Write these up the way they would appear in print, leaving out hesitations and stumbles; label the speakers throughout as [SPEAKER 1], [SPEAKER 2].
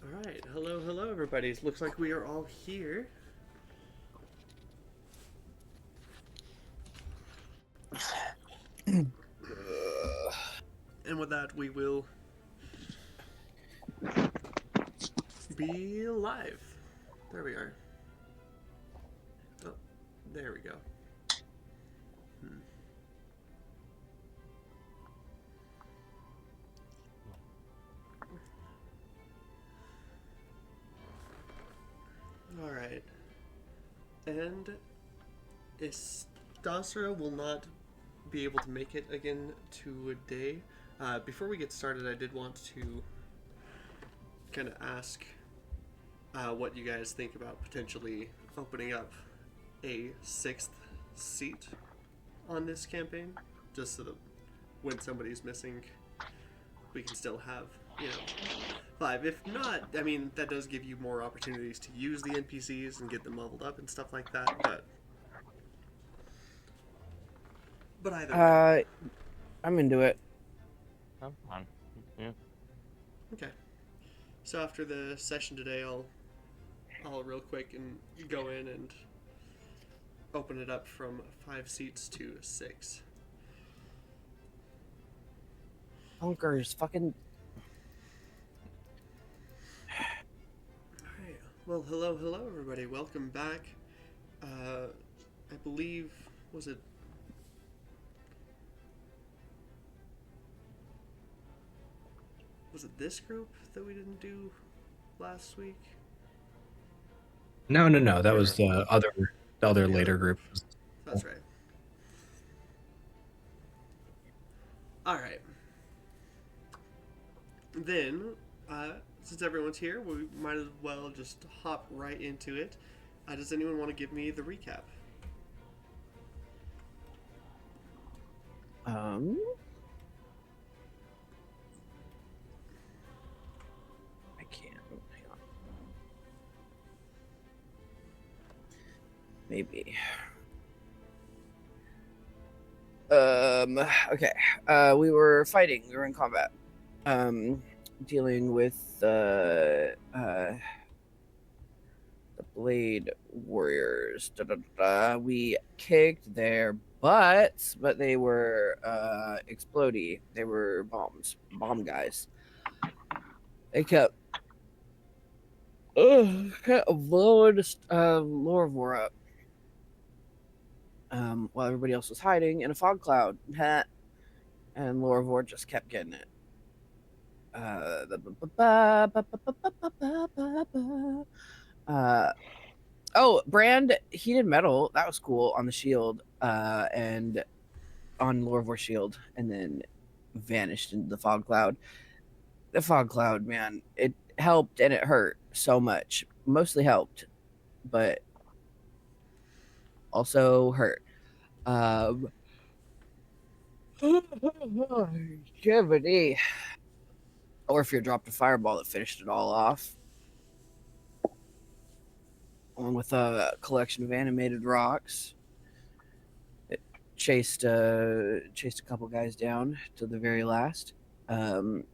[SPEAKER 1] Alright, hello everybody. It looks like we are all here. And with that, we will be live. There we are. Oh, there we go. Alright. And Istasra will not be able to make it again today. Before we get started, I did want to kind of ask what you guys think about potentially opening up a sixth seat on this campaign, just so that when somebody's missing, we can still have, five. If not, I mean, that does give you more opportunities to use the NPCs and get them leveled up and stuff like that, but either way.
[SPEAKER 2] I'm into it.
[SPEAKER 3] I'm fine. Yeah.
[SPEAKER 1] Okay. So after the session today, I'll real quick and go in and open it up from 5 seats to 6.
[SPEAKER 2] Bunkers, fucking.
[SPEAKER 1] Alright. Well, hello everybody. Welcome back. I believe, was it this group that we didn't do last week?
[SPEAKER 4] No. That was the other later group.
[SPEAKER 1] That's right. Alright. Then, since everyone's here, we might as well just hop right into it. Does anyone want to give me the recap?
[SPEAKER 2] I can't. Hang on. Maybe. Okay. We were fighting. We were in combat. Dealing with the Blade Warriors. We kicked their butts, but they were explodey. They were bomb guys. They kept blowing Lorvor up while everybody else was hiding in a fog cloud. And Lorvor just kept getting it. Brand heated metal. That was cool on the shield and on Lorvor's shield, and then vanished into the fog cloud. The fog cloud, man, it helped and it hurt so much. Mostly helped, but also hurt. Gravity. Or if you dropped a fireball that finished it all off. Along with a collection of animated rocks. It chased a couple guys down to the very last. And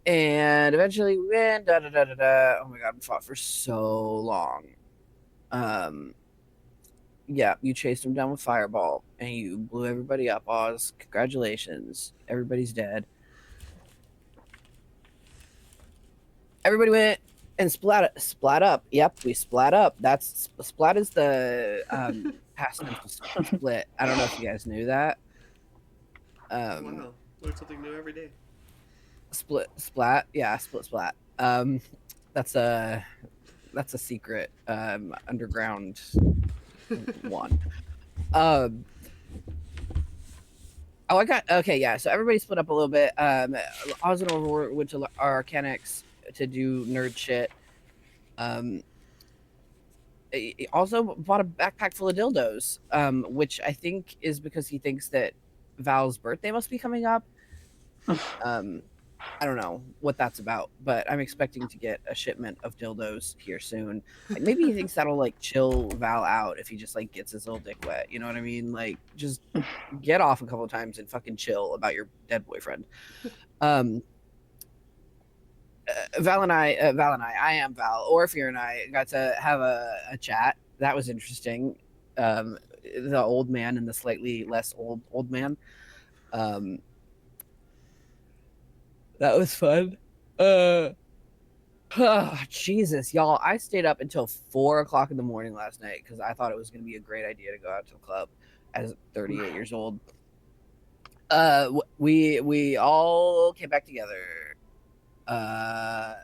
[SPEAKER 2] eventually we win. Oh my god, we fought for so long. Yeah, you chased him down with fireball and you blew everybody up. Oz, congratulations. Everybody's dead. Everybody went and splat up. Yep, we splat up. That's splat is the past tense split. I don't know if you guys knew that.
[SPEAKER 1] Wow, learn something new every day.
[SPEAKER 2] Splat. Yeah, splat. That's a secret underground one. I got okay. Yeah, so everybody split up a little bit. Oz and Aurora went to our Arcanics to do nerd shit. He also bought a backpack full of dildos, which I think is because he thinks that Val's birthday must be coming up. I don't know what that's about, but I'm expecting to get a shipment of dildos here soon. Like, maybe he thinks that'll like chill Val out if he just like gets his little dick wet. You know what I mean? Like, just get off a couple of times and fucking chill about your dead boyfriend. Um, Val and I am Val, Orpheus and I got to have a chat. That was interesting. The old man and the slightly less old man. Um, that was fun. Jesus, y'all! I stayed up until 4 o'clock in the morning last night because I thought it was going to be a great idea to go out to the club as 38 years old. We all came back together. And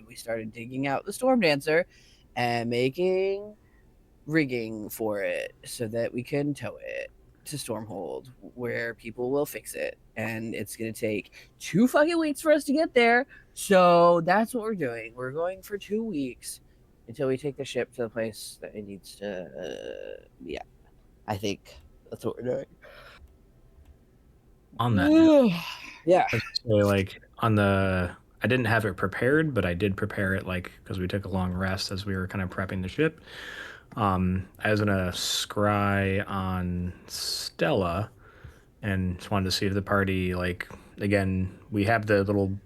[SPEAKER 2] we started digging out the storm dancer and making rigging for it so that we can tow it to Stormhold where people will fix it. And it's going to take 2 fucking weeks for us to get there. So that's what we're doing. We're going for 2 weeks until we take the ship to the place that it needs to. Yeah, I think that's what we're doing.
[SPEAKER 4] On that note,
[SPEAKER 2] Yeah.
[SPEAKER 4] I was gonna say, like on the, I didn't have it prepared, but I did prepare it like because we took a long rest as we were kind of prepping the ship. I was gonna scry on Stella and just wanted to see if the party, like, again, we have the little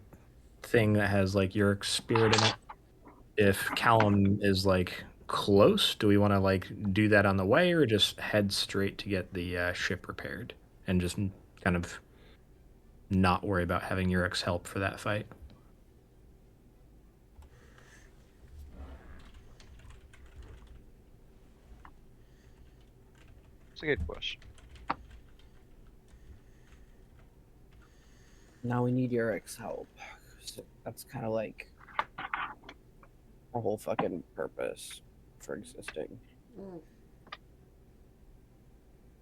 [SPEAKER 4] thing that has like Yurik's spirit in it. If Callum is like close, do we want to like do that on the way or just head straight to get the ship repaired and just kind of not worry about having Yurik's help for that fight?
[SPEAKER 3] It's a good question.
[SPEAKER 2] Now we need Yurik's help. So that's kind of like our whole fucking purpose for existing.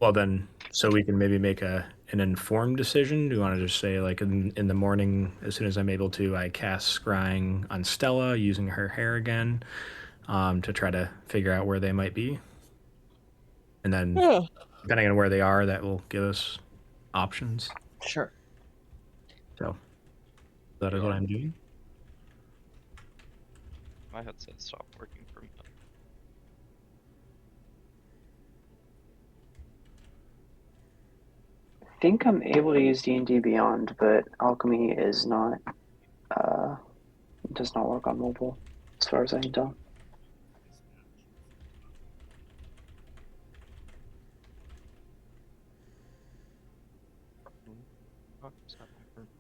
[SPEAKER 4] Well, then, so we can maybe make an informed decision. Do you want to just say, like, in the morning, as soon as I'm able to, I cast scrying on Stella using her hair again to try to figure out where they might be? And then, depending on where they are, that will give us options.
[SPEAKER 2] Sure.
[SPEAKER 4] So, that is what I'm doing.
[SPEAKER 3] My headset stopped working for me.
[SPEAKER 5] I think I'm able to use D&D Beyond, but Alchemy is not, does not work on mobile, as far as I can tell.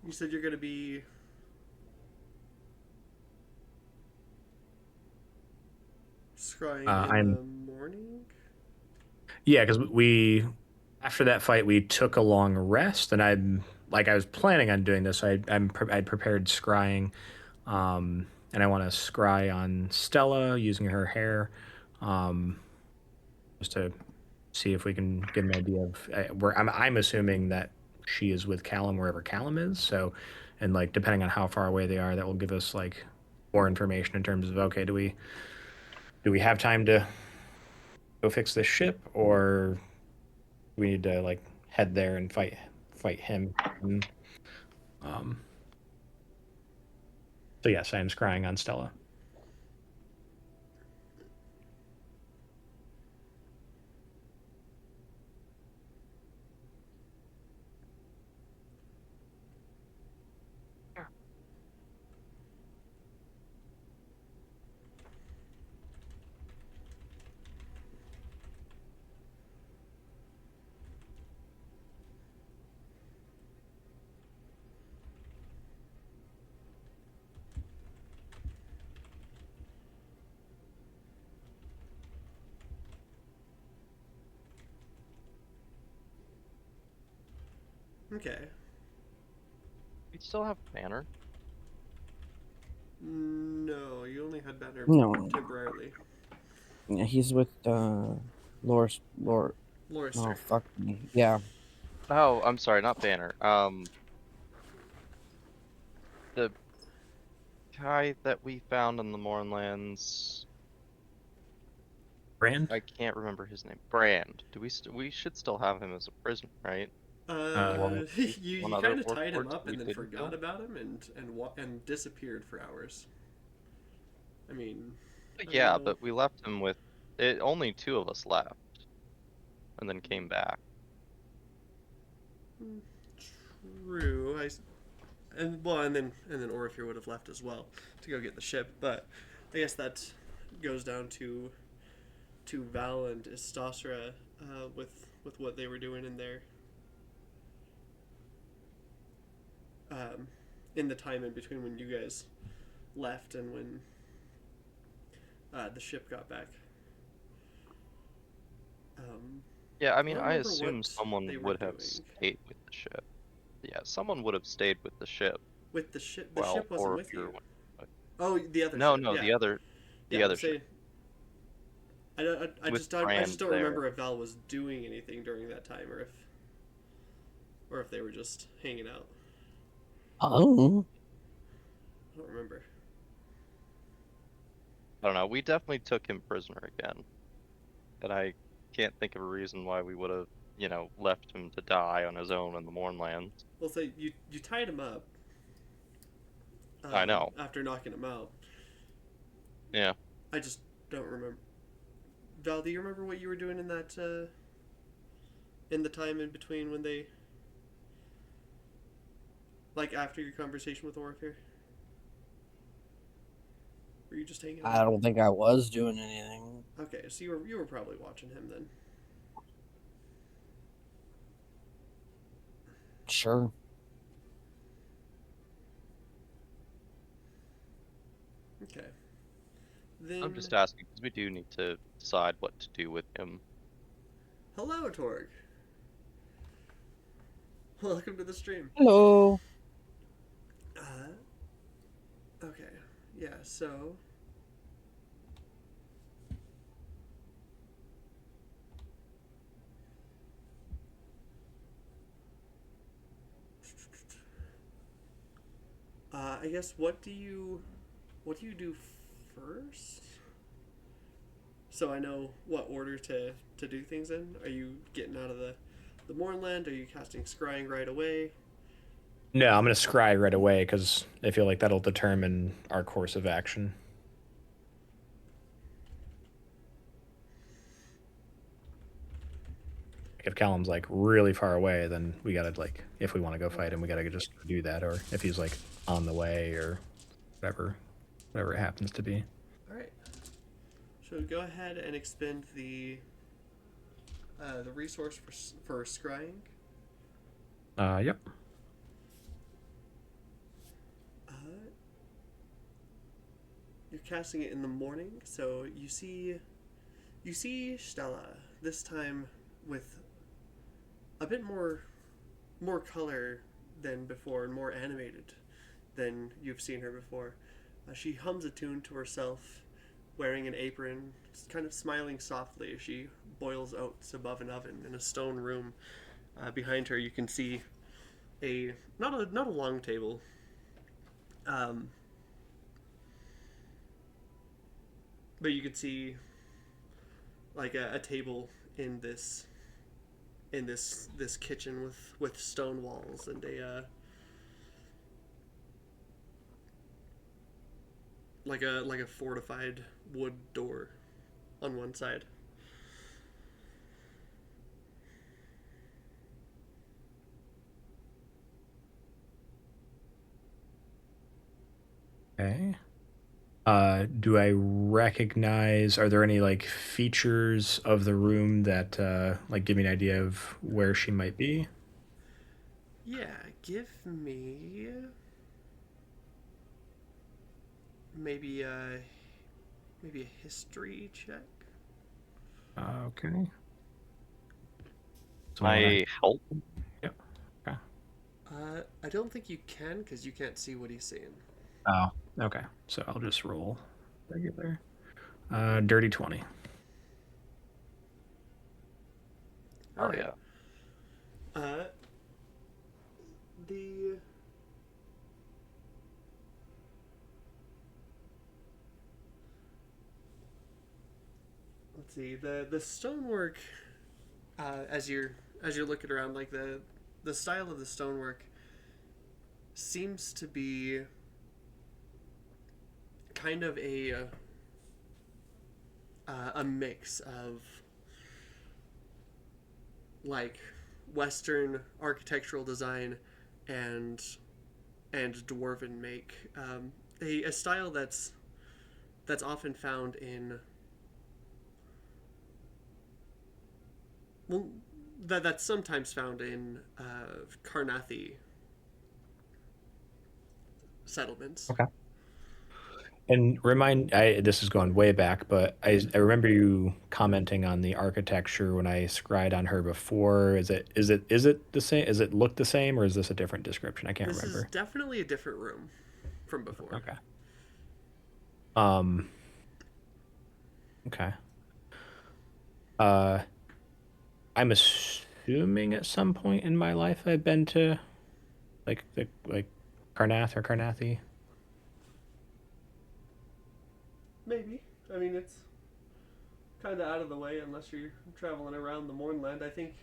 [SPEAKER 1] You said you're going to be scrying in the morning?
[SPEAKER 4] Yeah, because we, after that fight, we took a long rest, and I was planning on doing this. I'd prepared scrying, and I want to scry on Stella using her hair, just to see if we can get an idea of where I'm assuming that she is with Callum wherever Callum is. So, and like depending on how far away they are, that will give us like more information in terms of, okay, do we have time to go fix this ship, or we need to like head there and fight him? So yes, I am scrying on Stella.
[SPEAKER 1] Okay.
[SPEAKER 3] We still have banner.
[SPEAKER 1] No, you only had Banner
[SPEAKER 2] No.
[SPEAKER 1] temporarily.
[SPEAKER 2] Yeah, he's with Lord.
[SPEAKER 1] Lorister.
[SPEAKER 2] Oh fuck me. Yeah.
[SPEAKER 3] Oh, I'm sorry, not banner. The guy that we found in the Mournlands.
[SPEAKER 4] Brand?
[SPEAKER 3] I can't remember his name. Brand. Do we should still have him as a prisoner, right?
[SPEAKER 1] You
[SPEAKER 3] One other
[SPEAKER 1] kind of tied him
[SPEAKER 3] Warforged
[SPEAKER 1] up
[SPEAKER 3] we
[SPEAKER 1] and then
[SPEAKER 3] didn't
[SPEAKER 1] forgot
[SPEAKER 3] kill?
[SPEAKER 1] about him and disappeared for hours. I mean, I don't
[SPEAKER 3] Yeah,
[SPEAKER 1] know.
[SPEAKER 3] but we left him with it. Only 2 of us left, and then came back.
[SPEAKER 1] through. And then Orifir would have left as well to go get the ship. But I guess that goes down to Val and Istasra with what they were doing in there. In the time in between when you guys left and when the ship got back.
[SPEAKER 3] Yeah, I mean,
[SPEAKER 1] don't
[SPEAKER 3] I
[SPEAKER 1] remember
[SPEAKER 3] assume
[SPEAKER 1] what
[SPEAKER 3] someone
[SPEAKER 1] they were
[SPEAKER 3] would have
[SPEAKER 1] doing.
[SPEAKER 3] stayed with the ship. Yeah, someone would have stayed with the ship.
[SPEAKER 1] With the ship,
[SPEAKER 3] Well,
[SPEAKER 1] ship wasn't
[SPEAKER 3] or
[SPEAKER 1] with
[SPEAKER 3] if you're
[SPEAKER 1] you.
[SPEAKER 3] one-
[SPEAKER 1] Oh, the other
[SPEAKER 3] No,
[SPEAKER 1] ship.
[SPEAKER 3] no,
[SPEAKER 1] Yeah.
[SPEAKER 3] the other
[SPEAKER 1] Say,
[SPEAKER 3] ship.
[SPEAKER 1] I
[SPEAKER 3] With
[SPEAKER 1] just don't
[SPEAKER 3] Brand there.
[SPEAKER 1] remember if Val was doing anything during that time, or if they were just hanging out.
[SPEAKER 2] Oh.
[SPEAKER 1] I don't remember.
[SPEAKER 3] I don't know. We definitely took him prisoner again, and I can't think of a reason why we would have, left him to die on his own in the Mournlands.
[SPEAKER 1] Well, say you tied him up.
[SPEAKER 3] I know.
[SPEAKER 1] After knocking him out.
[SPEAKER 3] Yeah.
[SPEAKER 1] I just don't remember. Val, do you remember what you were doing in that? In the time in between when they, like after your conversation with Orifir? Were you just hanging out?
[SPEAKER 2] I don't think I was doing anything.
[SPEAKER 1] Okay, so you were probably watching him then.
[SPEAKER 2] Sure.
[SPEAKER 1] Okay. Then
[SPEAKER 3] I'm just asking because we do need to decide what to do with him.
[SPEAKER 1] hello, Torg. Welcome to the stream.
[SPEAKER 2] Hello.
[SPEAKER 1] Okay. Yeah. So. I guess what do you do first? So I know what order to do things in. Are you getting out of the Mournland? Are you casting Scrying right away?
[SPEAKER 4] No, I'm going to scry right away because I feel like that'll determine our course of action. If Callum's like really far away, then we gotta like, if we want to go fight him, we gotta just do that. Or if he's like on the way or whatever it happens to be.
[SPEAKER 1] All right. So go ahead and expend the resource for scrying.
[SPEAKER 4] Yep.
[SPEAKER 1] You're casting it in the morning, so you see Stella this time with a bit more color than before and more animated than you've seen her before. She hums a tune to herself, wearing an apron, kind of smiling softly as she boils oats above an oven in a stone room. Behind her, you can see a not a long table. But you could see like a table in this kitchen with stone walls and a like a fortified wood door on one side.
[SPEAKER 4] Okay. Do I recognize? Are there any like features of the room that like give me an idea of where she might be?
[SPEAKER 1] Yeah, give me maybe a history check.
[SPEAKER 4] Okay. So
[SPEAKER 3] I help.
[SPEAKER 4] Yep. Okay.
[SPEAKER 1] I don't think you can because you can't see what he's seeing.
[SPEAKER 4] Oh. Okay. So I'll just roll regular. Dirty 20.
[SPEAKER 3] Oh
[SPEAKER 1] Alright.
[SPEAKER 3] yeah.
[SPEAKER 1] The let's see the stonework. As you're looking around, like the style of the stonework seems to be kind of a mix of like Western architectural design and dwarven make. A style that's often found in, well, that's sometimes found in Karnathi settlements.
[SPEAKER 4] Okay. And this is going way back, but I remember you commenting on the architecture when I scried on her before. Is it the same? Is it look the same, or is this a different description? I can't
[SPEAKER 1] This is
[SPEAKER 4] remember.
[SPEAKER 1] definitely a different room from before.
[SPEAKER 4] Okay. Um. Okay. Uh, I'm assuming at some point in my life I've been to like Karnath or Karnathi.
[SPEAKER 1] Maybe. I mean, it's kind of out of the way unless you're traveling around the Mornland. I think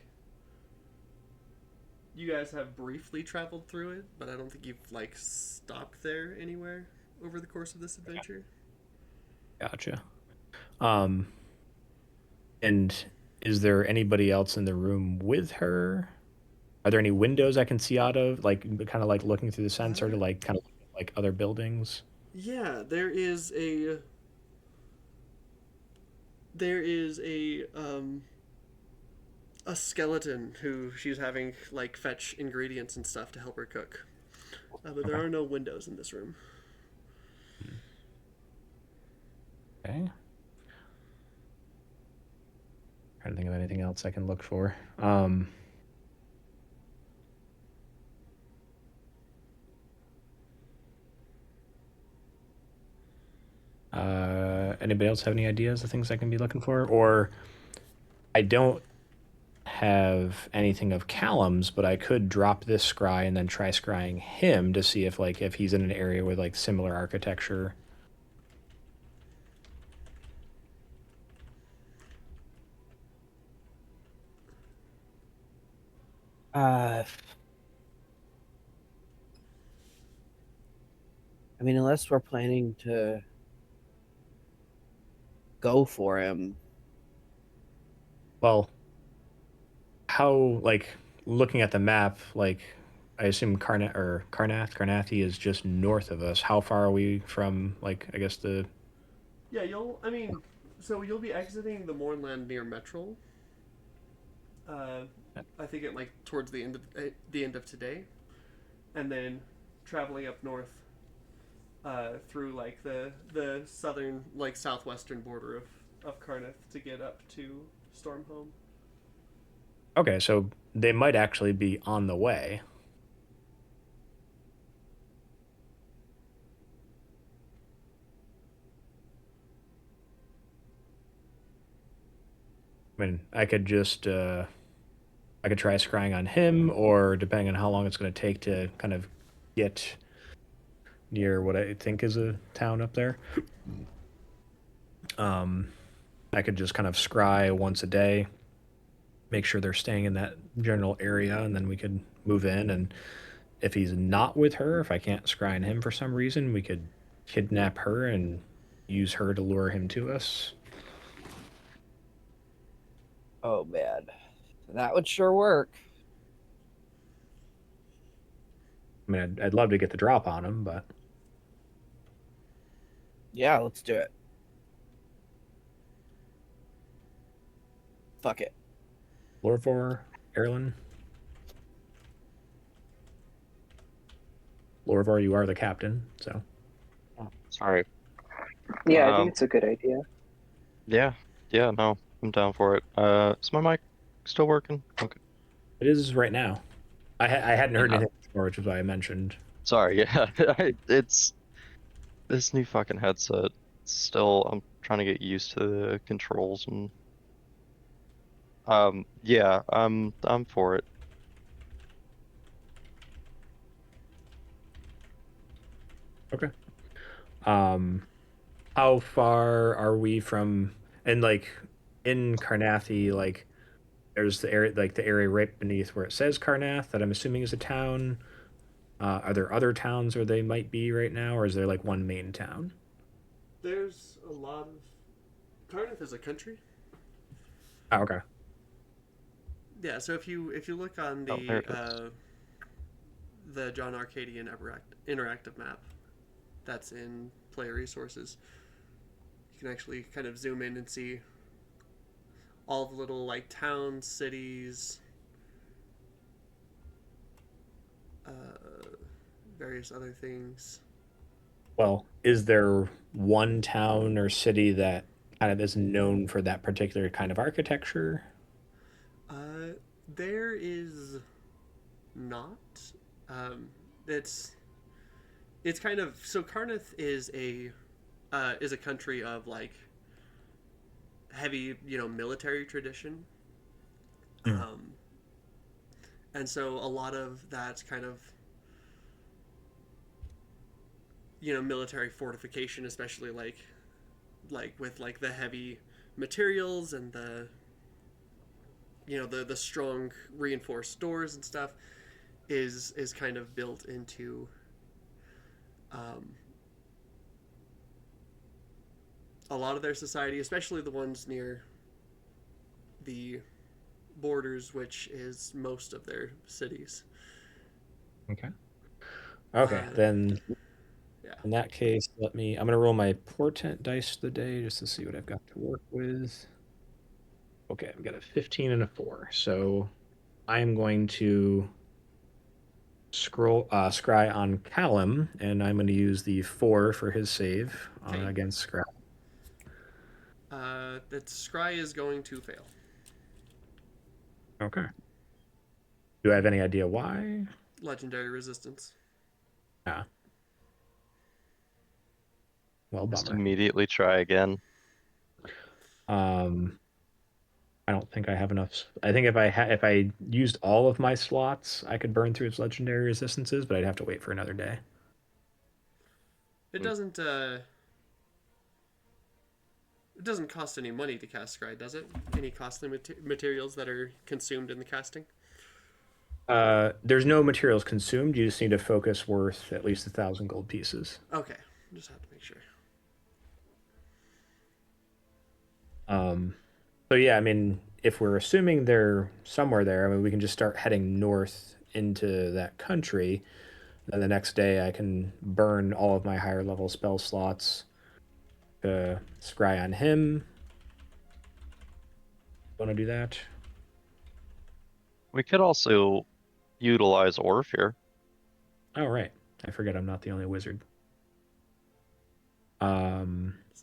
[SPEAKER 1] you guys have briefly traveled through it, but I don't think you've like stopped there anywhere over the course of this adventure.
[SPEAKER 4] Gotcha. Um, and is there anybody else in the room with her? Are there any windows I can see out of, like kind of like looking through the sensor to like kind of like other buildings?
[SPEAKER 1] Yeah, there is a skeleton who she's having like fetch ingredients and stuff to help her cook. But there
[SPEAKER 4] Okay.
[SPEAKER 1] are no windows in this room.
[SPEAKER 4] Okay. Trying to think of anything else I can look for. Anybody else have any ideas of things I can be looking for? Or I don't have anything of Callum's, but I could drop this scry and then try scrying him to see if he's in an area with like similar architecture.
[SPEAKER 2] I mean, unless we're planning to go for him.
[SPEAKER 4] Well, how like looking at the map, like I assume Karnathi is just north of us. How far are we from like I guess the
[SPEAKER 1] Yeah, so you'll be exiting the Mornland near Metrol. Uh, I think it like towards the end of today, and then traveling up north through like the southern like southwestern border of Carnith to get up to Stormhome.
[SPEAKER 4] Okay, so they might actually be on the way. I mean, I could try scrying on him, or depending on how long it's going to take to kind of get near what I think is a town up there. I could just kind of scry once a day, make sure they're staying in that general area, and then we could move in. And if he's not with her, if I can't scry on him for some reason, we could kidnap her and use her to lure him to us.
[SPEAKER 2] Oh man, that would sure work.
[SPEAKER 4] I mean, I'd love to get the drop on him, but
[SPEAKER 2] Yeah, let's do it. Fuck it.
[SPEAKER 4] Lorvor, Erlen. Lorvor, you are the captain, so.
[SPEAKER 3] Oh, sorry.
[SPEAKER 5] Yeah, I think it's a good idea.
[SPEAKER 3] Yeah, no, I'm down for it. Is my mic still working? Okay.
[SPEAKER 4] It is right now. I hadn't heard
[SPEAKER 3] Yeah.
[SPEAKER 4] anything before, which is why I mentioned.
[SPEAKER 3] Sorry, yeah. It's this new fucking headset. Still, I'm trying to get used to the controls and yeah, I'm for it.
[SPEAKER 4] Okay. How far are we from, and like in Karnathi, like there's the area right beneath where it says Karnath that I'm assuming is a town. Are there other towns where they might be right now, or is there like one main town?
[SPEAKER 1] There's a lot of Carnith is a country.
[SPEAKER 4] Oh, okay.
[SPEAKER 1] Yeah, so if you look on
[SPEAKER 3] Oh, there it is.
[SPEAKER 1] the John Arcadian interactive map that's in player resources. You can actually kind of zoom in and see all the little like towns, cities, various other things.
[SPEAKER 4] Well, is there one town or city that kind of is known for that particular kind of architecture?
[SPEAKER 1] There is not. Um, it's kind of so Karnath is a country of like heavy military tradition, and so a lot of that kind of military fortification, especially like with like the heavy materials and the the strong reinforced doors and stuff is kind of built into a lot of their society, especially the ones near the borders, which is most of their cities.
[SPEAKER 4] Okay. Okay, then
[SPEAKER 1] Yeah.
[SPEAKER 4] in that case, I'm gonna roll my portent dice of the day just to see what I've got to work with. Okay, I've got a 15 and a 4. So I am going to scry on Callum, and I'm going to use the 4 for his save
[SPEAKER 1] Okay.
[SPEAKER 4] against Scry.
[SPEAKER 1] That scry is going to fail.
[SPEAKER 4] Okay. Do I have any idea why?
[SPEAKER 1] Legendary resistance.
[SPEAKER 4] Ah. Well,
[SPEAKER 3] Just
[SPEAKER 4] bummer.
[SPEAKER 3] immediately try again.
[SPEAKER 4] I don't think I have enough. I think if I used all of my slots, I could burn through its legendary resistances, but I'd have to wait for another day.
[SPEAKER 1] It doesn't cost any money to cast scry, does it? Any costly materials that are consumed in the casting?
[SPEAKER 4] There's no materials consumed. You just need a focus worth at least 1,000 gold pieces.
[SPEAKER 1] Okay, just have to make sure.
[SPEAKER 4] So yeah, I mean, if we're assuming they're somewhere there, I mean, we can just start heading north into that country. Then the next day, I can burn all of my higher level spell slots to scry on him. Want to do that?
[SPEAKER 3] We could also utilize Orpheus.
[SPEAKER 4] Oh right, I forget I'm not the only wizard.
[SPEAKER 1] As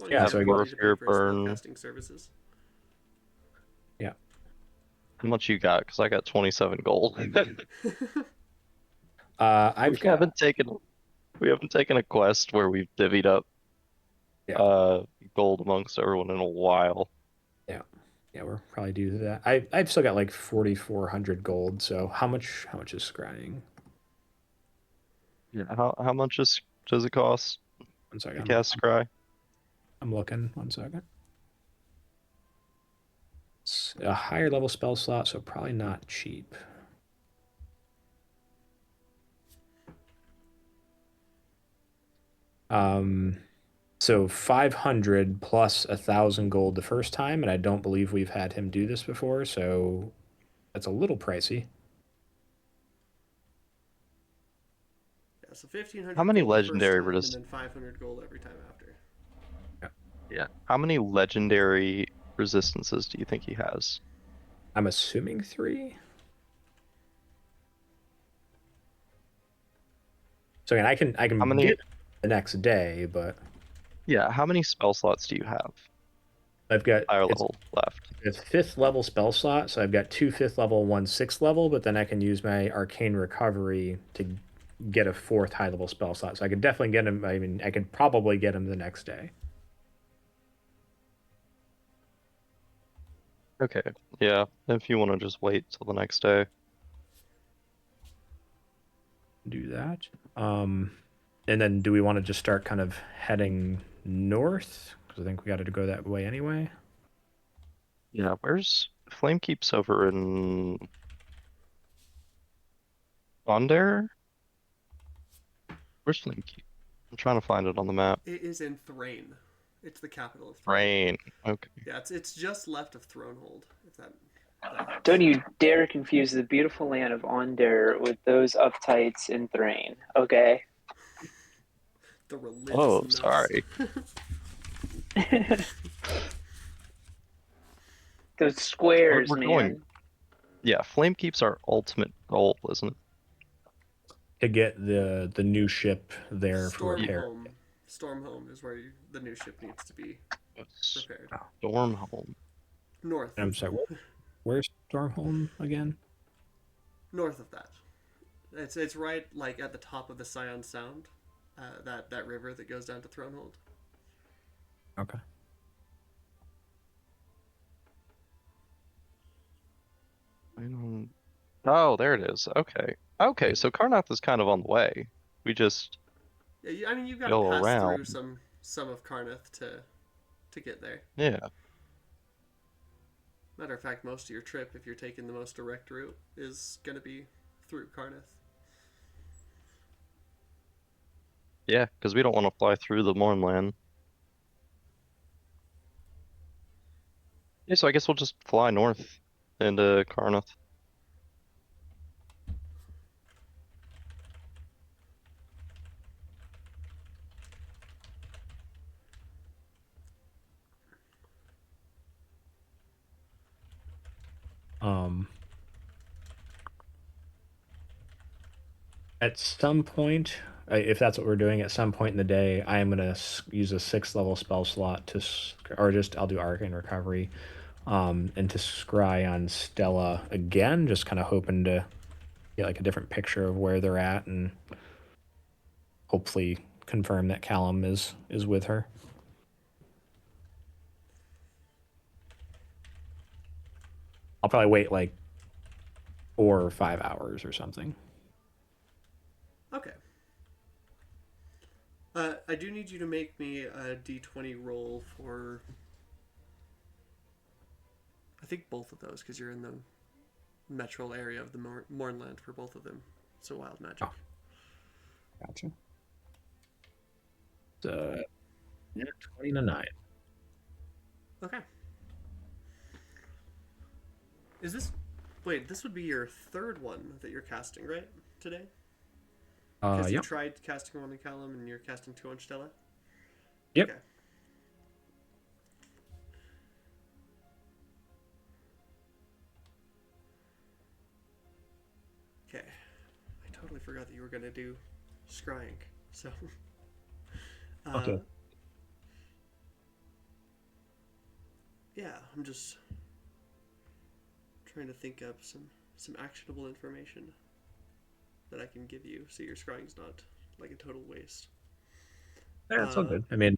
[SPEAKER 1] long
[SPEAKER 4] Yeah,
[SPEAKER 1] as
[SPEAKER 4] so I
[SPEAKER 1] you
[SPEAKER 4] go
[SPEAKER 1] need to pay for
[SPEAKER 3] burn.
[SPEAKER 1] spellcasting services.
[SPEAKER 4] Yeah.
[SPEAKER 3] How much you got? Because I got 27 gold.
[SPEAKER 4] I've got.
[SPEAKER 3] We haven't taken a quest where we've divvied up
[SPEAKER 4] Yeah.
[SPEAKER 3] gold amongst everyone in a while.
[SPEAKER 4] Yeah, we're probably due to that. I've still got like 4,400 gold. So how much is scrying?
[SPEAKER 3] Yeah. How much does it cost
[SPEAKER 4] 1
[SPEAKER 3] to
[SPEAKER 4] second.
[SPEAKER 3] cast Scry?
[SPEAKER 4] I'm looking. 1 second. It's a higher level spell slot, so probably not cheap. So 500 plus 1,000 gold the first time, and I don't believe we've had him do this before, so that's a little pricey.
[SPEAKER 1] Yeah, so 1,500.
[SPEAKER 3] How many
[SPEAKER 1] gold the first
[SPEAKER 3] legendary
[SPEAKER 1] time, and then 500 gold every time after.
[SPEAKER 3] Yeah. How many legendary resistances do you think he has?
[SPEAKER 4] I'm assuming 3. So again, I can
[SPEAKER 3] How many?
[SPEAKER 4] get it the next day, but
[SPEAKER 3] Yeah. How many spell slots do you have?
[SPEAKER 4] I've got
[SPEAKER 3] Higher level left.
[SPEAKER 4] it's 5th level spell slot, so I've got 2 5th level, 1 6th level, but then I can use my arcane recovery to get a 4th high level spell slot. So I could definitely get him. I mean, I could probably get him the next day.
[SPEAKER 3] Okay. Yeah. If you want to just wait till the next day.
[SPEAKER 4] Do that. And then do we want to just start kind of heading north? Because I think we got to go that way anyway.
[SPEAKER 3] Yeah. Where's Flamekeep's over in Bondare? Where's Flamekeep? I'm trying to find it on the map.
[SPEAKER 1] It is in Thrain. It's the capital of Thrain.
[SPEAKER 3] Rain. Okay.
[SPEAKER 1] Yeah, it's just left of Thronehold. If that.
[SPEAKER 5] Don't you dare confuse the beautiful land of Onder with those uptights in Thrain, okay?
[SPEAKER 1] The religious
[SPEAKER 3] Oh,
[SPEAKER 1] nuts.
[SPEAKER 3] sorry.
[SPEAKER 5] Those squares,
[SPEAKER 3] We're
[SPEAKER 5] man.
[SPEAKER 3] going. Yeah, Flamekeep's our ultimate goal, isn't it?
[SPEAKER 4] To get the new ship there for repair.
[SPEAKER 1] Stormhome is where the new ship needs to be repaired.
[SPEAKER 3] Stormhome.
[SPEAKER 1] North.
[SPEAKER 4] I'm sorry, where's Stormhome again?
[SPEAKER 1] North of that. It's right like at the top of the Scion Sound, that river that goes down to Thronehold.
[SPEAKER 4] Okay.
[SPEAKER 3] Oh, there it is. Okay. Okay, so Karnath is kind of on the way. We just
[SPEAKER 1] Yeah, I mean you've got to
[SPEAKER 3] go
[SPEAKER 1] pass
[SPEAKER 3] around.
[SPEAKER 1] through some of Karnath to get there.
[SPEAKER 3] Yeah.
[SPEAKER 1] Matter of fact, most of your trip, if you're taking the most direct route, is going to be through Karnath.
[SPEAKER 3] Yeah, because we don't want to fly through the Mornland. Yeah, so I guess we'll just fly north into Karnath.
[SPEAKER 4] At some point, if that's what we're doing, at some point in the day, I am gonna use a 6th level spell slot or just I'll do Arcane Recovery, and to scry on Stella again, just kind of hoping to get like a different picture of where they're at and hopefully confirm that Callum is with her. I'll probably wait like 4 or 5 hours or something.
[SPEAKER 1] Okay. I do need you to make me a d20 roll for, I think, both of those, because you're in the metro area of the Mornland for both of them. So wild magic.
[SPEAKER 4] Oh. Gotcha. 20 to 9.
[SPEAKER 1] Okay. Is this... Wait, this would be your third one that you're casting, right? Today? Because you
[SPEAKER 4] Yep.
[SPEAKER 1] tried casting one on Callum and you're casting 2 on Stella?
[SPEAKER 4] Yep.
[SPEAKER 1] Okay. Okay. I totally forgot that you were going to do scrying. So...
[SPEAKER 4] Okay.
[SPEAKER 1] Yeah, I'm just trying to think up some actionable information that I can give you so your scrying's not like a total waste.
[SPEAKER 4] Yeah, it's all good. I mean,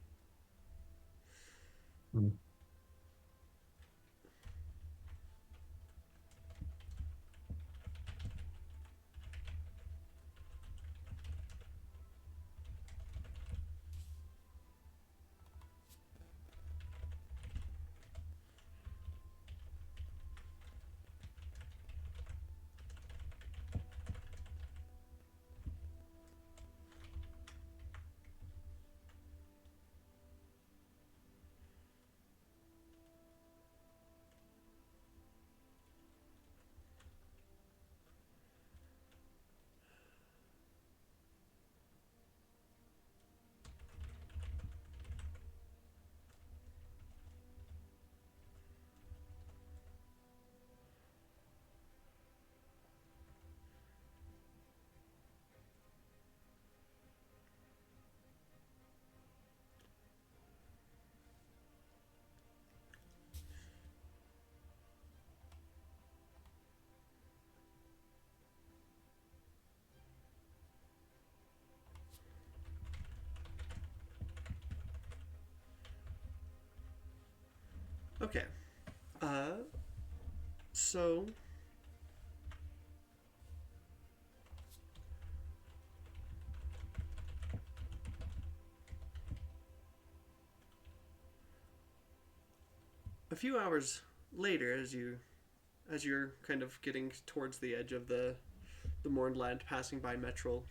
[SPEAKER 1] Okay. So... A few hours later, as you're kind of getting towards the edge of the Mornland, passing by Metrol,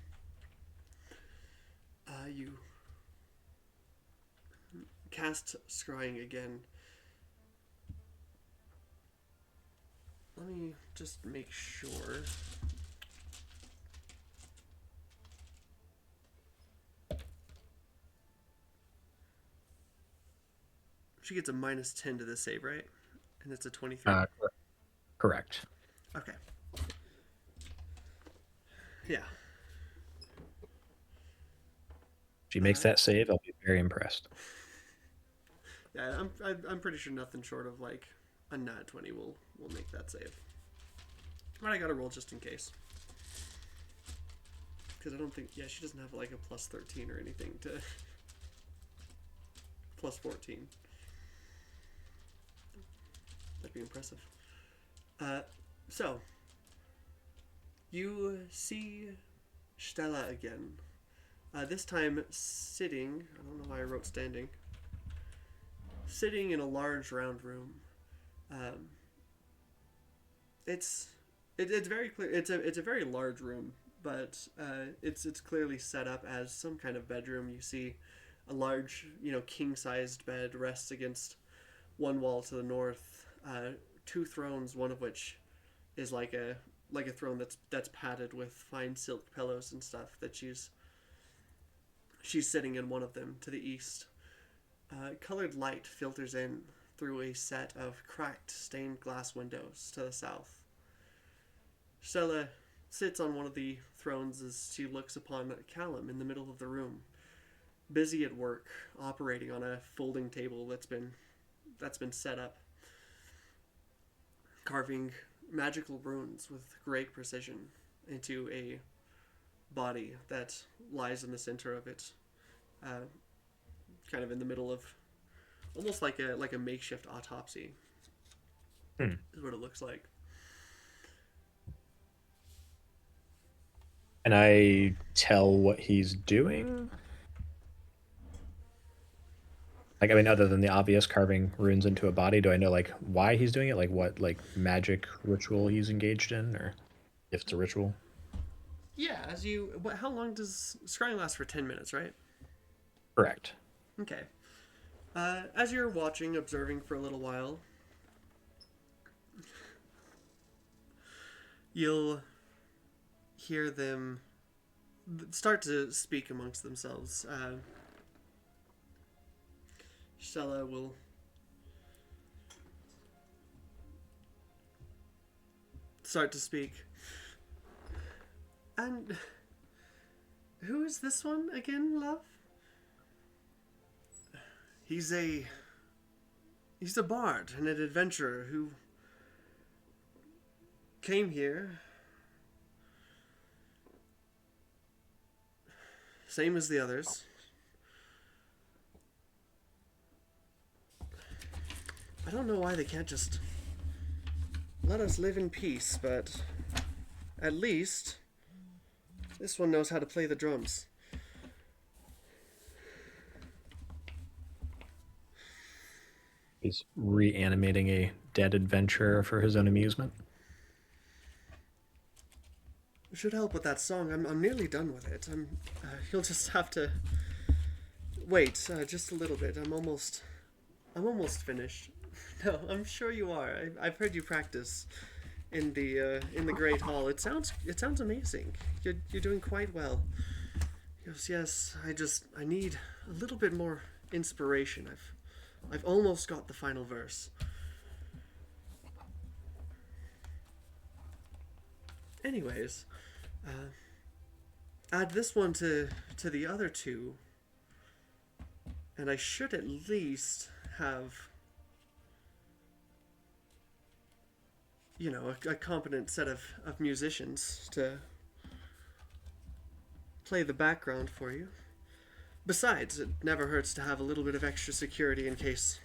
[SPEAKER 1] you cast scrying again, let me just make sure. She gets a -10 to the save, right? And it's a 23.
[SPEAKER 4] Correct.
[SPEAKER 1] Okay. Yeah.
[SPEAKER 4] If she makes that save, I'll be very impressed.
[SPEAKER 1] Yeah, I'm pretty sure nothing short of like a nat 20 will make that save. But I gotta roll just in case. Because I don't think, yeah, she doesn't have like a +13 or anything to +14. That'd be impressive. So, you see Stella again. This time sitting, I don't know why I wrote standing, sitting in a large round room. It's very clear. It's a very large room, but it's clearly set up as some kind of bedroom. You see a large, king-sized bed rests against one wall to the north. Two thrones, one of which is like a throne that's padded with fine silk pillows and stuff. That she's sitting in one of them to the east. Colored light filters in through a set of cracked stained glass windows to the south. Stella sits on one of the thrones as she looks upon Callum in the middle of the room, busy at work, operating on a folding table that's been set up, carving magical runes with great precision into a body that lies in the center of it, kind of in the middle of almost like a makeshift autopsy. Is what it looks like.
[SPEAKER 4] Can I tell what he's doing? Like, I mean, other than the obvious carving runes into a body, do I know, like, why he's doing it? Like, what, like, magic ritual he's engaged in? Or if it's a ritual?
[SPEAKER 1] Yeah, how long does scrying last? For 10 minutes, right?
[SPEAKER 4] Correct.
[SPEAKER 1] Okay. As you're watching, observing for a little while, you'll hear them start to speak amongst themselves. Stella will start to speak. And who is this one again, love? He's a bard and an adventurer who came here, same as the others. I don't know why they can't just let us live in peace, but at least this one knows how to play the drums.
[SPEAKER 4] He's reanimating a dead adventurer for his own amusement.
[SPEAKER 1] Should help with that song. I'm nearly done with it. You'll just have to wait just a little bit. I'm almost finished. No, I'm sure you are. I've heard you practice in the great hall. It sounds amazing. You're doing quite well. He goes, yes. I need a little bit more inspiration. I've almost got the final verse. Anyways, add this one to the other two, and I should at least have, a competent set of musicians to play the background for you. Besides, it never hurts to have a little bit of extra security in case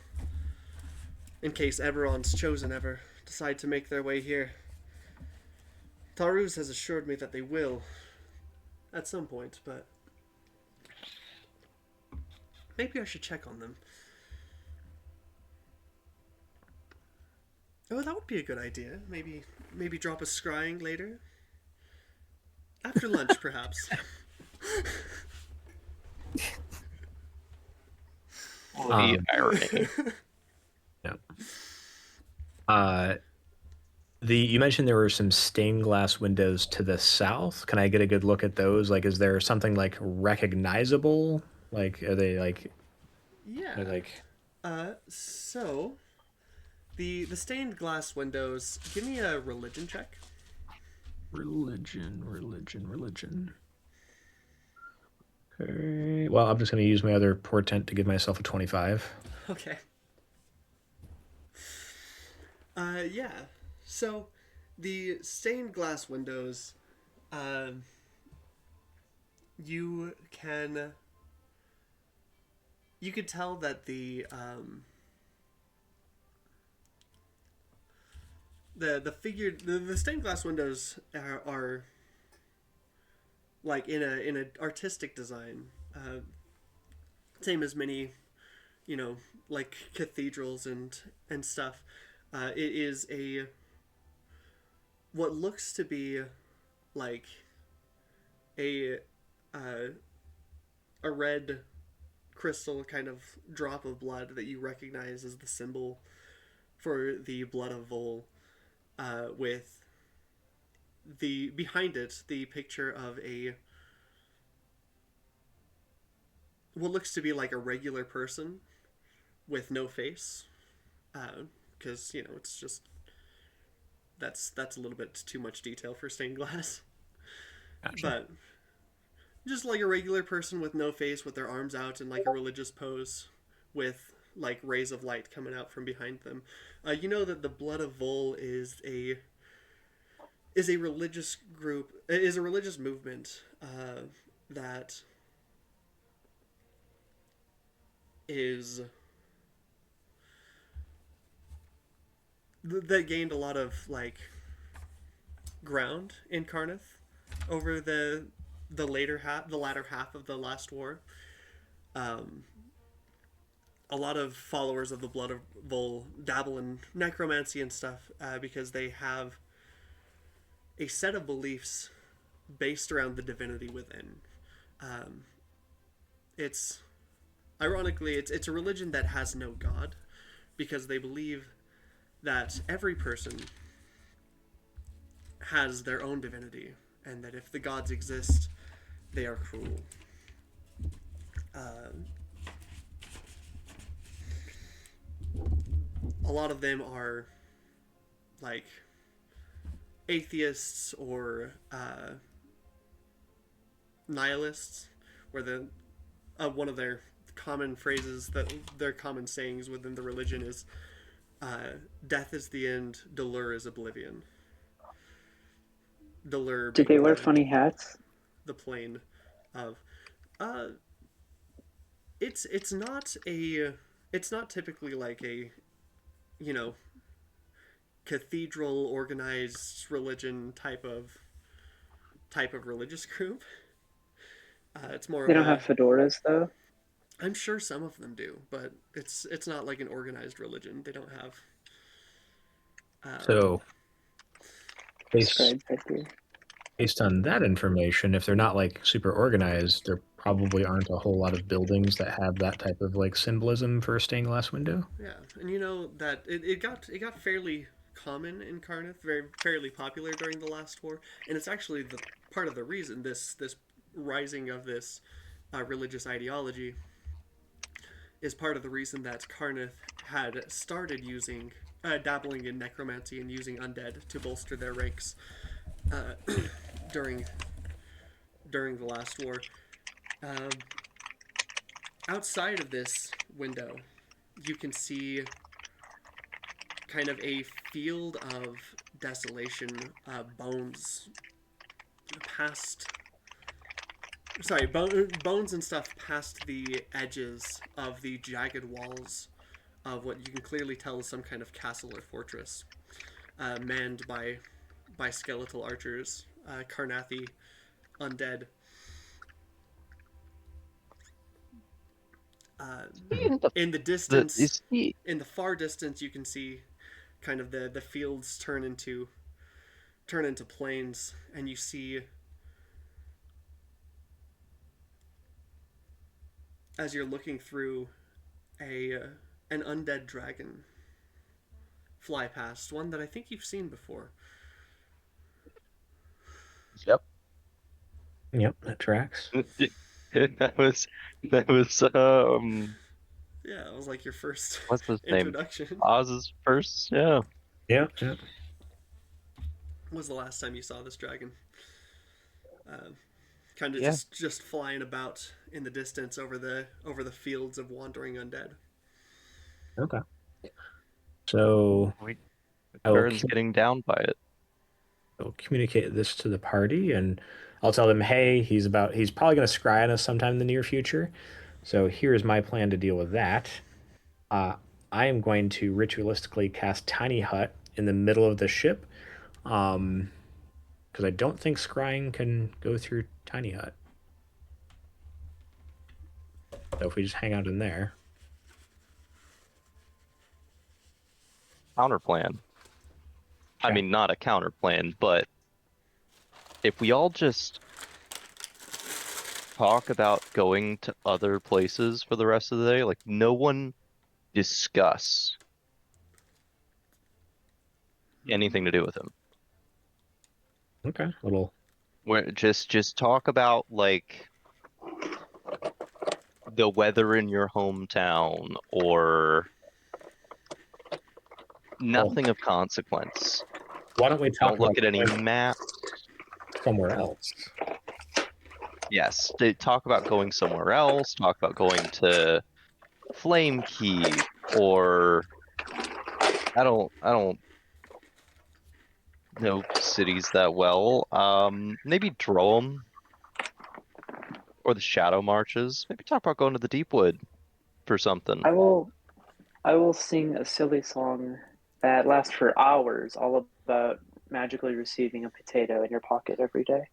[SPEAKER 1] Eberron's chosen ever decide to make their way here. Taruz has assured me that they will at some point, but maybe I should check on them. Oh, that would be a good idea. Maybe drop a scrying later. After lunch, perhaps.
[SPEAKER 3] The irony.
[SPEAKER 4] Yeah. You mentioned there were some stained glass windows to the south. Can I get a good look at those? Like, is there something like recognizable? Like, are
[SPEAKER 1] Yeah.
[SPEAKER 4] they like
[SPEAKER 1] So the stained glass windows. Give me a religion check.
[SPEAKER 4] religion? Okay. Well, I'm just gonna use my other portent to give myself a 25.
[SPEAKER 1] Okay. Yeah. So the stained glass windows. Um, you can. You could tell that the stained glass windows are like in a artistic design, same as many, you know, like cathedrals and stuff. It is a what looks to be like a uh, a red crystal kind of drop of blood that you recognize as the symbol for the blood of Vol, with the behind it the picture of a what looks to be like a regular person with no face, because you know it's just that's a little bit too much detail for stained glass,
[SPEAKER 4] Gotcha.
[SPEAKER 1] but just like a regular person with no face with their arms out in like a religious pose with like rays of light coming out from behind them. You know that the blood of Vol is a religious group, is a religious movement, that is that gained a lot of like ground in Carnith over the latter half of the last war. Um, a lot of followers of the Blood of Vol dabble in necromancy and stuff, because they have a set of beliefs based around the divinity within. Um, it's ironically it's a religion that has no god because they believe that every person has their own divinity and that if the gods exist, they are cruel. Uh, a lot of them are like atheists or nihilists, where the one of their common phrases that their common sayings within the religion is death is the end, Delur is oblivion. Delur
[SPEAKER 5] Do
[SPEAKER 1] being
[SPEAKER 5] they wear funny hats?
[SPEAKER 1] the plane of uh it's not a it's not typically like a, you know, cathedral organized religion type of religious group. It's more
[SPEAKER 5] They
[SPEAKER 1] of
[SPEAKER 5] don't have
[SPEAKER 1] a
[SPEAKER 5] fedoras though.
[SPEAKER 1] I'm sure some of them do, but it's not like an organized religion. They don't have um,
[SPEAKER 4] So based
[SPEAKER 5] Scribes, I do.
[SPEAKER 4] based on that information, if they're not like super organized, there probably aren't a whole lot of buildings that have that type of like symbolism for a stained glass window.
[SPEAKER 1] yeah, and you know that it got fairly common in Carnith, very fairly popular during the last war, and it's actually the part of the reason this rising of this religious ideology is part of the reason that Carnith had started using dabbling in necromancy and using undead to bolster their ranks uh, during the last war. Um, outside of this window, you can see kind of a field of desolation, bones past. Sorry, bones and stuff past the edges of the jagged walls of what you can clearly tell is some kind of castle or fortress, manned by skeletal archers, Karnathi undead.
[SPEAKER 3] In the,
[SPEAKER 1] In the
[SPEAKER 3] the
[SPEAKER 1] distance,
[SPEAKER 3] is he
[SPEAKER 1] in the far distance, you can see kind of the fields turn into plains, and you see as you're looking through a an undead dragon fly past, one that I think you've seen before.
[SPEAKER 3] Yep.
[SPEAKER 4] Yep, that tracks.
[SPEAKER 3] That was
[SPEAKER 1] Yeah, it was like your first
[SPEAKER 3] what's his name?
[SPEAKER 1] introduction.
[SPEAKER 3] Oz's first, yeah.
[SPEAKER 4] Yeah, yeah.
[SPEAKER 1] When was the last time you saw this dragon? Kind of
[SPEAKER 3] Yeah.
[SPEAKER 1] just flying about in the distance over the fields of wandering undead.
[SPEAKER 4] Okay. So
[SPEAKER 3] Baron's getting down by it.
[SPEAKER 4] I'll communicate this to the party, and I'll tell them, hey, he's probably going to scry on us sometime in the near future. So here's my plan to deal with that. I am going to ritualistically cast Tiny Hut in the middle of the ship, because I don't think scrying can go through Tiny Hut. So if we just hang out in there.
[SPEAKER 3] Counter plan. I
[SPEAKER 4] Okay.
[SPEAKER 3] mean, not a counter plan, but if we all just talk about going to other places for the rest of the day, like no one discuss anything to do with him.
[SPEAKER 4] Okay. Little.
[SPEAKER 3] Where just talk about like the weather in your hometown or nothing of consequence.
[SPEAKER 4] Why don't we talk
[SPEAKER 3] Don't look
[SPEAKER 4] about
[SPEAKER 3] at any
[SPEAKER 4] going
[SPEAKER 3] map.
[SPEAKER 4] somewhere else?
[SPEAKER 3] Yes, they talk about going somewhere else, talk about going to Flame Keep or I don't know cities that well. Maybe Droem or the Shadow Marches. Maybe talk about going to the Deepwood for something.
[SPEAKER 5] I will sing a silly song that lasts for hours, all about magically receiving a potato in your pocket every day.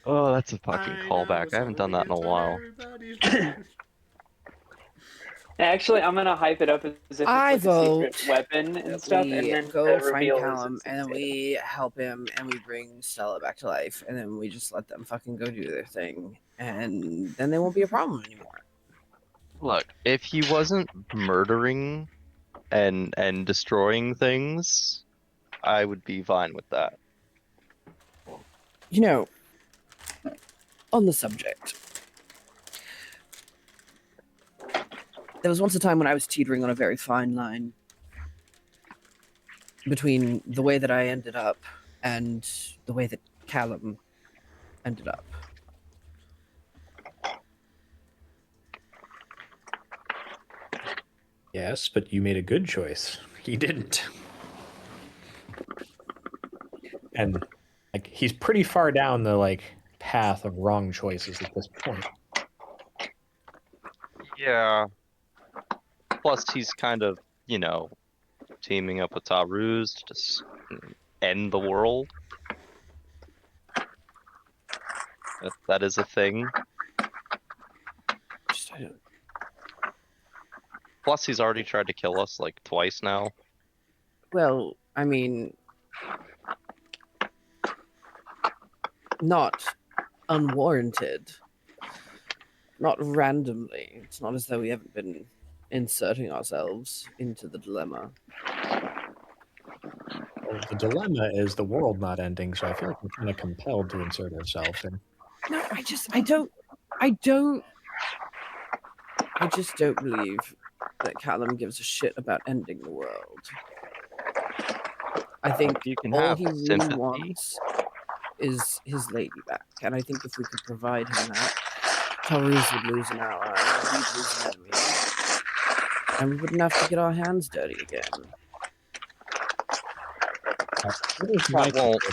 [SPEAKER 3] Oh, that's a fucking
[SPEAKER 1] I know
[SPEAKER 3] callback. I haven't done that in a
[SPEAKER 1] it's on
[SPEAKER 3] while.
[SPEAKER 1] everybody's mind.
[SPEAKER 5] Actually, I'm gonna hype it up as if it's
[SPEAKER 2] I
[SPEAKER 5] like a
[SPEAKER 2] vote
[SPEAKER 5] secret weapon and
[SPEAKER 2] that
[SPEAKER 5] stuff, and
[SPEAKER 2] we
[SPEAKER 5] then
[SPEAKER 2] go
[SPEAKER 5] the
[SPEAKER 2] find
[SPEAKER 5] reveal is
[SPEAKER 2] Callum,
[SPEAKER 5] it's a
[SPEAKER 2] and then
[SPEAKER 5] potato.
[SPEAKER 2] we help him, and we bring Stella back to life, and then we just let them fucking go do their thing, and then they won't be a problem anymore.
[SPEAKER 3] Look, if he wasn't murdering and destroying things, I would be fine with that.
[SPEAKER 2] You know, on the subject, there was once a time when I was teetering on a very fine line between the way that I ended up and the way that Callum ended up.
[SPEAKER 4] Yes, but you made a good choice. He didn't. And like he's pretty far down the like path of wrong choices at this point.
[SPEAKER 3] Yeah. Plus, he's kind of, teaming up with Taruz to just end the world. That is a thing.
[SPEAKER 2] Just, I don't,
[SPEAKER 3] Plus, he's already tried to kill us like twice now.
[SPEAKER 2] well, I mean, not unwarranted, not randomly. It's not as though we haven't been inserting ourselves into the dilemma.
[SPEAKER 4] Well, the dilemma is the world not ending, so I feel like we're kind of compelled to insert ourselves. And
[SPEAKER 2] No, I just don't believe that Callum gives a shit about ending the world. I think
[SPEAKER 3] You can
[SPEAKER 2] all
[SPEAKER 3] have
[SPEAKER 2] he really
[SPEAKER 3] sympathy.
[SPEAKER 2] wants is his lady back, and I think if we could provide him that, Tarus would lose an ally, we'd lose an enemy, and we wouldn't have to get our hands dirty again.
[SPEAKER 3] That won't.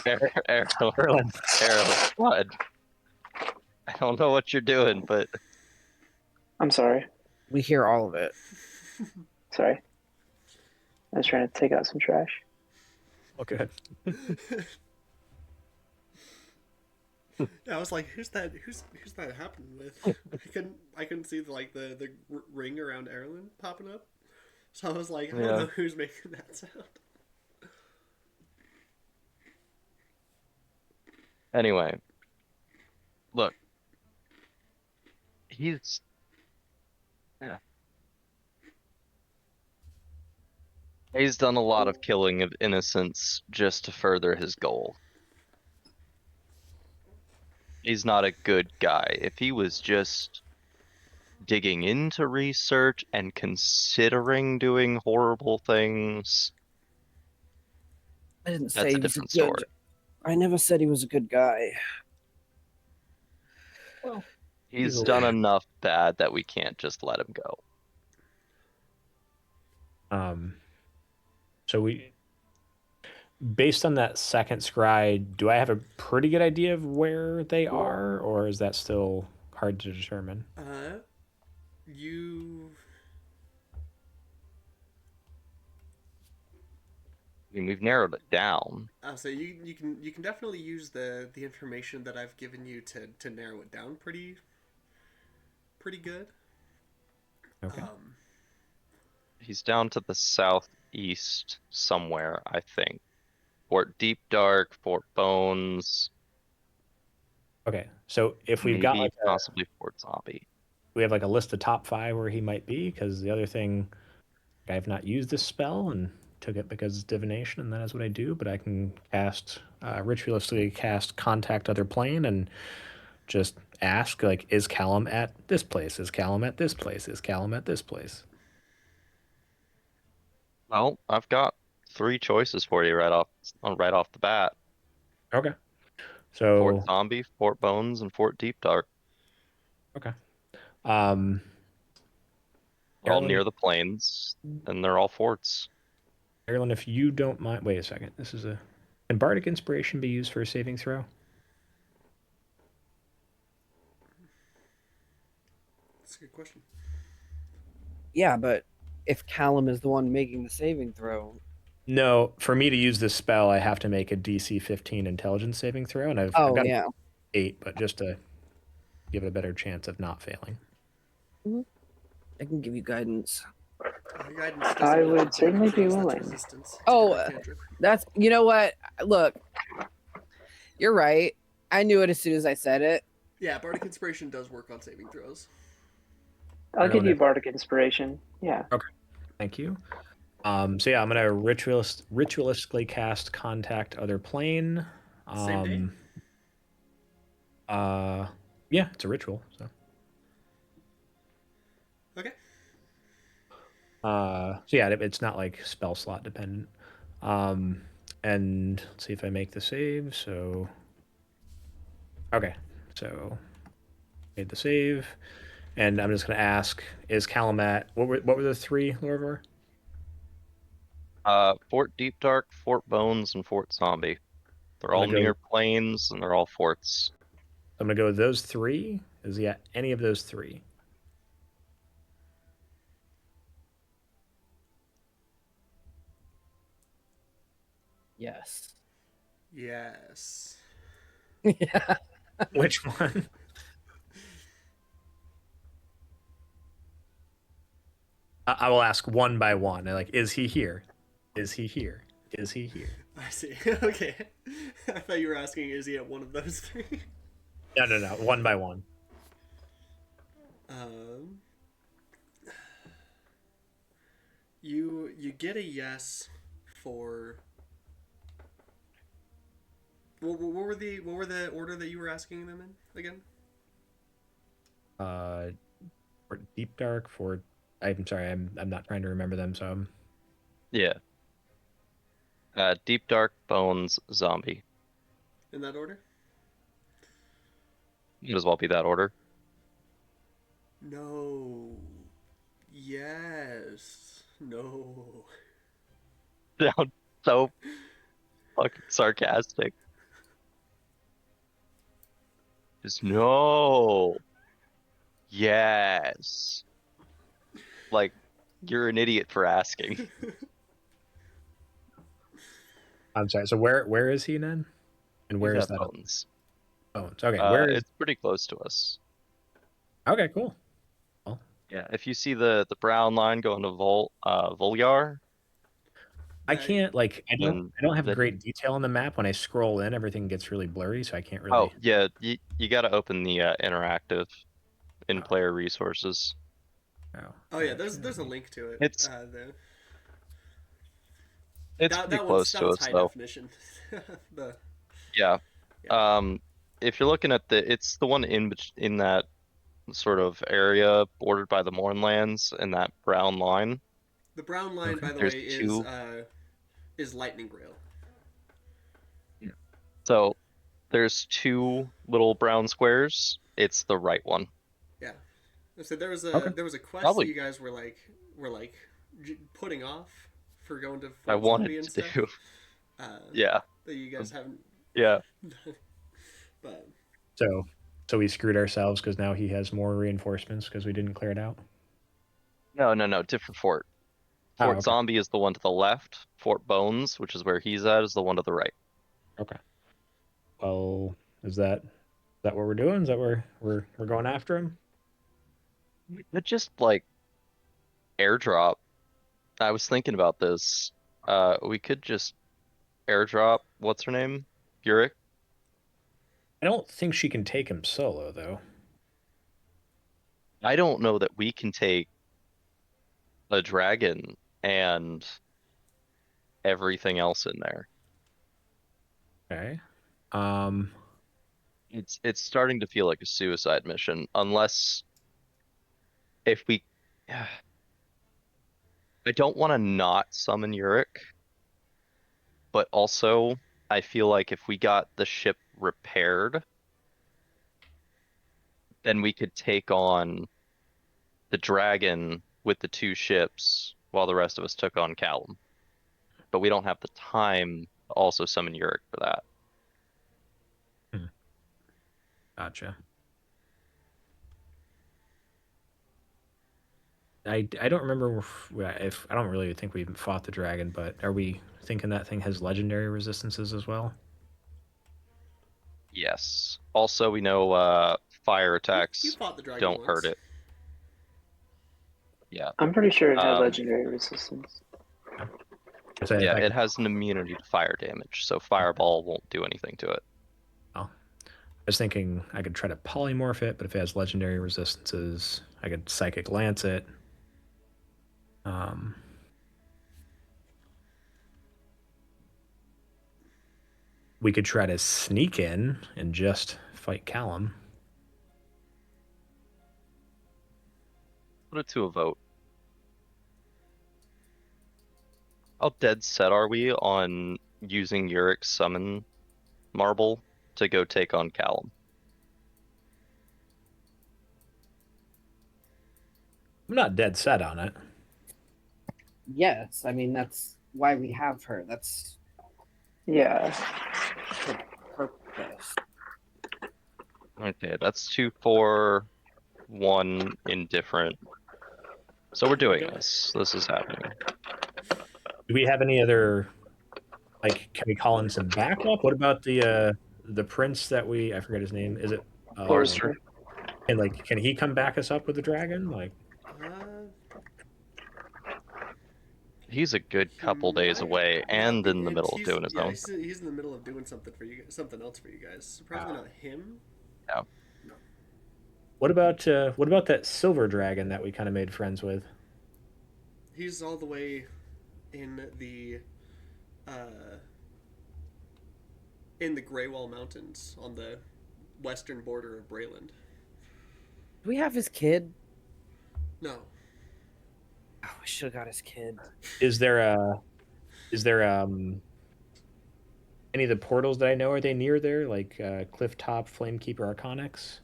[SPEAKER 3] Okay, Errol, what? I don't know what you're doing, but
[SPEAKER 5] I'm sorry.
[SPEAKER 2] We hear all of it.
[SPEAKER 5] Sorry. I was trying to take out some trash.
[SPEAKER 4] okay.
[SPEAKER 1] Yeah, I was like, who's that happening with? I couldn't see the ring around Eberron popping up, so I was like, I don't know who's making that sound.
[SPEAKER 3] Anyway, look, He's yeah. He's done a lot of killing of innocents just to further his goal. He's not a good guy. If he was just digging into research and considering doing horrible things,
[SPEAKER 2] I didn't
[SPEAKER 3] that's
[SPEAKER 2] say
[SPEAKER 3] a
[SPEAKER 2] he was a
[SPEAKER 3] different
[SPEAKER 2] good.
[SPEAKER 3] story.
[SPEAKER 2] I never said he was a good guy.
[SPEAKER 4] Well,
[SPEAKER 3] He's
[SPEAKER 4] either
[SPEAKER 3] done
[SPEAKER 4] way.
[SPEAKER 3] enough bad that we can't just let him go.
[SPEAKER 4] So based on that second scry, do I have a pretty good idea of where they are, or is that still hard to determine?
[SPEAKER 1] You
[SPEAKER 3] I mean, we've narrowed it down.
[SPEAKER 1] so you can definitely use the information that I've given you to narrow it down pretty good.
[SPEAKER 4] Okay.
[SPEAKER 3] He's down to the southeast somewhere, I think. Fort Deep Dark, Fort Bones,
[SPEAKER 4] Okay. So if we've got
[SPEAKER 3] maybe
[SPEAKER 4] like
[SPEAKER 3] possibly Fort Zombie.
[SPEAKER 4] we have like a list of top 5 where he might be, because the other thing, I have not used this spell and took it because it's divination, and that is what I do. But I can cast ritualistically cast contact other plane and just ask, like, is Callum at this place? Is Callum at this place? Is Callum at this place?
[SPEAKER 3] Well, I've got 3 choices for you right off the bat.
[SPEAKER 4] Okay.
[SPEAKER 3] Fort
[SPEAKER 4] So
[SPEAKER 3] Zombie, Fort Bones, and Fort Deep Dark.
[SPEAKER 4] okay.
[SPEAKER 3] They're all
[SPEAKER 4] Carolyn,
[SPEAKER 3] near the plains, and they're all forts.
[SPEAKER 4] Carolyn, if you don't mind, wait a second. Can bardic inspiration be used for a saving throw?
[SPEAKER 1] That's a good question.
[SPEAKER 2] Yeah, but if Callum is the one making the saving throw,
[SPEAKER 4] No, for me to use this spell, I have to make a DC 15 intelligence saving throw, and I've got
[SPEAKER 2] yeah,
[SPEAKER 4] 8, but just to give it a better chance of not failing.
[SPEAKER 2] I can give you guidance.
[SPEAKER 1] Guidance doesn't
[SPEAKER 5] I
[SPEAKER 1] really
[SPEAKER 5] would
[SPEAKER 1] help
[SPEAKER 5] certainly
[SPEAKER 1] saving
[SPEAKER 5] be
[SPEAKER 1] throws, that's
[SPEAKER 5] willing.
[SPEAKER 1] resistance. It's
[SPEAKER 2] Oh,
[SPEAKER 1] a different cantrip.
[SPEAKER 2] That's you know what? Look, you're right. I knew it as soon as I said it.
[SPEAKER 1] Yeah, bardic inspiration does work on saving throws.
[SPEAKER 5] I'll give you
[SPEAKER 4] Really?
[SPEAKER 5] bardic inspiration. Yeah.
[SPEAKER 4] Okay, thank you. So yeah, I'm gonna ritualistically cast contact other plane.
[SPEAKER 1] Same day?
[SPEAKER 4] Yeah, it's a ritual. So
[SPEAKER 1] Okay.
[SPEAKER 4] so yeah, it's not like spell slot dependent. And let's see if I make the save. So okay, so made the save, and I'm just gonna ask: is Callum at what were the 3, Lorvar?
[SPEAKER 3] Fort Deep Dark, Fort Bones, and Fort Zombie. They're
[SPEAKER 4] I'm
[SPEAKER 3] all
[SPEAKER 4] gonna go.
[SPEAKER 3] near plains, and they're all forts.
[SPEAKER 4] I'm gonna go with those 3. Is he at any of those 3?
[SPEAKER 2] Yes.
[SPEAKER 1] Yes.
[SPEAKER 2] Yeah.
[SPEAKER 4] Which one? I will ask one by one. Like, is he here? Is he here? Is he here?
[SPEAKER 1] I see. Okay. I thought you were asking, is he at one of those 3?
[SPEAKER 4] No. One by one.
[SPEAKER 1] You get a yes for. What were the order that you were asking them in again?
[SPEAKER 4] For Deep Dark. I'm sorry. I'm not trying to remember them. So
[SPEAKER 3] Yeah. Deep Dark, Bones, Zombie.
[SPEAKER 1] In that order?
[SPEAKER 3] Might as well be that order.
[SPEAKER 1] No. Yes. No.
[SPEAKER 3] Sound so fucking sarcastic. Just no. Yes. Like, you're an idiot for asking.
[SPEAKER 4] I'm sorry. So where is he then? And where
[SPEAKER 3] He's
[SPEAKER 4] is
[SPEAKER 3] at
[SPEAKER 4] that?
[SPEAKER 3] Bones.
[SPEAKER 4] Bones. Okay. Where is?
[SPEAKER 3] It's pretty close to us.
[SPEAKER 4] Okay. Cool.
[SPEAKER 3] Yeah, if you see the brown line going to Volyar,
[SPEAKER 4] I can't like I
[SPEAKER 3] then
[SPEAKER 4] don't have
[SPEAKER 3] that
[SPEAKER 4] great detail on the map. When I scroll in, everything gets really blurry, so I can't really.
[SPEAKER 3] oh yeah, you got to open the interactive in-player resources.
[SPEAKER 1] Oh yeah, there's a link to it.
[SPEAKER 3] It's
[SPEAKER 1] the,
[SPEAKER 3] it's
[SPEAKER 1] that
[SPEAKER 3] pretty
[SPEAKER 1] that
[SPEAKER 3] close
[SPEAKER 1] one's
[SPEAKER 3] to us
[SPEAKER 1] high
[SPEAKER 3] though.
[SPEAKER 1] definition. the
[SPEAKER 3] Yeah.
[SPEAKER 1] yeah.
[SPEAKER 3] If you're looking at it's the one in that sort of area bordered by the Mournlands and that brown line.
[SPEAKER 1] The brown line,
[SPEAKER 4] Okay.
[SPEAKER 1] by the
[SPEAKER 3] There's
[SPEAKER 1] way,
[SPEAKER 3] two.
[SPEAKER 1] is Lightning Grail.
[SPEAKER 3] So there's two little brown squares. It's the right one.
[SPEAKER 1] Yeah. So
[SPEAKER 4] Okay.
[SPEAKER 1] there was a quest that
[SPEAKER 3] Probably
[SPEAKER 1] you guys were putting off for going to
[SPEAKER 3] I
[SPEAKER 1] Fort
[SPEAKER 3] wanted
[SPEAKER 1] Zombie and
[SPEAKER 3] to
[SPEAKER 1] stuff.
[SPEAKER 3] do. Yeah.
[SPEAKER 1] That you guys haven't.
[SPEAKER 3] Yeah.
[SPEAKER 1] But
[SPEAKER 4] So we screwed ourselves because now he has more reinforcements because we didn't clear it out.
[SPEAKER 3] No, different fort. Fort
[SPEAKER 4] Okay.
[SPEAKER 3] Zombie is the one to the left. Fort Bones, which is where he's at, is the one to the right.
[SPEAKER 4] Okay. Well, is that what we're doing? Is that where we're going after him?
[SPEAKER 3] We could just like airdrop. I was thinking about this. We could just airdrop. What's her name? Yurik.
[SPEAKER 4] I don't think she can take him solo though.
[SPEAKER 3] I don't know that we can take a dragon and everything else in there.
[SPEAKER 4] Okay.
[SPEAKER 3] It's starting to feel like a suicide mission, unless if we. I don't want to not summon Yurik, but also I feel like if we got the ship repaired, then we could take on the dragon with the two ships while the rest of us took on Callum. But we don't have the time to also summon Yurik for that.
[SPEAKER 4] Gotcha. I don't remember if I don't really think we even fought the dragon, but are we thinking that thing has legendary resistances as well?
[SPEAKER 3] Yes. Also, we know fire
[SPEAKER 1] you
[SPEAKER 3] attacks
[SPEAKER 1] fought the dragon
[SPEAKER 3] don't
[SPEAKER 1] once.
[SPEAKER 3] hurt it. Yeah.
[SPEAKER 5] I'm pretty sure it had legendary resistance.
[SPEAKER 4] So
[SPEAKER 3] Yeah,
[SPEAKER 4] if
[SPEAKER 3] it has an immunity to fire damage, so fireball won't do anything to it.
[SPEAKER 4] I was thinking I could try to polymorph it, but if it has legendary resistances, I could psychic lance it. We could try to sneak in and just fight Callum.
[SPEAKER 3] Put it to a vote. How dead set are we on using Yurik's summon marble to go take on Callum?
[SPEAKER 2] I'm not dead set on it.
[SPEAKER 6] Yes, I mean that's why we have her. That's
[SPEAKER 5] Yeah.
[SPEAKER 6] the purpose.
[SPEAKER 3] Okay, that's 2, 4, 1 indifferent. So we're doing this. This is happening.
[SPEAKER 4] Do we have any other, like, can we call in some backup? What about the prince that I forget his name. Is it
[SPEAKER 5] Forrester.
[SPEAKER 4] And like, can he come back us up with the dragon? Like,
[SPEAKER 3] He's a good couple days away and in the middle of doing his own.
[SPEAKER 1] He's in the middle of doing something for you, something else for you guys. Surprisingly, not him.
[SPEAKER 3] Yeah.
[SPEAKER 4] what about that silver dragon that we kind of made friends with?
[SPEAKER 1] He's all the way in the Greywall Mountains on the western border of Brayland.
[SPEAKER 2] Do we have his kid?
[SPEAKER 1] No.
[SPEAKER 2] Oh, we should have got his kid.
[SPEAKER 4] Is there any of the portals that I know, are they near there? Like Cliff Top, Flamekeeper, Arconix?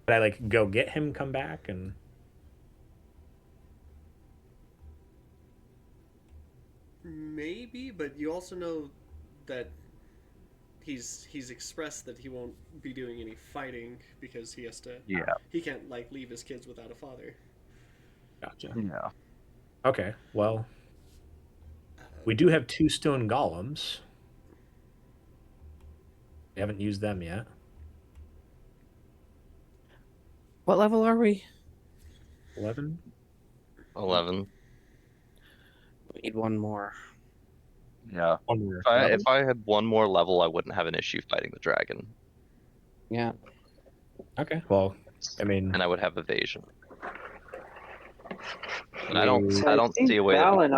[SPEAKER 4] Could I like go get him, come back, and
[SPEAKER 1] Maybe, but you also know that he's expressed that he won't be doing any fighting because he has to.
[SPEAKER 3] Yeah.
[SPEAKER 1] He can't like leave his kids without a father.
[SPEAKER 4] gotcha.
[SPEAKER 3] Yeah.
[SPEAKER 4] Okay, well, we do have 2 stone golems. We haven't used them yet.
[SPEAKER 2] What level are we?
[SPEAKER 4] 11.
[SPEAKER 3] 11.
[SPEAKER 2] We need one more.
[SPEAKER 3] Yeah.
[SPEAKER 4] One more.
[SPEAKER 3] If I had one more level, I wouldn't have an issue fighting the dragon.
[SPEAKER 2] Yeah.
[SPEAKER 4] Okay. Well, I mean,
[SPEAKER 3] and I would have evasion. But
[SPEAKER 4] We-
[SPEAKER 3] I don't
[SPEAKER 5] So I
[SPEAKER 3] see
[SPEAKER 5] think
[SPEAKER 3] a way that
[SPEAKER 5] Val
[SPEAKER 3] we
[SPEAKER 5] and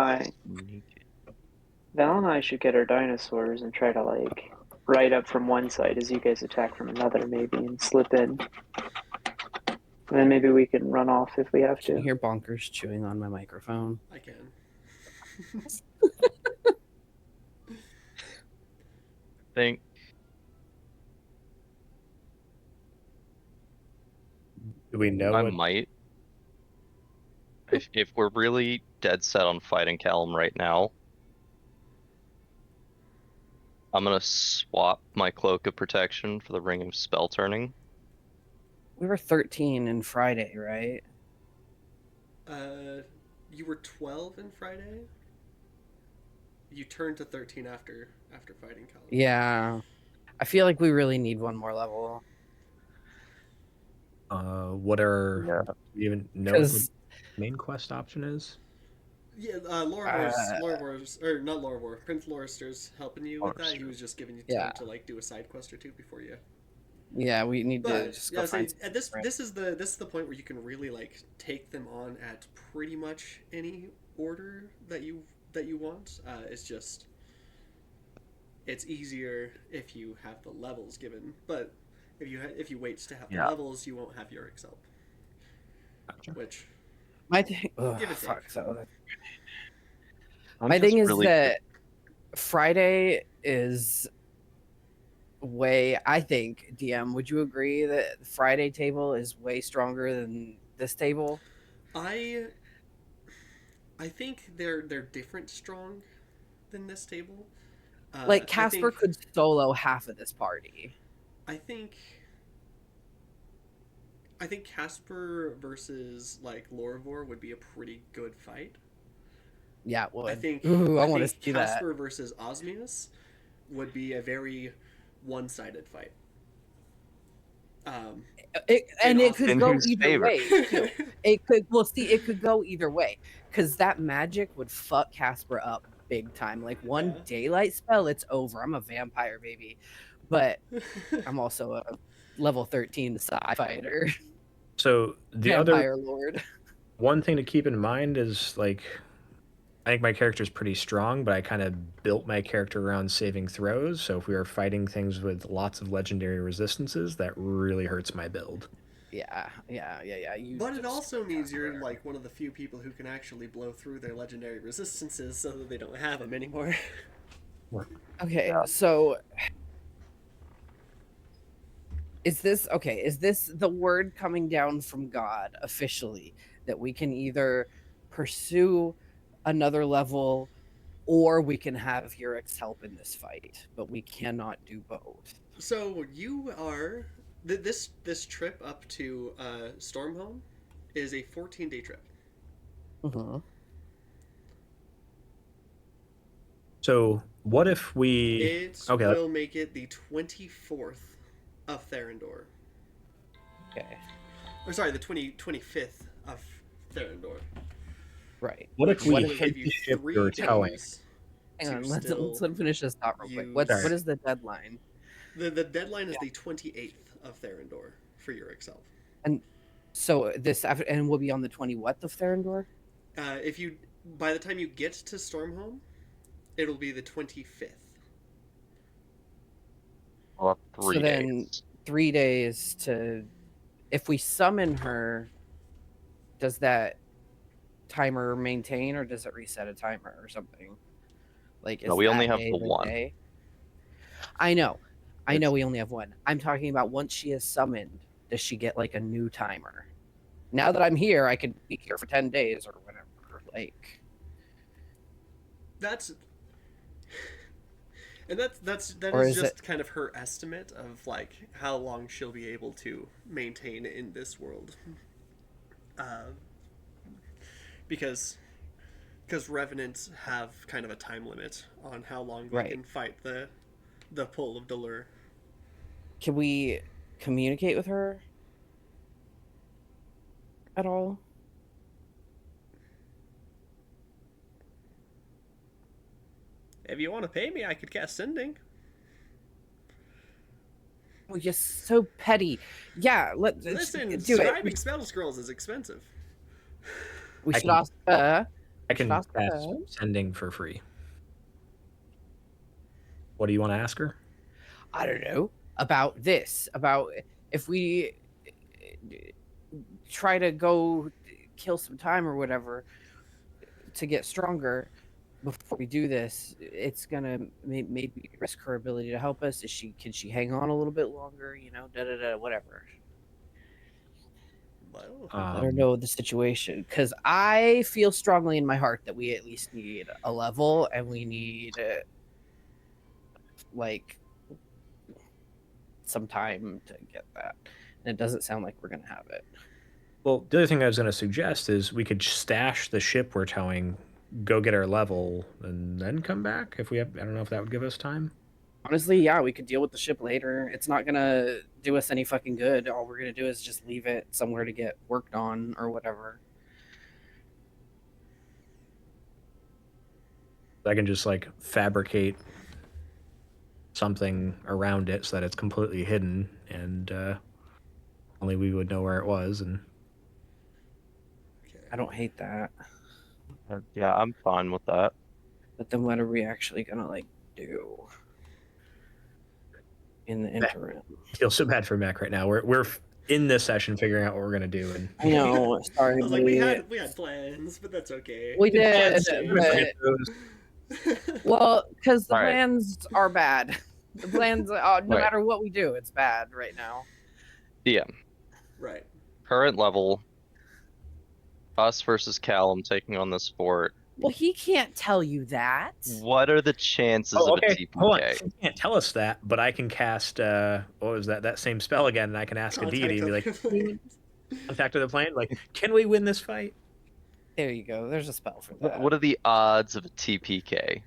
[SPEAKER 5] I should get our dinosaurs and try to like ride up from one side as you guys attack from another, maybe, and slip in. And then maybe we can run off if we have
[SPEAKER 2] Can you
[SPEAKER 5] to.
[SPEAKER 2] hear Bonkers chewing on my microphone?
[SPEAKER 1] I can.
[SPEAKER 3] think.
[SPEAKER 4] Do we know
[SPEAKER 3] I
[SPEAKER 4] what?
[SPEAKER 3] might. If we're really dead set on fighting Callum right now, I'm gonna swap my Cloak of Protection for the Ring of Spell Turning.
[SPEAKER 2] We were 13 in Friday, right?
[SPEAKER 1] You were 12 in Friday. You turned to 13 after fighting Callum.
[SPEAKER 2] Yeah. I feel like we really need one more level.
[SPEAKER 4] What are?
[SPEAKER 3] Yeah.
[SPEAKER 4] Do you even know what the
[SPEAKER 2] Because
[SPEAKER 4] main quest option is?
[SPEAKER 1] Yeah, Lorvar's, or not Lorvar, Prince Lorister's helping you with that. He was just giving you time
[SPEAKER 2] Yeah.
[SPEAKER 1] to like do a side quest or two before you.
[SPEAKER 2] yeah, we need to
[SPEAKER 1] But
[SPEAKER 2] just go
[SPEAKER 1] yeah, so
[SPEAKER 2] find
[SPEAKER 1] at this
[SPEAKER 2] something.
[SPEAKER 1] this is the point where you can really like take them on at pretty much any order that you want. It's just it's easier if you have the levels given, but if you wait to have the
[SPEAKER 3] Yeah.
[SPEAKER 1] levels, you won't have your Excel.
[SPEAKER 4] Gotcha.
[SPEAKER 1] Which
[SPEAKER 2] My thing, ugh,
[SPEAKER 1] Give it
[SPEAKER 2] fuck.
[SPEAKER 1] take.
[SPEAKER 2] So
[SPEAKER 3] I'm
[SPEAKER 2] my
[SPEAKER 3] just
[SPEAKER 2] thing is
[SPEAKER 3] really
[SPEAKER 2] that Friday is way. I think DM. Would you agree that the Friday table is way stronger than this table?
[SPEAKER 1] I think they're different strong than this table.
[SPEAKER 2] Like
[SPEAKER 1] I
[SPEAKER 2] Casper
[SPEAKER 1] think-
[SPEAKER 2] could solo half of this party.
[SPEAKER 1] I think Casper versus like Lorvor would be a pretty good fight.
[SPEAKER 2] Yeah, it would.
[SPEAKER 1] I think
[SPEAKER 2] Ooh, I want to
[SPEAKER 1] think
[SPEAKER 2] see that.
[SPEAKER 1] Casper versus Osmius would be a very one-sided fight.
[SPEAKER 2] And it could
[SPEAKER 3] In
[SPEAKER 2] go
[SPEAKER 3] whose
[SPEAKER 2] either
[SPEAKER 3] favor?
[SPEAKER 2] way too. It could. Well, see, it could go either way because that magic would fuck Casper up big time. Like one
[SPEAKER 1] Yeah.
[SPEAKER 2] daylight spell, it's over. I'm a vampire, baby, but I'm also a level 13 psi fighter,
[SPEAKER 4] So the other
[SPEAKER 2] vampire lord.
[SPEAKER 4] one thing to keep in mind is like, I think my character is pretty strong, but I kind of built my character around saving throws. So if we are fighting things with lots of legendary resistances, that really hurts my build.
[SPEAKER 2] Yeah. You
[SPEAKER 1] But it
[SPEAKER 2] just-
[SPEAKER 1] also means you're like one of the few people who can actually blow through their legendary resistances so that they don't have them anymore.
[SPEAKER 2] Okay, so is this okay? Is this the word coming down from God officially that we can either pursue another level or we can have Yurik's help in this fight, but we cannot do both?
[SPEAKER 1] So you are this trip up to Stormhome is a 14-day trip.
[SPEAKER 2] Mm-hmm.
[SPEAKER 4] So what if we?
[SPEAKER 1] It
[SPEAKER 4] Okay.
[SPEAKER 1] will make it the 24th of Therendor.
[SPEAKER 2] Okay,
[SPEAKER 1] Or sorry, the 25th of Therendor.
[SPEAKER 2] right.
[SPEAKER 4] What if
[SPEAKER 1] Which
[SPEAKER 4] we
[SPEAKER 1] will
[SPEAKER 4] hit
[SPEAKER 1] give
[SPEAKER 4] the
[SPEAKER 1] you
[SPEAKER 4] ship
[SPEAKER 1] 3
[SPEAKER 4] we were towing?
[SPEAKER 1] days
[SPEAKER 2] Hang
[SPEAKER 1] to
[SPEAKER 2] on, let's
[SPEAKER 1] still
[SPEAKER 2] finish this thought real quick.
[SPEAKER 1] use-
[SPEAKER 2] What is the deadline?
[SPEAKER 1] The deadline is the 28th of Therendor for your Excel.
[SPEAKER 2] So this after, and we'll be on the 20 what of Therendor?
[SPEAKER 1] If you by the time you get to Stormhome, it'll be the 25th.
[SPEAKER 3] Well, 3
[SPEAKER 2] So then
[SPEAKER 3] days.
[SPEAKER 2] 3 days to. If we summon her, does that timer maintain or does it reset a timer or something? Like,
[SPEAKER 3] No,
[SPEAKER 2] is
[SPEAKER 3] we only
[SPEAKER 2] that
[SPEAKER 3] have
[SPEAKER 2] day
[SPEAKER 3] the one.
[SPEAKER 2] day? I know
[SPEAKER 3] It's-
[SPEAKER 2] we only have one. I'm talking about once she is summoned, does she get like a new timer? Now that I'm here, I could be here for 10 days or whatever. Like,
[SPEAKER 1] That
[SPEAKER 2] Or
[SPEAKER 1] is
[SPEAKER 2] is
[SPEAKER 1] just kind of her estimate of like how long she'll be able to maintain in this world. Because revenants have kind of a time limit on how long they
[SPEAKER 2] Right.
[SPEAKER 1] can fight the pull of Delur.
[SPEAKER 2] can we communicate with her at all?
[SPEAKER 1] If you want to pay me, I could cast Sending.
[SPEAKER 2] Oh, you're so petty. Yeah, let's
[SPEAKER 1] Listen,
[SPEAKER 2] do it.
[SPEAKER 1] surviving spell scrolls is expensive.
[SPEAKER 2] We
[SPEAKER 4] I
[SPEAKER 2] should
[SPEAKER 4] can-
[SPEAKER 2] ask her.
[SPEAKER 4] I
[SPEAKER 2] We should
[SPEAKER 4] can
[SPEAKER 2] ask
[SPEAKER 4] cast
[SPEAKER 2] her.
[SPEAKER 4] sending for free. What do you want to ask her?
[SPEAKER 2] I don't know about this. About if we try to go kill some time or whatever to get stronger before we do this, it's gonna maybe risk her ability to help us. Can she hang on a little bit longer? You know, whatever.
[SPEAKER 1] Well,
[SPEAKER 2] Let her know the situation, because I feel strongly in my heart that we at least need a level, and we need like some time to get that. And it doesn't sound like we're gonna have it.
[SPEAKER 4] Well, the other thing I was going to suggest is we could stash the ship we're towing, go get our level, and then come back if we have. I don't know if that would give us time.
[SPEAKER 2] Honestly, yeah, we could deal with the ship later. It's not gonna do us any fucking good. All we're gonna do is just leave it somewhere to get worked on or whatever.
[SPEAKER 4] I can just like fabricate something around it so that it's completely hidden, and only we would know where it was. And
[SPEAKER 1] okay.
[SPEAKER 2] I don't hate that.
[SPEAKER 3] Yeah, I'm fine with that.
[SPEAKER 2] But then what are we actually gonna like do in the interim?
[SPEAKER 4] feel so bad for Mac right now. We're in this session figuring out what we're gonna do, and
[SPEAKER 2] I know. Sorry,
[SPEAKER 1] I was like, we
[SPEAKER 2] buddy.
[SPEAKER 1] had plans, but that's okay.
[SPEAKER 2] We did,
[SPEAKER 1] Plans change.
[SPEAKER 2] but well, because the
[SPEAKER 3] All right.
[SPEAKER 2] plans are bad. The plans, no
[SPEAKER 3] Right.
[SPEAKER 2] matter what we do, it's bad right now.
[SPEAKER 3] DM.
[SPEAKER 1] Right.
[SPEAKER 3] Current level. Us versus Callum taking on this fort.
[SPEAKER 2] Well, he can't tell you that.
[SPEAKER 3] What are the chances
[SPEAKER 4] oh,
[SPEAKER 3] of a
[SPEAKER 4] okay. Hold on.
[SPEAKER 3] TPK?
[SPEAKER 4] You can't tell us that, but I can cast what was that same spell again, and I can ask a deity and be like, contact of the plane, like, can we win this fight?
[SPEAKER 2] There you go. There's a spell for that.
[SPEAKER 3] What are the odds of a TPK?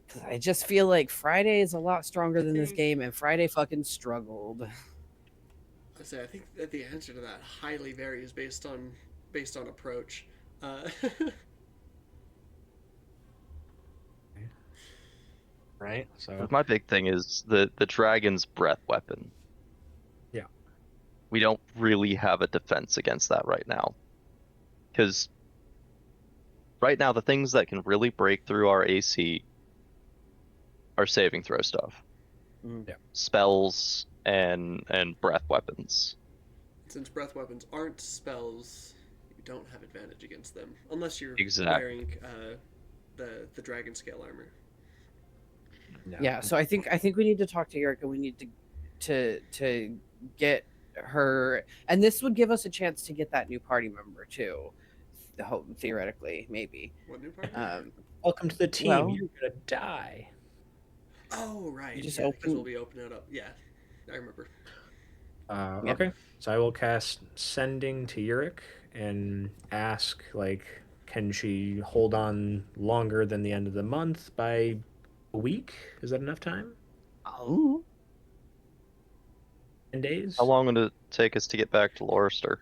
[SPEAKER 2] 'Cause I just feel like Friday is a lot stronger than this game, and Friday fucking struggled.
[SPEAKER 1] I say, I think that the answer to that highly varies based on approach.
[SPEAKER 4] Right. So
[SPEAKER 3] My big thing is the dragon's breath weapon.
[SPEAKER 4] Yeah.
[SPEAKER 3] We don't really have a defense against that right now. Because right now the things that can really break through our AC are saving throw stuff.
[SPEAKER 2] Mm.
[SPEAKER 4] Yeah.
[SPEAKER 3] Spells and breath weapons.
[SPEAKER 1] Since breath weapons aren't spells, you don't have advantage against them unless you're
[SPEAKER 3] Exactly.
[SPEAKER 1] wearing the dragon scale armor.
[SPEAKER 2] Yeah, so I think we need to talk to Erica. We need to get her, and this would give us a chance to get that new party member too. Theoretically, maybe.
[SPEAKER 1] What new party?
[SPEAKER 4] welcome to the team.
[SPEAKER 2] well-
[SPEAKER 4] You're gonna die.
[SPEAKER 1] Oh, right.
[SPEAKER 2] You just
[SPEAKER 1] yeah, because
[SPEAKER 2] open-
[SPEAKER 1] we'll be opening it up. Yeah, I remember.
[SPEAKER 2] Yeah.
[SPEAKER 4] Okay. So I will cast sending to Yurik and ask, like, can she hold on longer than the end of the month by a week? Is that enough time?
[SPEAKER 2] Oh,
[SPEAKER 4] 10 days?
[SPEAKER 3] How long would it take us to get back to Lorester?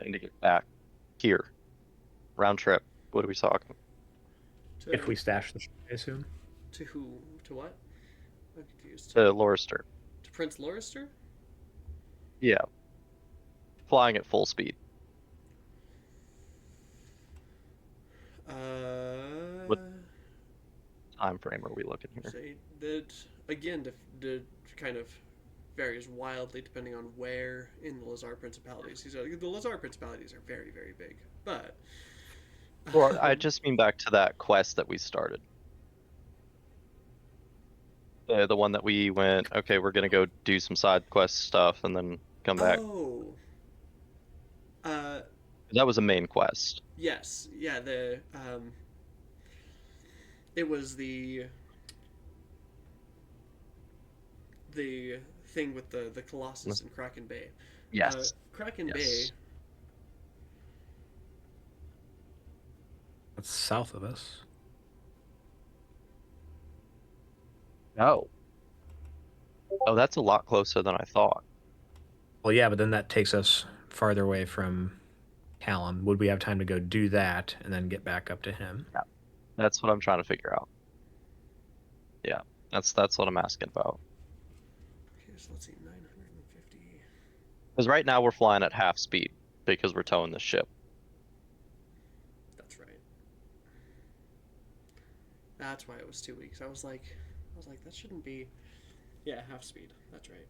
[SPEAKER 3] I need to get back here. Round trip. What are we talking?
[SPEAKER 1] To,
[SPEAKER 4] If we stash the ship, I assume.
[SPEAKER 1] to who? To what? I'm confused.
[SPEAKER 3] To Lorester.
[SPEAKER 1] To Prince Lorister?
[SPEAKER 3] Yeah. Flying at full speed. What time frame are we looking here?
[SPEAKER 1] Say that again. The kind of varies wildly depending on where in the Lazar Principalities. The Lazar Principalities are very, very big, but.
[SPEAKER 3] Well, I just mean back to that quest that we started. The one that we went, okay, we're gonna go do some side quest stuff and then come back.
[SPEAKER 1] Oh.
[SPEAKER 3] That was a main quest.
[SPEAKER 1] Yes. Yeah. It was the thing with the Colossus in Kraken Bay.
[SPEAKER 3] Yes.
[SPEAKER 1] Kraken
[SPEAKER 3] Yes.
[SPEAKER 1] Bay.
[SPEAKER 4] That's south of us.
[SPEAKER 3] Oh. Oh, that's a lot closer than I thought.
[SPEAKER 4] Well, yeah, but then that takes us farther away from Callum. Would we have time to go do that and then get back up to him?
[SPEAKER 3] That's what I'm trying to figure out. Yeah, that's what I'm asking about.
[SPEAKER 1] So let's see, 950.
[SPEAKER 3] Because right now we're flying at half speed because we're towing the ship.
[SPEAKER 1] That's right. That's why it was 2 weeks. I was like, that shouldn't be. Yeah, half speed. That's right.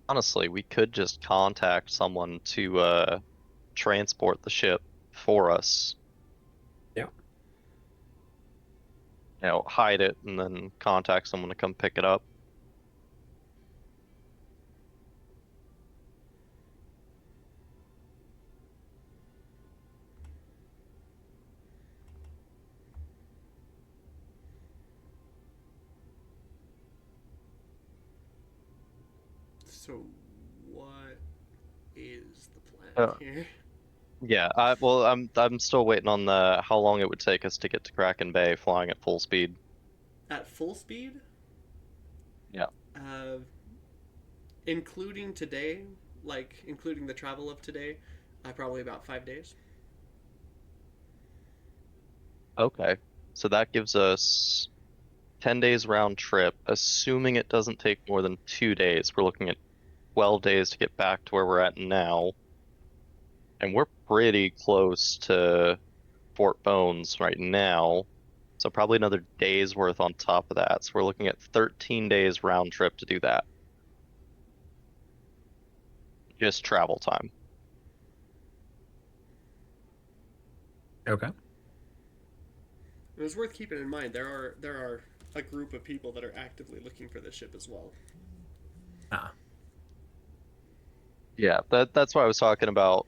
[SPEAKER 3] Honestly, we could just contact someone to transport the ship for us.
[SPEAKER 4] Yeah.
[SPEAKER 3] You know, hide it and then contact someone to come pick it up.
[SPEAKER 1] So, what is the plan
[SPEAKER 3] Uh,
[SPEAKER 1] here?
[SPEAKER 3] Yeah, well, I'm still waiting on the how long it would take us to get to Kraken Bay flying at full speed.
[SPEAKER 1] At full speed?
[SPEAKER 3] Yeah.
[SPEAKER 1] Uh, including today, like including the travel of today, probably about 5 days.
[SPEAKER 3] Okay. So that gives us 10 days round trip, assuming it doesn't take more than 2 days. We're looking at 12 days to get back to where we're at now. And we're pretty close to Fort Bones right now. So probably another day's worth on top of that. So we're looking at 13 days round trip to do that. Just travel time.
[SPEAKER 4] Okay.
[SPEAKER 1] It was worth keeping in mind. There are a group of people that are actively looking for this ship as well.
[SPEAKER 4] Ah.
[SPEAKER 3] Yeah, that's why I was talking about.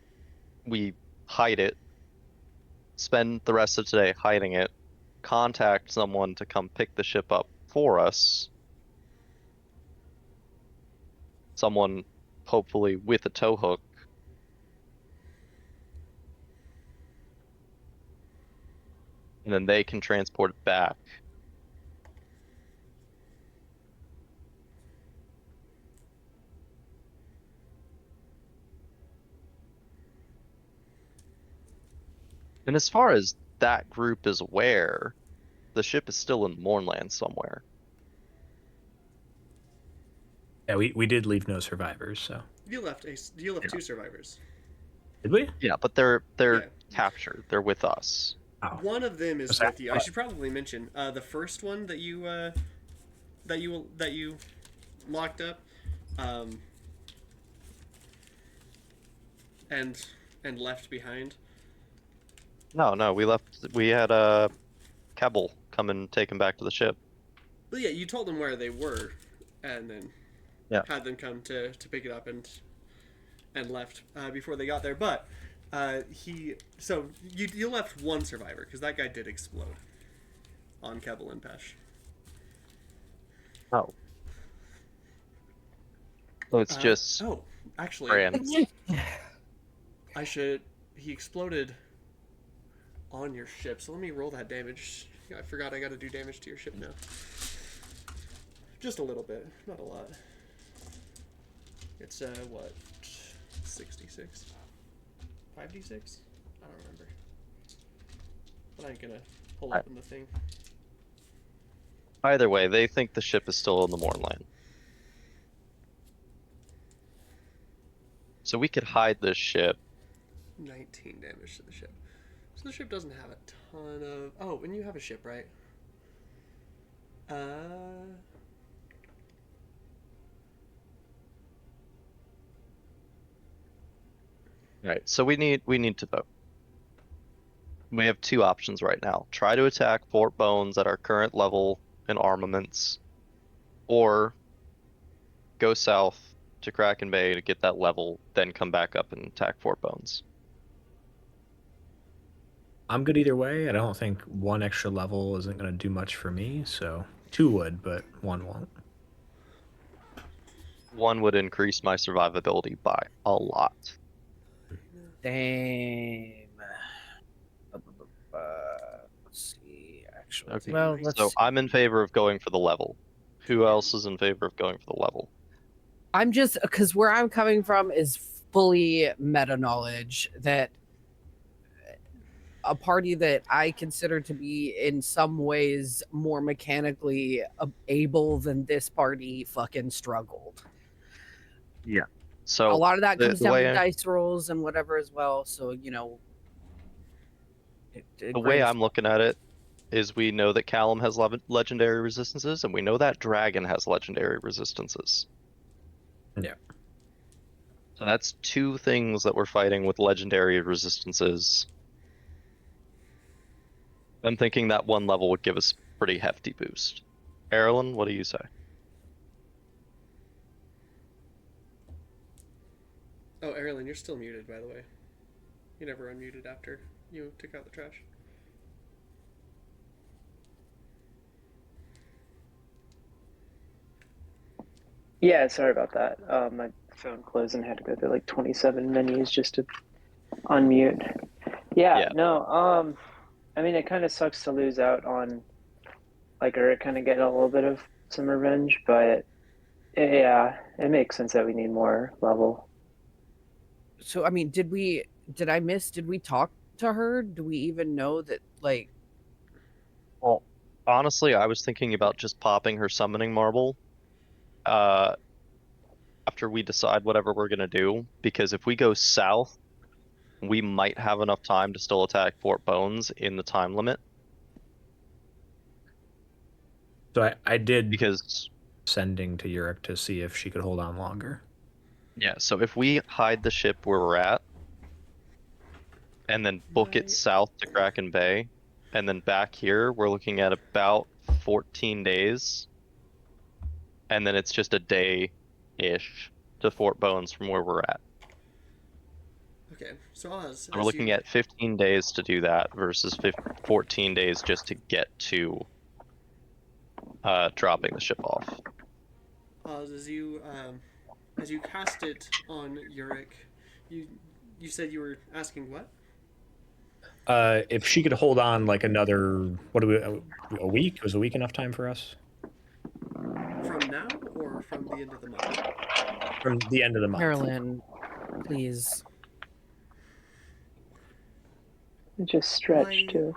[SPEAKER 3] We hide it, spend the rest of today hiding it, contact someone to come pick the ship up for us. Someone hopefully with a tow hook. And then they can transport it back. And as far as that group is aware, the ship is still in Mournland somewhere.
[SPEAKER 4] Yeah, we did leave no survivors, so.
[SPEAKER 1] You left 2 survivors.
[SPEAKER 4] Did we?
[SPEAKER 3] Yeah, but they're
[SPEAKER 1] Yeah.
[SPEAKER 3] captured. They're with us.
[SPEAKER 4] Oh.
[SPEAKER 1] One of them is
[SPEAKER 4] Was that-
[SPEAKER 1] with you. I should probably mention the first one that you locked up, and left behind.
[SPEAKER 3] No, we had a Kebble come and take him back to the ship.
[SPEAKER 1] But yeah, you told them where they were, and then had them come to pick it up and left before they got there. But you left one survivor because that guy did explode on Kebble and Pesh.
[SPEAKER 3] Oh. So it's just
[SPEAKER 1] actually,
[SPEAKER 3] Brand.
[SPEAKER 1] he exploded on your ship. So let me roll that damage. I forgot I got to do damage to your ship now. Just a little bit, not a lot. It's what, 66, 5d6? I don't remember. But I'm gonna pull up in the thing.
[SPEAKER 3] Either way, they think the ship is still in the Mournland. So we could hide this ship.
[SPEAKER 1] 19 damage to the ship. So the ship doesn't have a ton of... Oh, and you have a ship, right?
[SPEAKER 3] Right, so we need to vote. We have 2 options right now. Try to attack Fort Bones at our current level in armaments, or go south to Kraken Bay to get that level, then come back up and attack Fort Bones.
[SPEAKER 4] I'm good either way. I don't think 1 extra level isn't going to do much for me, so 2 would, but 1 won't.
[SPEAKER 3] 1 would increase my survivability by a lot.
[SPEAKER 2] Damn. Let's see. Actually,
[SPEAKER 3] Okay.
[SPEAKER 2] well, let's.
[SPEAKER 3] So I'm in favor of going for the level. Who else is in favor of going for the level?
[SPEAKER 2] I'm just because where I'm coming from is fully meta knowledge that a party that I consider to be in some ways more mechanically able than this party fucking struggled. A
[SPEAKER 3] So
[SPEAKER 2] lot of that comes
[SPEAKER 3] the
[SPEAKER 2] down
[SPEAKER 3] way
[SPEAKER 2] to
[SPEAKER 3] I,
[SPEAKER 2] dice rolls and whatever as well. So,
[SPEAKER 3] the way I'm looking at it is we know that Callum has legendary resistances, and we know that Dragon has legendary resistances.
[SPEAKER 4] Yeah.
[SPEAKER 3] So that's two things that we're fighting with legendary resistances. I'm thinking that one level would give us a pretty hefty boost. Eberron, what do you say?
[SPEAKER 1] Oh, Erilyn, you're still muted, by the way. You never unmuted after you took out the trash.
[SPEAKER 5] Yeah, sorry about that. My phone closed and had to go through like 27 menus just to unmute. Yeah, no, I mean, it kind of sucks to lose out on, like, or kind of get a little bit of some revenge, but yeah, it makes sense that we need more level.
[SPEAKER 2] So, I mean, did we talk to her? Do we even know that, like,
[SPEAKER 3] Well, honestly, I was thinking about just popping her summoning marble after we decide whatever we're gonna do, because if we go south, we might have enough time to still attack Fort Bones in the time limit.
[SPEAKER 4] So I did
[SPEAKER 3] Because
[SPEAKER 4] sending to Yurik to see if she could hold on longer.
[SPEAKER 3] yeah, so if we hide the ship where we're at, and then book it south to Kraken Bay, and then back here, we're looking at about 14 days. And then it's just a day-ish to Fort Bones from where we're at.
[SPEAKER 1] Okay, so Oz,
[SPEAKER 3] So we're looking at 15 days to do that versus 14 days just to get to dropping the ship off.
[SPEAKER 1] Oz, as you cast it on Yurik, you said you were asking what?
[SPEAKER 4] If she could hold on like another, a week? Was a week enough time for us?
[SPEAKER 1] From now or from the end of the month?
[SPEAKER 4] From the end of the month.
[SPEAKER 2] Carolyn, please.
[SPEAKER 5] Just stretch too.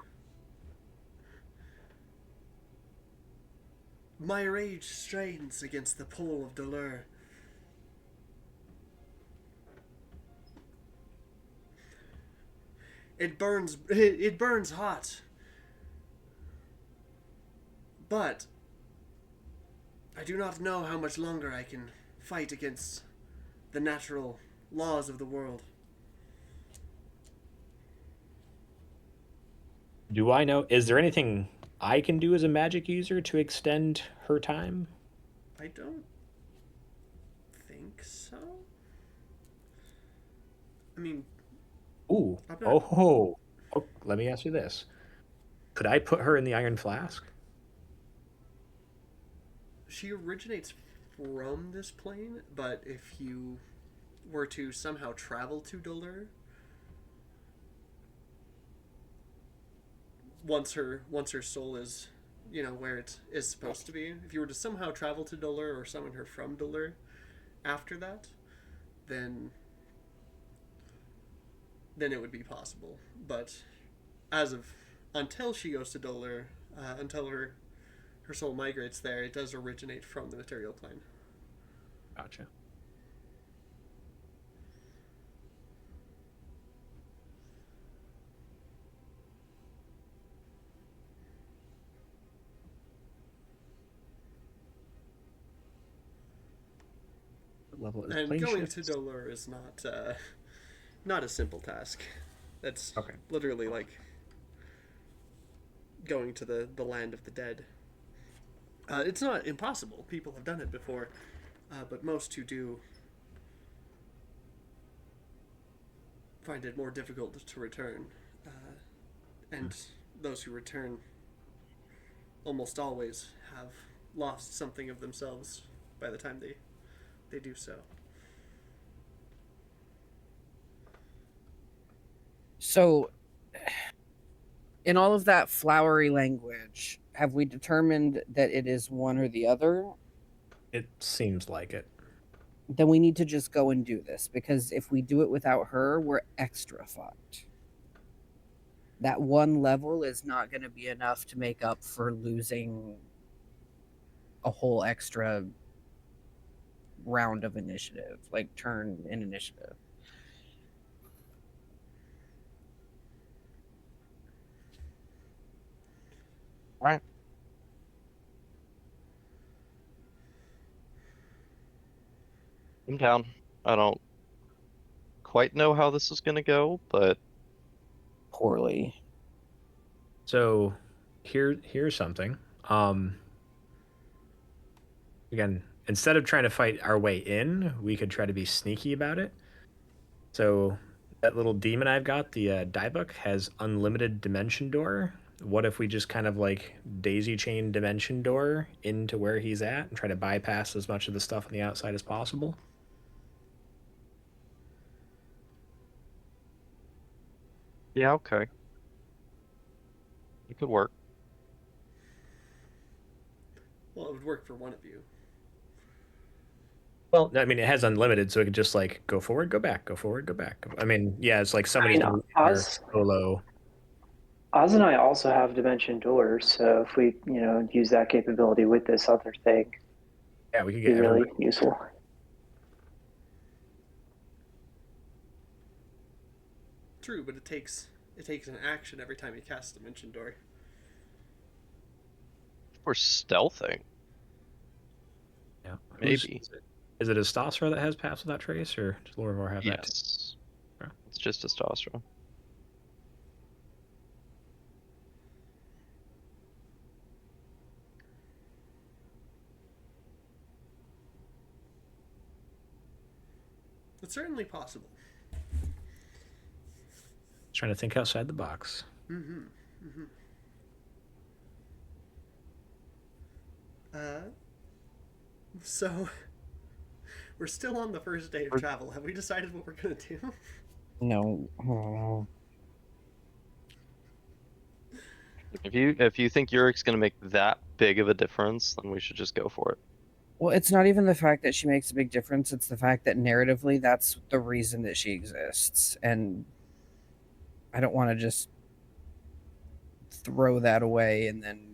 [SPEAKER 1] My rage strains against the pull of Dolor. It burns hot. But I do not know how much longer I can fight against the natural laws of the world.
[SPEAKER 4] Do I know? Is there anything I can do as a magic user to extend her time?
[SPEAKER 1] I don't think so. I mean,
[SPEAKER 4] Ooh. Oh, let me ask you this. Could I put her in the Iron Flask?
[SPEAKER 1] she originates from this plane, but if you were to somehow travel to Dolor, once her soul is, where it is supposed to be, if you were to somehow travel to Dolor or summon her from Dolor after that, then it would be possible. But until she goes to Dolor, until her soul migrates there, it does originate from the material plane.
[SPEAKER 4] Gotcha. Level is
[SPEAKER 1] And
[SPEAKER 4] plane
[SPEAKER 1] going
[SPEAKER 4] shift.
[SPEAKER 1] to Dolor is not a simple task. That's
[SPEAKER 4] Okay.
[SPEAKER 1] literally like going to the land of the dead. It's not impossible. People have done it before, but most who do find it more difficult to return. And those who return almost always have lost something of themselves by the time they do so.
[SPEAKER 2] So, in all of that flowery language, have we determined that it is one or the other?
[SPEAKER 4] It seems like it.
[SPEAKER 2] then we need to just go and do this, because if we do it without her, we're extra fucked. That one level is not going to be enough to make up for losing a whole extra round of initiative, like turn in initiative.
[SPEAKER 3] Right. I'm down. I don't quite know how this is gonna go, but
[SPEAKER 2] Poorly.
[SPEAKER 4] So here's something. Again, instead of trying to fight our way in, we could try to be sneaky about it. So that little demon I've got, the Diebuck, has unlimited dimension door. What if we just kind of like daisy chain dimension door into where he's at and try to bypass as much of the stuff on the outside as possible?
[SPEAKER 3] yeah, okay. It could work.
[SPEAKER 1] Well, it would work for one of you.
[SPEAKER 4] Well, I mean, it has unlimited, so it could just like go forward, go back, go forward, go back. I mean, yeah, it's like somebody's
[SPEAKER 5] I
[SPEAKER 4] gonna
[SPEAKER 5] mean,
[SPEAKER 4] be there solo.
[SPEAKER 5] Oz and I also have dimension doors, so if we, use that capability with this other thing,
[SPEAKER 4] Yeah, we could
[SPEAKER 5] it'd
[SPEAKER 4] get
[SPEAKER 5] be really
[SPEAKER 4] everybody.
[SPEAKER 5] useful.
[SPEAKER 1] True, but it takes an action every time you cast Dimension Door.
[SPEAKER 3] For stealthing,
[SPEAKER 4] Yeah,
[SPEAKER 3] maybe.
[SPEAKER 4] Is it Astosra that has Pass Without Trace, or does Lorivor have that too?
[SPEAKER 3] Yes.
[SPEAKER 4] Okay.
[SPEAKER 3] It's just testosterone.
[SPEAKER 1] It's certainly possible.
[SPEAKER 4] Trying to think outside the box.
[SPEAKER 1] Mm-hmm. Mm-hmm. So we're still on the first day of travel. Have we decided what we're gonna do?
[SPEAKER 2] No. Oh.
[SPEAKER 3] If you think Yurik's gonna make that big of a difference, then we should just go for it.
[SPEAKER 2] Well, it's not even the fact that she makes a big difference. It's the fact that narratively, that's the reason that she exists. And I don't want to just throw that away and then.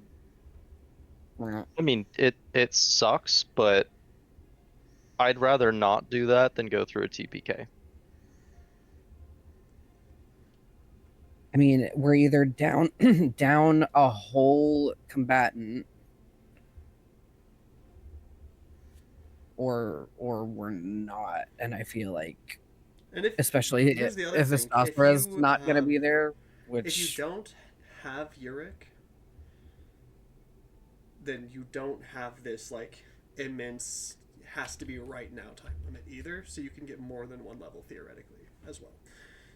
[SPEAKER 3] I mean, it sucks, but I'd rather not do that than go through a TPK.
[SPEAKER 2] I mean, we're either down down a whole combatant, or we're not. And I feel like,
[SPEAKER 1] And
[SPEAKER 2] especially
[SPEAKER 1] here's the other
[SPEAKER 2] if
[SPEAKER 1] thing.
[SPEAKER 2] Astosra's
[SPEAKER 1] If you,
[SPEAKER 2] not going to be there,
[SPEAKER 1] if you
[SPEAKER 2] which
[SPEAKER 1] don't have Yurik, then you don't have this like immense has to be right now time limit either, so you can get more than one level theoretically as well.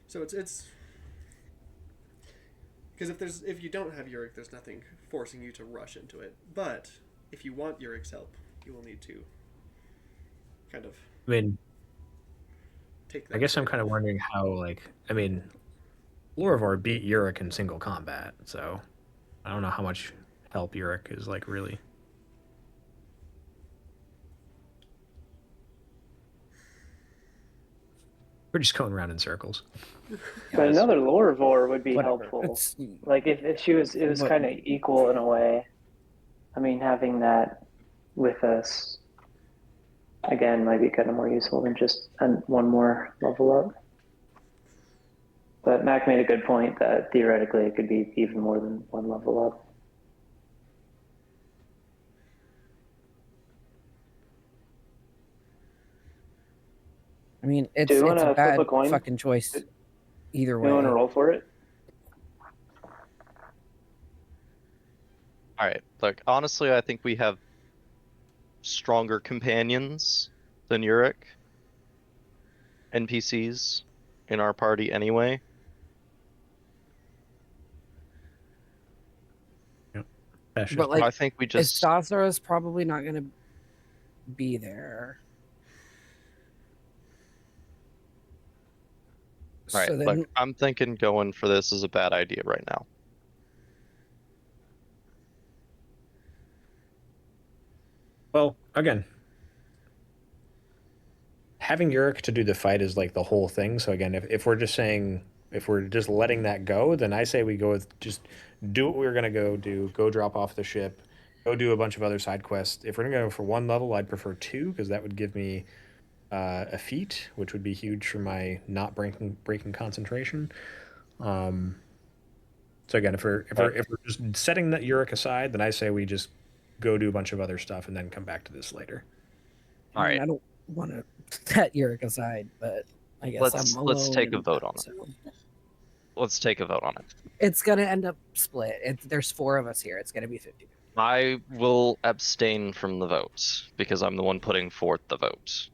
[SPEAKER 1] So it's because if you don't have Yurik, there's nothing forcing you to rush into it. But if you want Yurik's help, you will need to kind of
[SPEAKER 4] I mean,
[SPEAKER 1] take that.
[SPEAKER 4] I guess I'm
[SPEAKER 1] trade
[SPEAKER 4] kind of
[SPEAKER 1] off.
[SPEAKER 4] wondering how, like, I mean, Lorivor beat Yurik in single combat, so I don't know how much help Yurik is, like, really. We're just going around in circles.
[SPEAKER 5] But another Lorivor would be
[SPEAKER 2] whatever.
[SPEAKER 5] helpful.
[SPEAKER 2] It's,
[SPEAKER 5] Like if she was, it was
[SPEAKER 2] But-
[SPEAKER 5] kind of equal in a way. I mean, having that with us again might be kind of more useful than just one more level up. But Mac made a good point that theoretically it could be even more than one level up.
[SPEAKER 2] I mean, it's
[SPEAKER 5] Do you
[SPEAKER 2] a
[SPEAKER 5] wanna
[SPEAKER 2] bad
[SPEAKER 5] flip a coin?
[SPEAKER 2] fucking choice either
[SPEAKER 5] You
[SPEAKER 2] way.
[SPEAKER 5] want to roll for it?
[SPEAKER 3] All right. Look, honestly, I think we have stronger companions than Yurik. NPCs in our party anyway.
[SPEAKER 4] That's
[SPEAKER 2] But,
[SPEAKER 4] just-
[SPEAKER 2] like,
[SPEAKER 3] I think we just
[SPEAKER 2] Astosra is probably not going to be there.
[SPEAKER 3] right.
[SPEAKER 2] So then,
[SPEAKER 3] Look, I'm thinking going for this is a bad idea right now.
[SPEAKER 4] well, again, having Yurik to do the fight is like the whole thing. So again, if we're just saying, if we're just letting that go, then I say we go with just do what we're gonna go do. Go drop off the ship. Go do a bunch of other side quests. If we're gonna go for one level, I'd prefer two because that would give me a feat, which would be huge for my not breaking concentration. So again, if we're just setting that Yurik aside, then I say we just go do a bunch of other stuff and then come back to this later.
[SPEAKER 3] All right.
[SPEAKER 2] I don't want to set Yurik aside, but I guess
[SPEAKER 3] Let's take a
[SPEAKER 2] and-
[SPEAKER 3] vote on it.
[SPEAKER 2] so
[SPEAKER 3] Let's take a vote on it.
[SPEAKER 2] It's gonna end up split. There's 4 of us here. It's gonna be 50.
[SPEAKER 3] I will abstain from the vote because I'm the one putting forth the vote.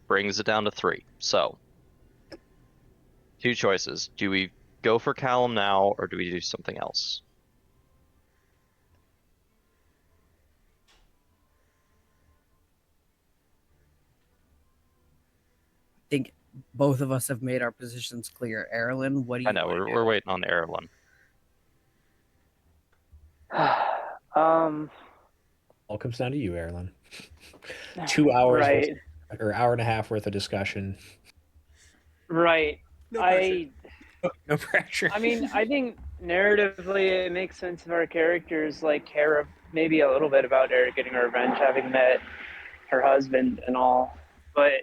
[SPEAKER 3] Brings it down to 3. So, 2 choices. Do we go for Callum now, or do we do something else?
[SPEAKER 2] I think both of us have made our positions clear. Erlen, what do you?
[SPEAKER 3] I know we're waiting on Eberron.
[SPEAKER 4] All comes down to you, Erilyn. 2 hours
[SPEAKER 5] Right.
[SPEAKER 4] or hour and a half worth of discussion.
[SPEAKER 5] Right.
[SPEAKER 1] No pressure.
[SPEAKER 4] No pressure.
[SPEAKER 5] I mean, I think narratively it makes sense if our characters like care maybe a little bit about her getting her revenge, having met her husband and all. But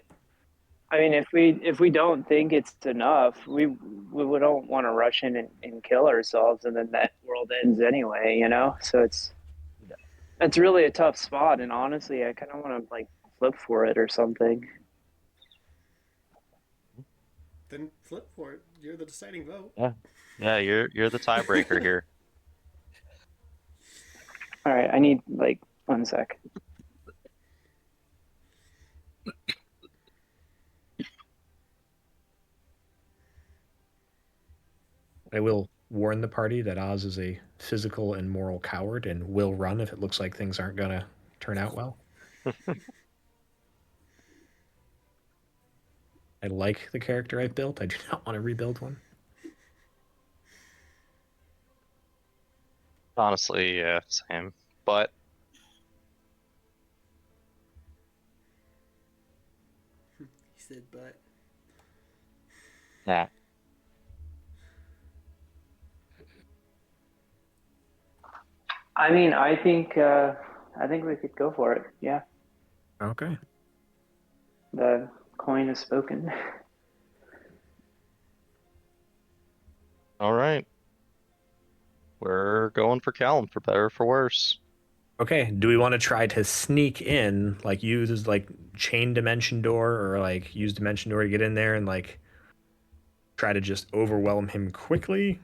[SPEAKER 5] I mean, if we don't think it's enough, we don't want to rush in and kill ourselves, and then that world ends anyway, you know. So it's really a tough spot, and honestly, I kind of want to like flip for it or something.
[SPEAKER 1] Then flip for it. You're the deciding vote.
[SPEAKER 3] Yeah, you're the tiebreaker here.
[SPEAKER 5] All right, I need like 1 sec.
[SPEAKER 4] I will warn the party that Oz is a physical and moral coward and will run if it looks like things aren't going to turn out well. I like the character I've built. I do not want to rebuild one.
[SPEAKER 3] Honestly, yeah, same. But
[SPEAKER 1] He said, but
[SPEAKER 3] yeah,
[SPEAKER 5] I mean, I think we could go for it. Yeah,
[SPEAKER 4] Okay.
[SPEAKER 5] the coin is spoken.
[SPEAKER 3] all right. We're going for Callum, for better or for worse.
[SPEAKER 4] Okay. Do we want to try to sneak in, like use like chain dimension door or like use dimension door to get in there and like try to just overwhelm him quickly?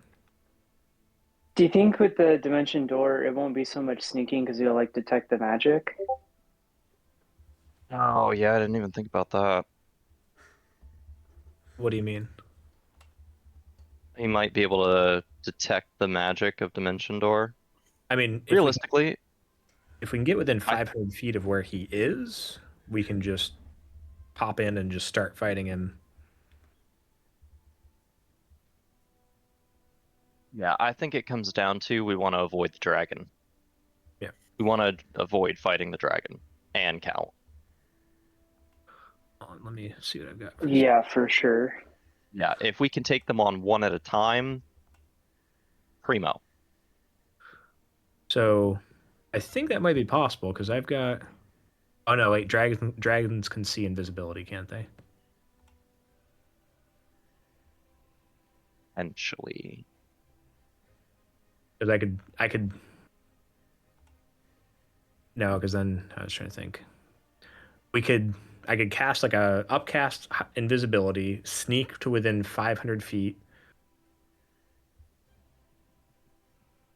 [SPEAKER 5] Do you think with the dimension door, it won't be so much sneaking because you'll like detect the magic?
[SPEAKER 3] Oh yeah, I didn't even think about that.
[SPEAKER 4] What do you mean?
[SPEAKER 3] He might be able to detect the magic of Dimension Door.
[SPEAKER 4] I mean,
[SPEAKER 3] Realistically,
[SPEAKER 4] if we can get within 500 feet of where he is, we can just pop in and just start fighting him.
[SPEAKER 3] yeah, I think it comes down to we want to avoid the dragon.
[SPEAKER 4] Yeah.
[SPEAKER 3] We want to avoid fighting the dragon and Cal.
[SPEAKER 4] Let me see what I've got. For
[SPEAKER 5] Yeah, for sure.
[SPEAKER 3] Yeah, if we can take them on one at a time, primo.
[SPEAKER 4] So, I think that might be possible because I've got. Oh no! Wait, dragons can see invisibility, can't they?
[SPEAKER 3] Potentially.
[SPEAKER 4] Because I could. No, because then I was trying to think. I could cast like a upcast invisibility, sneak to within 500 feet.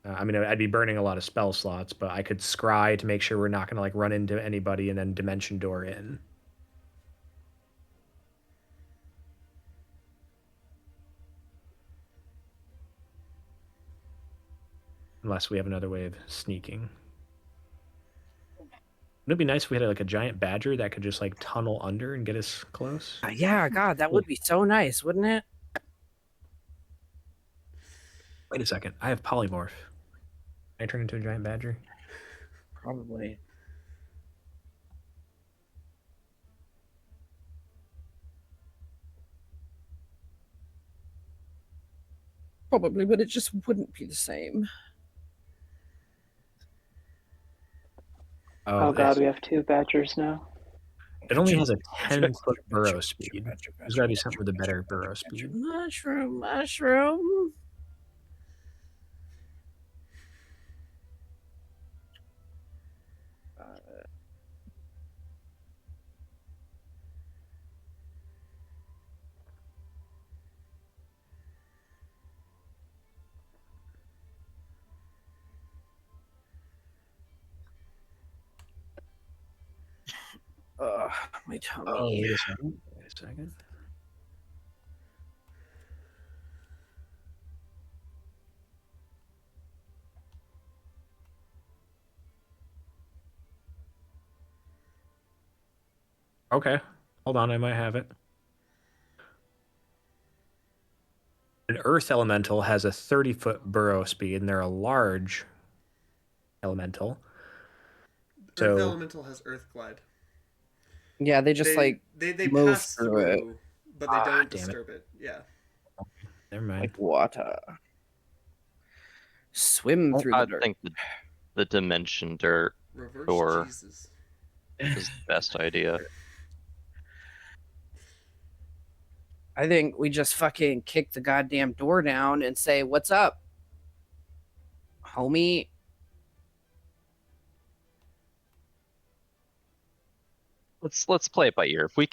[SPEAKER 4] I mean, I'd be burning a lot of spell slots, but I could scry to make sure we're not going to like run into anybody and then dimension door in. Unless we have another way of sneaking. Wouldn't it be nice if we had like a giant badger that could just like tunnel under and get us close?
[SPEAKER 2] Yeah, God, that would be so nice, wouldn't it?
[SPEAKER 4] Wait a second. I have polymorph. Can I turn into a giant badger?
[SPEAKER 2] Probably. Probably, but it just wouldn't be the same.
[SPEAKER 5] Oh god, we have 2 badgers now.
[SPEAKER 4] It only has a
[SPEAKER 2] Badger,
[SPEAKER 4] 10-foot burrow
[SPEAKER 2] badger,
[SPEAKER 4] speed.
[SPEAKER 2] badger,
[SPEAKER 4] There's got to be
[SPEAKER 2] badger,
[SPEAKER 4] something with a better
[SPEAKER 2] badger,
[SPEAKER 4] burrow
[SPEAKER 2] badger,
[SPEAKER 4] speed.
[SPEAKER 2] Mushroom, mushroom. My tummy.
[SPEAKER 4] Oh, wait a second. Wait a second. Okay. Hold on, I might have it. An earth elemental has a 30-foot burrow speed, and they're a large elemental.
[SPEAKER 1] Earth
[SPEAKER 4] So
[SPEAKER 1] Elemental has Earth Glide.
[SPEAKER 2] Yeah, they just
[SPEAKER 1] they
[SPEAKER 2] move
[SPEAKER 1] pass
[SPEAKER 2] through it.
[SPEAKER 1] but they don't
[SPEAKER 4] damn it.
[SPEAKER 1] disturb it. Yeah.
[SPEAKER 4] never mind.
[SPEAKER 2] like water. Swim through
[SPEAKER 3] I
[SPEAKER 2] the dirt.
[SPEAKER 3] think the dimension dirt
[SPEAKER 1] Reverse
[SPEAKER 3] Sure.
[SPEAKER 1] Jesus.
[SPEAKER 3] is the best idea.
[SPEAKER 2] I think we just fucking kick the goddamn door down and say, "What's up, homie?"
[SPEAKER 3] Let's play it by ear. If we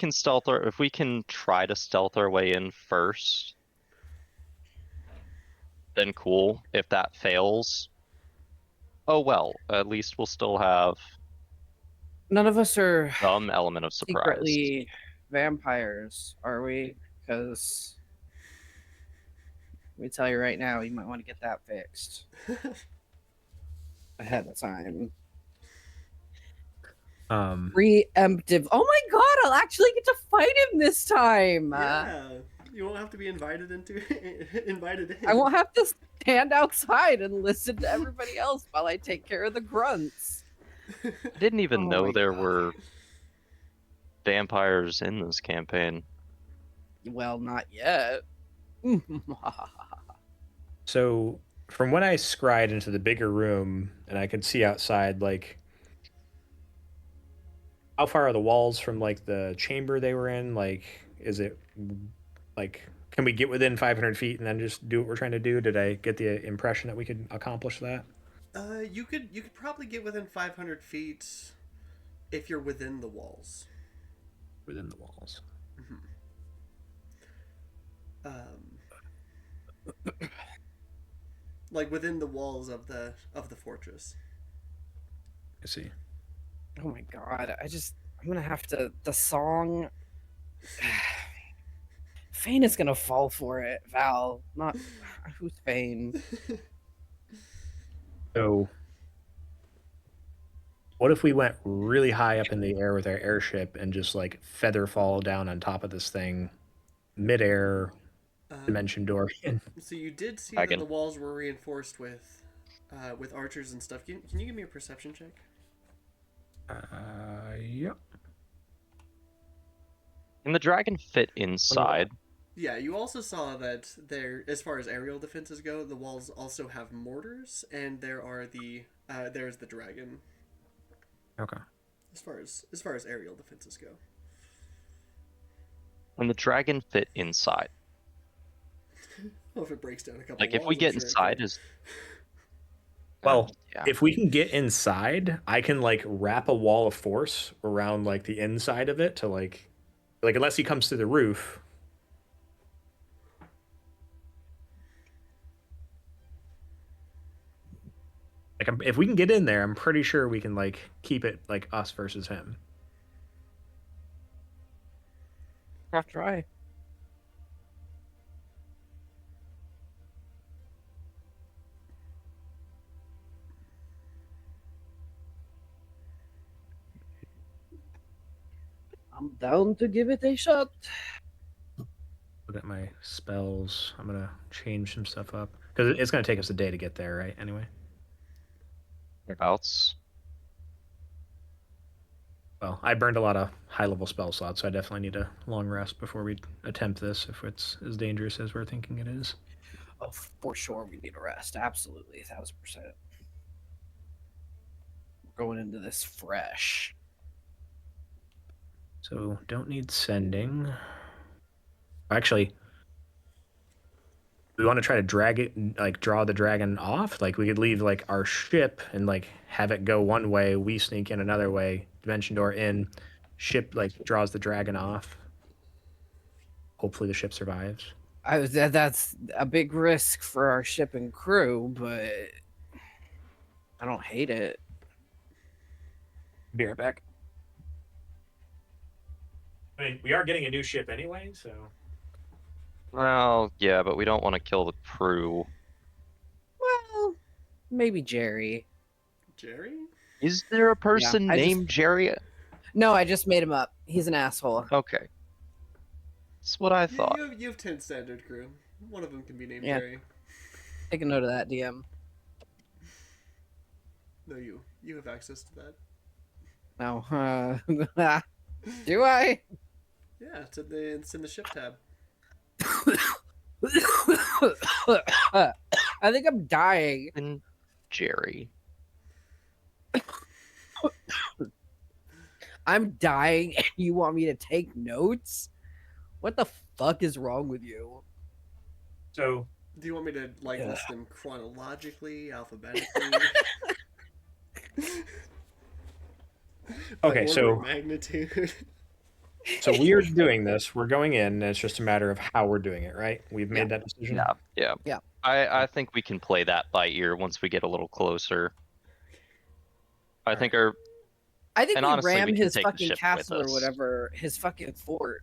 [SPEAKER 3] can try to stealth our way in first, then cool. If that fails, oh well. At least we'll still have
[SPEAKER 2] None of us are
[SPEAKER 3] some element of surprise.
[SPEAKER 2] secretly vampires, are we? Because let me tell you right now, you might want to get that fixed ahead of time. Preemptive. Oh my god, I'll actually get to fight him this time.
[SPEAKER 1] Yeah. You won't have to be invited in.
[SPEAKER 2] I won't have to stand outside and listen to everybody else while I take care of the grunts.
[SPEAKER 3] I didn't even
[SPEAKER 2] Oh
[SPEAKER 3] know
[SPEAKER 2] my
[SPEAKER 3] there
[SPEAKER 2] God.
[SPEAKER 3] were vampires in this campaign.
[SPEAKER 2] Well, not yet.
[SPEAKER 4] So from when I scried into the bigger room and I could see outside, like, how far are the walls from like the chamber they were in? Like, is it like, can we get within 500 feet and then just do what we're trying to do? Did I get the impression that we could accomplish that?
[SPEAKER 1] You could probably get within 500 feet if you're within the walls.
[SPEAKER 4] Within the walls.
[SPEAKER 1] Like within the walls of the fortress.
[SPEAKER 4] I see.
[SPEAKER 2] Oh my god, I'm gonna have to, the song. Fane is gonna fall for it, Val. Not, who's Fane?
[SPEAKER 4] So what if we went really high up in the air with our airship and just like feather fall down on top of this thing, midair, dimension door?
[SPEAKER 1] So you did see
[SPEAKER 3] Dragon.
[SPEAKER 1] that the walls were reinforced with archers and stuff. Can you give me a perception check?
[SPEAKER 4] Yep.
[SPEAKER 3] Can the dragon fit inside?
[SPEAKER 1] Yeah, you also saw that there, as far as aerial defenses go, the walls also have mortars, and there's the dragon.
[SPEAKER 4] Okay.
[SPEAKER 1] As far as aerial defenses go.
[SPEAKER 3] Can the dragon fit inside?
[SPEAKER 1] Well, if it breaks down a couple.
[SPEAKER 3] Like if
[SPEAKER 1] walls,
[SPEAKER 3] we
[SPEAKER 1] I'm
[SPEAKER 3] get
[SPEAKER 1] sure it
[SPEAKER 3] inside,
[SPEAKER 1] could.
[SPEAKER 3] is
[SPEAKER 4] Well,
[SPEAKER 3] yeah.
[SPEAKER 4] if we can get inside, I can like wrap a wall of force around like the inside of it to like unless he comes through the roof. Like if we can get in there, I'm pretty sure we can like keep it like us versus him.
[SPEAKER 2] I'll try. I'm down to give it a shot.
[SPEAKER 4] Look at my spells. I'm gonna change some stuff up because it's gonna take us a day to get there, right? Anyway.
[SPEAKER 3] Whereabouts?
[SPEAKER 4] Well, I burned a lot of high-level spell slots, so I definitely need a long rest before we attempt this if it's as dangerous as we're thinking it is.
[SPEAKER 2] Oh, for sure, we need a rest. Absolutely, 1000%. Going into this fresh.
[SPEAKER 4] So don't need sending. Actually, we want to try to drag it, like draw the dragon off. Like we could leave like our ship and like have it go one way, we sneak in another way, dimension door in, ship like draws the dragon off. Hopefully the ship survives.
[SPEAKER 2] That's a big risk for our ship and crew, but I don't hate it.
[SPEAKER 4] Be right back. I mean, we are getting a new ship anyway, so.
[SPEAKER 3] Well, yeah, but we don't want to kill the crew.
[SPEAKER 2] Well, maybe Jerry.
[SPEAKER 1] Jerry?
[SPEAKER 3] Is there a person
[SPEAKER 2] I just-
[SPEAKER 3] named Jerry?
[SPEAKER 2] No, I just made him up. He's an asshole.
[SPEAKER 3] Okay. That's what I thought.
[SPEAKER 1] You have 10 standard crew. One of them can be named
[SPEAKER 2] Yeah.
[SPEAKER 1] Jerry.
[SPEAKER 2] Take a note of that, DM.
[SPEAKER 1] No, you have access to that.
[SPEAKER 2] No. Do I?
[SPEAKER 1] Yeah, it's in the ship tab.
[SPEAKER 2] I think I'm dying.
[SPEAKER 3] And Jerry.
[SPEAKER 2] I'm dying and you want me to take notes? What the fuck is wrong with you?
[SPEAKER 4] So
[SPEAKER 1] Do you want me to
[SPEAKER 2] Yeah.
[SPEAKER 1] list them chronologically, alphabetically? By
[SPEAKER 4] Okay,
[SPEAKER 1] order
[SPEAKER 4] so-
[SPEAKER 1] of magnitude.
[SPEAKER 4] So we are doing this. We're going in. And it's just a matter of how we're doing it, right? We've made that decision.
[SPEAKER 3] Yeah. I think we can play that by ear once we get a little closer. I think
[SPEAKER 2] I think
[SPEAKER 3] And
[SPEAKER 2] we
[SPEAKER 3] honestly,
[SPEAKER 2] ram
[SPEAKER 3] we can
[SPEAKER 2] his
[SPEAKER 3] take the
[SPEAKER 2] fucking
[SPEAKER 3] ship
[SPEAKER 2] castle
[SPEAKER 3] with
[SPEAKER 2] or
[SPEAKER 3] us.
[SPEAKER 2] whatever, his fucking fort.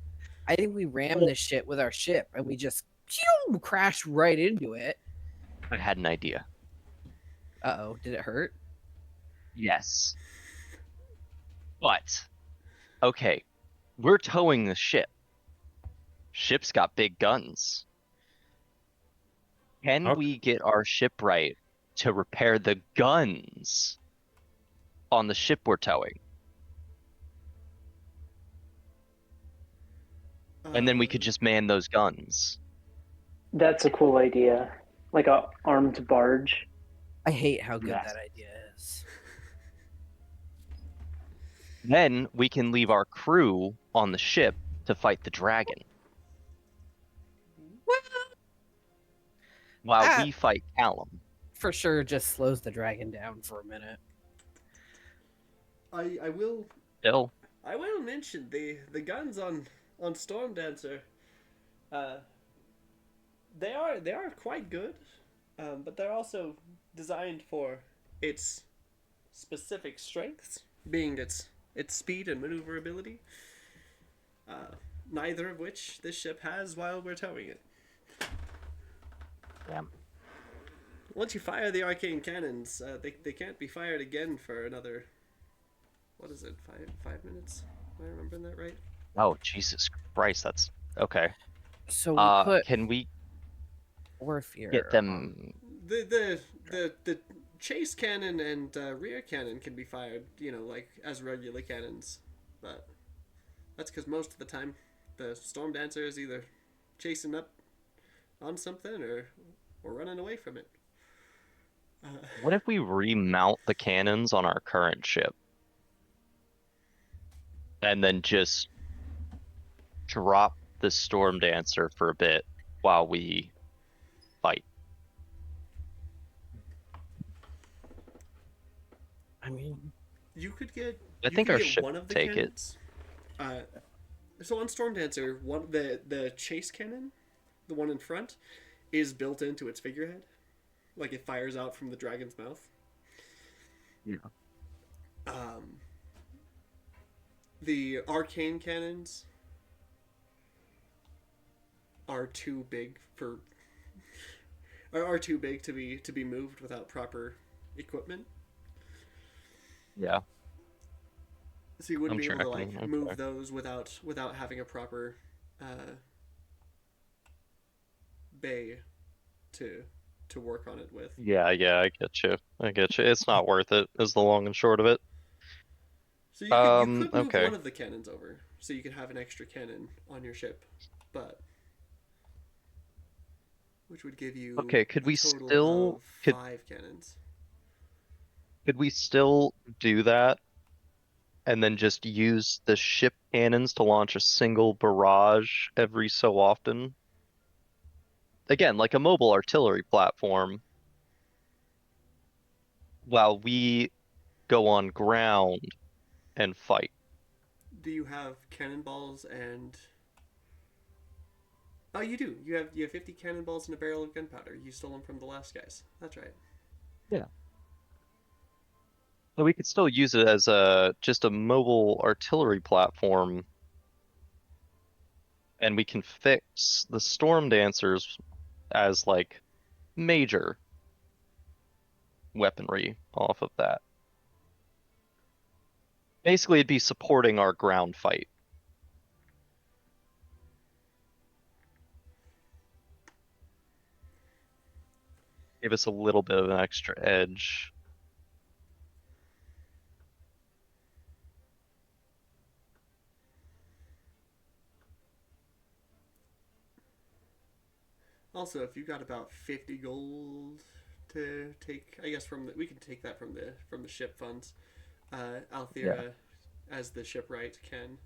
[SPEAKER 2] I think we ram this shit with our ship and we just crash right into it.
[SPEAKER 3] I had an idea.
[SPEAKER 2] Uh-oh, did it hurt?
[SPEAKER 3] Yes. But okay, we're towing the ship. Ship's got big guns. Can
[SPEAKER 4] Okay.
[SPEAKER 3] we get our shipwright to repair the guns on the ship we're towing? And then we could just man those guns.
[SPEAKER 5] That's a cool idea. Like a armed barge.
[SPEAKER 2] I hate how good
[SPEAKER 3] Yes.
[SPEAKER 2] that idea is.
[SPEAKER 3] Then we can leave our crew on the ship to fight the dragon. While
[SPEAKER 2] Ah.
[SPEAKER 3] we fight Callum.
[SPEAKER 2] For sure just slows the dragon down for a minute.
[SPEAKER 1] I will
[SPEAKER 3] Still,
[SPEAKER 1] mention the guns on Storm Dancer. They are quite good, but they're also designed for its specific strengths, being its speed and maneuverability. Neither of which this ship has while we're towing it.
[SPEAKER 3] Yeah.
[SPEAKER 1] Once you fire the arcane cannons, they can't be fired again for another. What is it? Five minutes? Am I remembering that right?
[SPEAKER 3] Oh Jesus Christ, that's okay.
[SPEAKER 2] So we put
[SPEAKER 3] Can we
[SPEAKER 2] Orpheus
[SPEAKER 3] get them?
[SPEAKER 1] The chase cannon and rear cannon can be fired, like as regular cannons, but that's because most of the time the Storm Dancer is either chasing up on something or running away from it.
[SPEAKER 3] What if we remount the cannons on our current ship? And then just drop the Storm Dancer for a bit while we fight.
[SPEAKER 2] I mean,
[SPEAKER 1] You could get.
[SPEAKER 3] I
[SPEAKER 1] you
[SPEAKER 3] think
[SPEAKER 1] could
[SPEAKER 3] our
[SPEAKER 1] get
[SPEAKER 3] ship
[SPEAKER 1] one of the
[SPEAKER 3] take it.
[SPEAKER 1] cannons. So on Storm Dancer, the chase cannon, the one in front, is built into its figurehead, like it fires out from the dragon's mouth.
[SPEAKER 3] Yeah.
[SPEAKER 1] The arcane cannons are too big to be moved without proper equipment.
[SPEAKER 3] Yeah.
[SPEAKER 1] So you wouldn't
[SPEAKER 3] I'm
[SPEAKER 1] be able to
[SPEAKER 3] tracking, okay.
[SPEAKER 1] move those without having a proper bay to work on it with.
[SPEAKER 3] Yeah, I get you. It's not worth it, is the long and short of it.
[SPEAKER 1] So you could move
[SPEAKER 3] okay.
[SPEAKER 1] one of the cannons over, so you could have an extra cannon on your ship, but which would give you
[SPEAKER 3] Okay, could
[SPEAKER 1] a
[SPEAKER 3] we
[SPEAKER 1] total
[SPEAKER 3] still
[SPEAKER 1] of 5 cannons.
[SPEAKER 3] could we still do that and then just use the ship cannons to launch a single barrage every so often? Again, like a mobile artillery platform, while we go on ground and fight.
[SPEAKER 1] Do you have cannonballs and? Oh, you do. You have 50 cannonballs and a barrel of gunpowder. You stole them from the last guys. That's right.
[SPEAKER 3] Yeah. So we could still use it as just a mobile artillery platform, and we can fix the storm dancers as like major weaponry off of that. Basically, it'd be supporting our ground fight. Give us a little bit of an extra edge.
[SPEAKER 1] Also, if you got about 50 gold to take, I guess we can take that from the ship funds. Althea, as the shipwright, can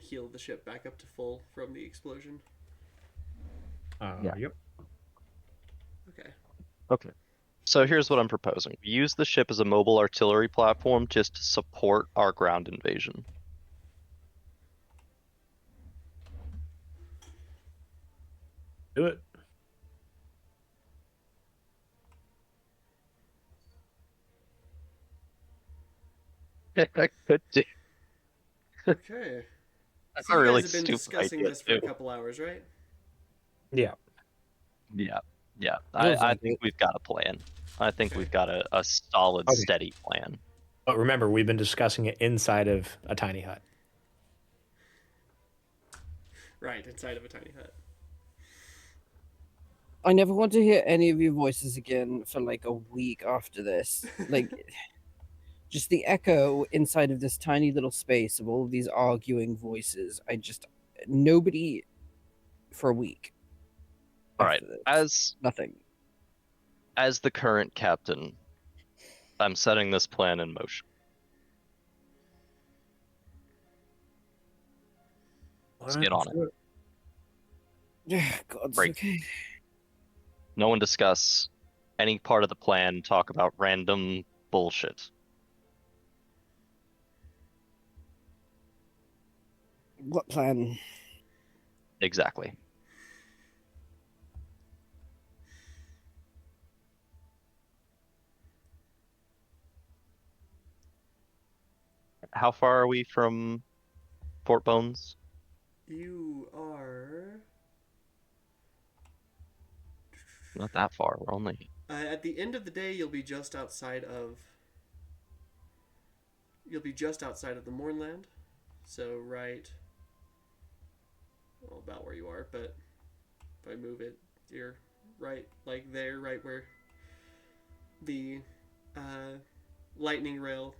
[SPEAKER 1] heal the ship back up to full from the explosion.
[SPEAKER 4] Yep.
[SPEAKER 1] Okay.
[SPEAKER 3] Okay. So here's what I'm proposing. We use the ship as a mobile artillery platform just to support our ground invasion.
[SPEAKER 4] Do it.
[SPEAKER 3] I could do.
[SPEAKER 1] Okay.
[SPEAKER 3] That's
[SPEAKER 1] So
[SPEAKER 3] a
[SPEAKER 1] you
[SPEAKER 3] really
[SPEAKER 1] guys have been
[SPEAKER 3] stupid
[SPEAKER 1] discussing
[SPEAKER 3] idea
[SPEAKER 1] this for a
[SPEAKER 3] too.
[SPEAKER 1] couple hours, right?
[SPEAKER 4] Yeah.
[SPEAKER 3] Yeah.
[SPEAKER 2] Feels
[SPEAKER 3] I
[SPEAKER 2] like
[SPEAKER 3] think
[SPEAKER 2] it.
[SPEAKER 3] we've got a plan. I think
[SPEAKER 1] Okay.
[SPEAKER 3] we've got a solid,
[SPEAKER 4] Okay.
[SPEAKER 3] steady plan.
[SPEAKER 4] But remember, we've been discussing it inside of a tiny hut.
[SPEAKER 1] Right, inside of a tiny hut.
[SPEAKER 2] I never want to hear any of your voices again for like a week after this. Like, just the echo inside of this tiny little space of all of these arguing voices. Nobody for a week.
[SPEAKER 3] All right.
[SPEAKER 2] After this. Nothing.
[SPEAKER 3] As the current captain, I'm setting this plan in motion. Let's get on it.
[SPEAKER 2] Yeah, God's
[SPEAKER 3] Break.
[SPEAKER 2] okay.
[SPEAKER 3] No one discuss any part of the plan, talk about random bullshit.
[SPEAKER 2] What plan?
[SPEAKER 3] Exactly. How far are we from Fort Bones?
[SPEAKER 1] You are
[SPEAKER 3] Not that far. We're only.
[SPEAKER 1] at the end of the day. You'll be just outside of. You'll be just outside of the Mournland, so right. Well, about where you are, but if I move it, you're right, like there, right where the lightning rail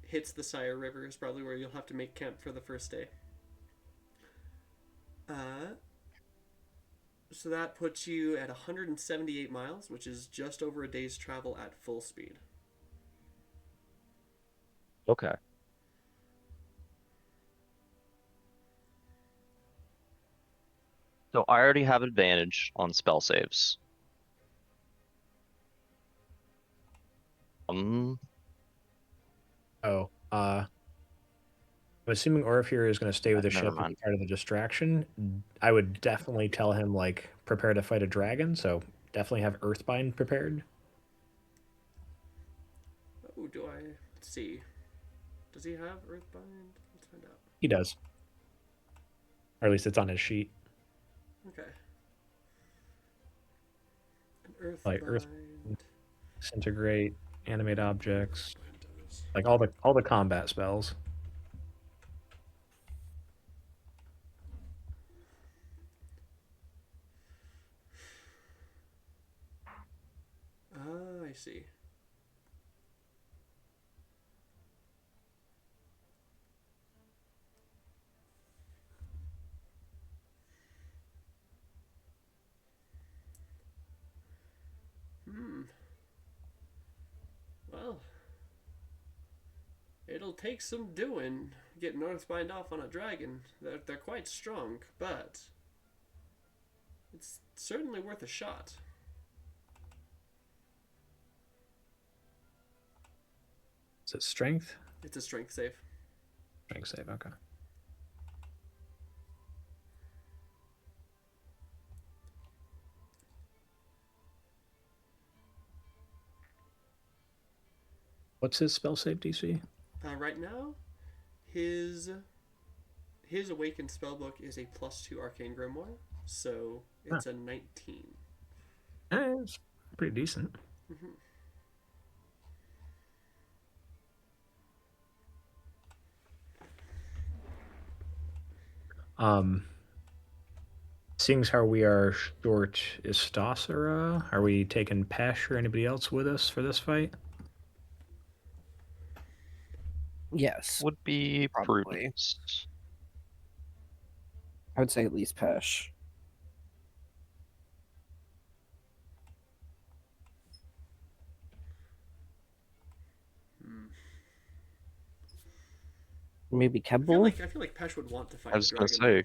[SPEAKER 1] hits the Sire River is probably where you'll have to make camp for the first day. So that puts you at 178 miles, which is just over a day's travel at full speed.
[SPEAKER 3] Okay. So I already have advantage on spell saves.
[SPEAKER 4] I'm assuming Orifir is going to stay with the
[SPEAKER 3] Never
[SPEAKER 4] ship and be
[SPEAKER 3] mind.
[SPEAKER 4] part of the distraction. I would definitely tell him, like, prepare to fight a dragon, so definitely have Earthbind prepared.
[SPEAKER 1] Oh, let's see. Does he have Earthbind? Let's find out.
[SPEAKER 4] He does. Or at least it's on his sheet.
[SPEAKER 1] Okay. An
[SPEAKER 4] Like Earth,
[SPEAKER 1] Earthbind.
[SPEAKER 4] Disintegrate, Animate Objects, like all the combat spells.
[SPEAKER 1] Ah, I see. take some doing. Get Northbind off on a dragon. They're quite strong, but it's certainly worth a shot.
[SPEAKER 4] Is it strength?
[SPEAKER 1] It's a strength save.
[SPEAKER 4] Strength save, okay. What's his spell save DC?
[SPEAKER 1] Right now, his awakened spellbook is a +2 arcane grimoire, so it's a 19.
[SPEAKER 4] It's pretty decent.
[SPEAKER 1] Mm-hmm.
[SPEAKER 4] Seeing as how we are short Istosera, are we taking Pesh or anybody else with us for this fight?
[SPEAKER 2] Yes,
[SPEAKER 3] Would be
[SPEAKER 2] Probably.
[SPEAKER 3] prudent.
[SPEAKER 2] I would say at least Pesh. Maybe
[SPEAKER 1] I feel
[SPEAKER 2] Kebble?
[SPEAKER 1] like Pesh would want to fight
[SPEAKER 3] I was
[SPEAKER 1] the
[SPEAKER 3] gonna
[SPEAKER 1] dragon.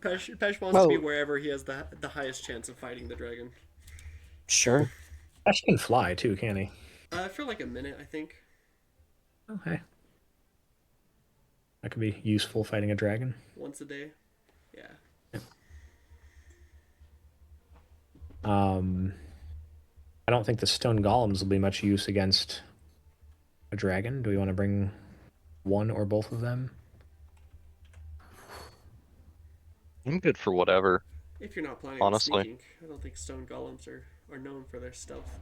[SPEAKER 3] say,
[SPEAKER 1] Pesh wants to be
[SPEAKER 2] Well-
[SPEAKER 1] wherever he has the highest chance of fighting the dragon.
[SPEAKER 2] Sure.
[SPEAKER 4] Pesh can fly too, can he?
[SPEAKER 1] For like a minute, I think.
[SPEAKER 4] Okay. That could be useful fighting a dragon.
[SPEAKER 1] Once a day. Yeah.
[SPEAKER 4] I don't think the stone golems will be much use against a dragon. Do we want to bring one or both of them?
[SPEAKER 3] I'm good for whatever.
[SPEAKER 1] If you're not planning
[SPEAKER 3] Honestly.
[SPEAKER 1] on sneaking, I don't think stone golems are known for their stealth.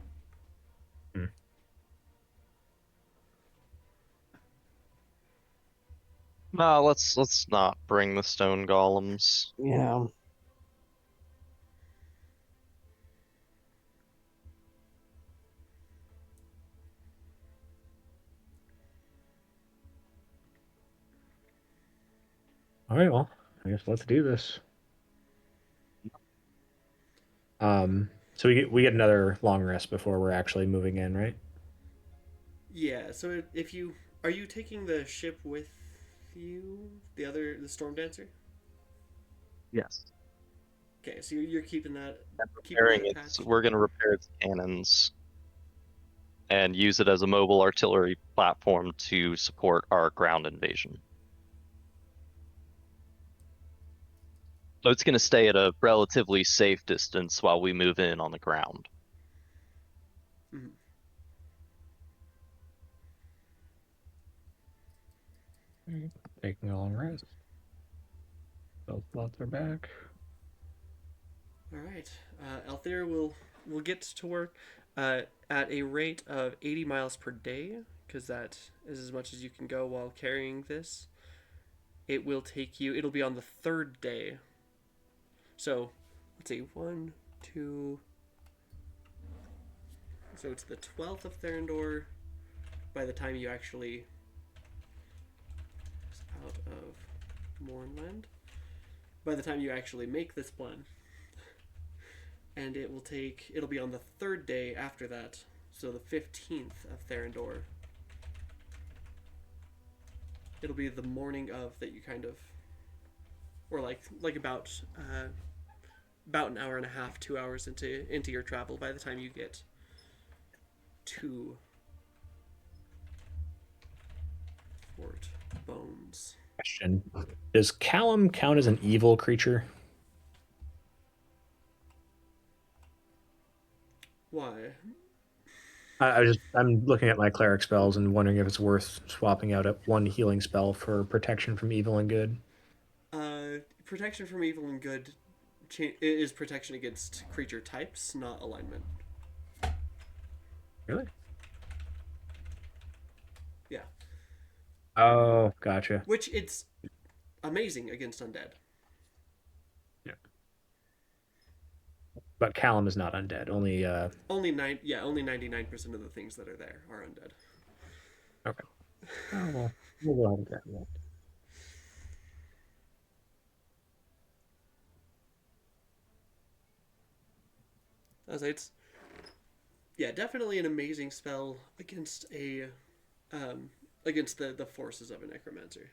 [SPEAKER 3] No, let's not bring the stone golems.
[SPEAKER 2] Yeah.
[SPEAKER 4] All right, well, I guess let's do this. So we get another long rest before we're actually moving in, right?
[SPEAKER 1] Yeah, so if you... Are you taking the ship with you? The Storm Dancer?
[SPEAKER 3] Yes.
[SPEAKER 1] Okay, so you're keeping that...
[SPEAKER 3] Repairing its, we're gonna repair its cannons and use it as a mobile artillery platform to support our ground invasion. So it's gonna stay at a relatively safe distance while we move in on the ground.
[SPEAKER 1] Mhm.
[SPEAKER 4] Taking a long rest. Both slots are back.
[SPEAKER 1] All right. Althea will get to work at a rate of 80 miles per day, because that is as much as you can go while carrying this. It will take you... It'll be on the 3rd day. So, let's see. 1, 2... So it's the 12th of Therendor by the time you actually... out of Mornland. By the time you actually make this plan. And it'll be on the 3rd day after that. So the 15th of Therendor. It'll be the morning of that you kind of... Or like about an hour and a half, 2 hours into your travel by the time you get to Fort Bones.
[SPEAKER 4] Question: does Callum count as an evil creature?
[SPEAKER 1] Why?
[SPEAKER 4] I'm looking at my cleric spells and wondering if it's worth swapping out one healing spell for protection from evil and good.
[SPEAKER 1] Protection from evil and good is protection against creature types, not alignment.
[SPEAKER 4] Really?
[SPEAKER 1] Yeah.
[SPEAKER 4] Oh, gotcha.
[SPEAKER 1] Which it's amazing against undead.
[SPEAKER 4] Yeah. But Callum is not undead. Only
[SPEAKER 1] 99% of the things that are there are undead.
[SPEAKER 4] Okay. Oh, well, we'll go ahead and grab that.
[SPEAKER 1] As it's yeah, definitely an amazing spell against a um, against the forces of a necromancer.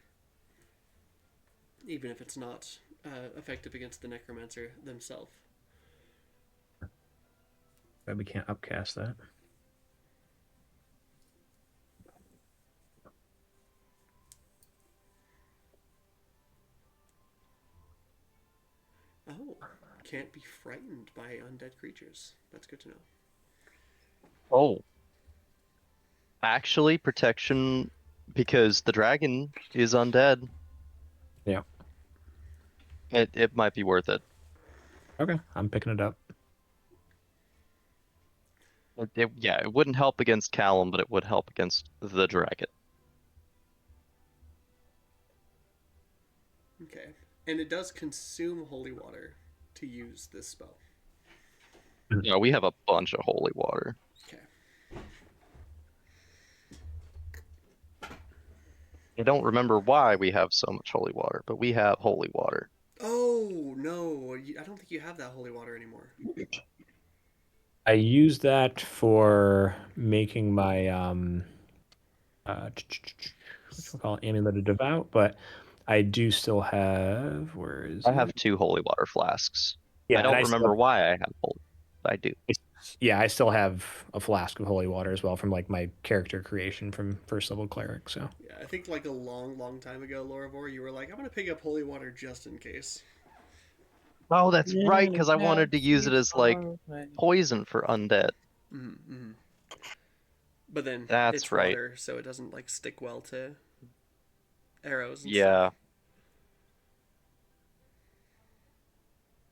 [SPEAKER 1] Even if it's not effective against the necromancer themselves.
[SPEAKER 4] But we can't upcast that.
[SPEAKER 1] Oh, can't be frightened by undead creatures. That's good to know.
[SPEAKER 3] Oh, actually, protection because the dragon is undead.
[SPEAKER 4] Yeah.
[SPEAKER 3] It might be worth it.
[SPEAKER 4] Okay, I'm picking it up.
[SPEAKER 3] Yeah, it wouldn't help against Callum, but it would help against the dragon.
[SPEAKER 1] Okay. And it does consume holy water to use this spell.
[SPEAKER 3] Yeah, we have a bunch of holy water.
[SPEAKER 1] Okay.
[SPEAKER 3] I don't remember why we have so much holy water, but we have holy water.
[SPEAKER 1] Oh, no. I don't think you have that holy water anymore.
[SPEAKER 4] I use that for making my which we'll call it amulet of devout, but I do still have where is
[SPEAKER 3] I
[SPEAKER 4] it?
[SPEAKER 3] have 2 holy water flasks.
[SPEAKER 4] Yeah,
[SPEAKER 3] I
[SPEAKER 4] and
[SPEAKER 3] don't
[SPEAKER 4] I still
[SPEAKER 3] remember why I have holy, but I do.
[SPEAKER 4] yeah, I still have a flask of holy water as well from like my character creation from first level cleric. So
[SPEAKER 1] Yeah, I think like a long, long time ago, Loravor, you were like, I'm going to pick up holy water just in case.
[SPEAKER 3] Oh, that's right, because I wanted to use it as like poison for undead.
[SPEAKER 1] Mm-hmm. But then
[SPEAKER 3] That's
[SPEAKER 1] it's
[SPEAKER 3] right.
[SPEAKER 1] water, so it doesn't like stick well to arrows and
[SPEAKER 3] Yeah,
[SPEAKER 1] stuff.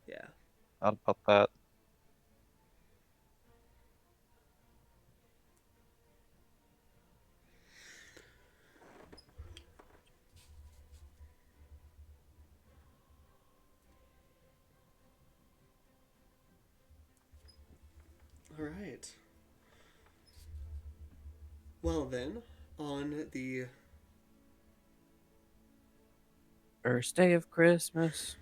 [SPEAKER 1] Yeah.
[SPEAKER 3] how about that?
[SPEAKER 1] All right. Well then, on the
[SPEAKER 2] First day of Christmas.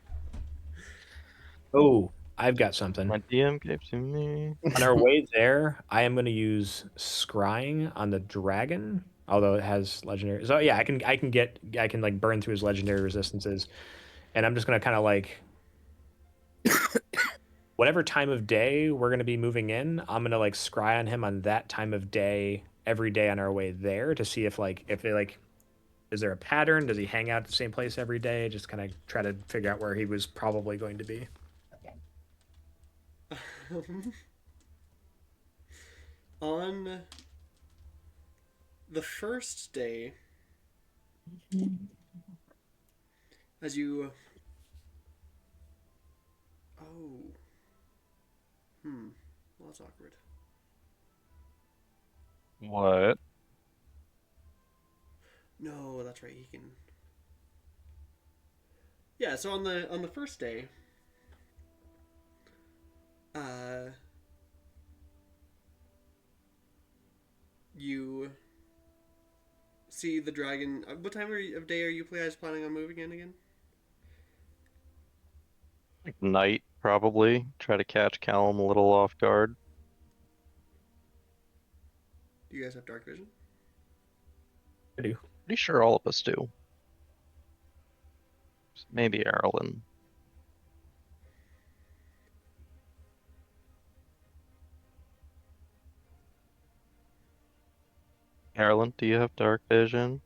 [SPEAKER 4] oh, I've got something.
[SPEAKER 3] My DM gave to me.
[SPEAKER 4] On our way there, I am going to use scrying on the dragon, although it has legendary. So yeah, I can like burn through his legendary resistances, and I'm just going to kind of like whatever time of day we're going to be moving in, I'm going to like scry on him on that time of day every day on our way there to see if it like is there a pattern? Does he hang out at the same place every day? Just kind of try to figure out where he was probably going to be.
[SPEAKER 1] on the first day, as you oh well, that's awkward.
[SPEAKER 3] What?
[SPEAKER 1] No, that's right. He can. Yeah. So on the first day, uh, you see the dragon. What time of day are you guys planning on moving in again?
[SPEAKER 3] Like night, probably. Try to catch Callum a little off guard.
[SPEAKER 1] Do you guys have dark vision?
[SPEAKER 4] I do.
[SPEAKER 3] Pretty sure all of us do. Maybe Erlen. Erlen, do you have dark vision?